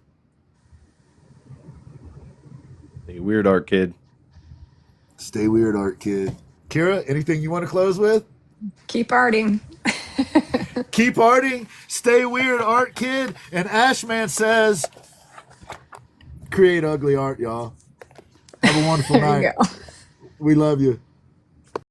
Speaker 3: Stay weird, art kid.
Speaker 1: Stay weird, art kid. Kyra, anything you want to close with?
Speaker 4: Keep arting.
Speaker 1: Keep arting. Stay weird, art kid. And Ashman says, create ugly art, y'all. Have a wonderful night.
Speaker 4: There you go.
Speaker 1: We love you.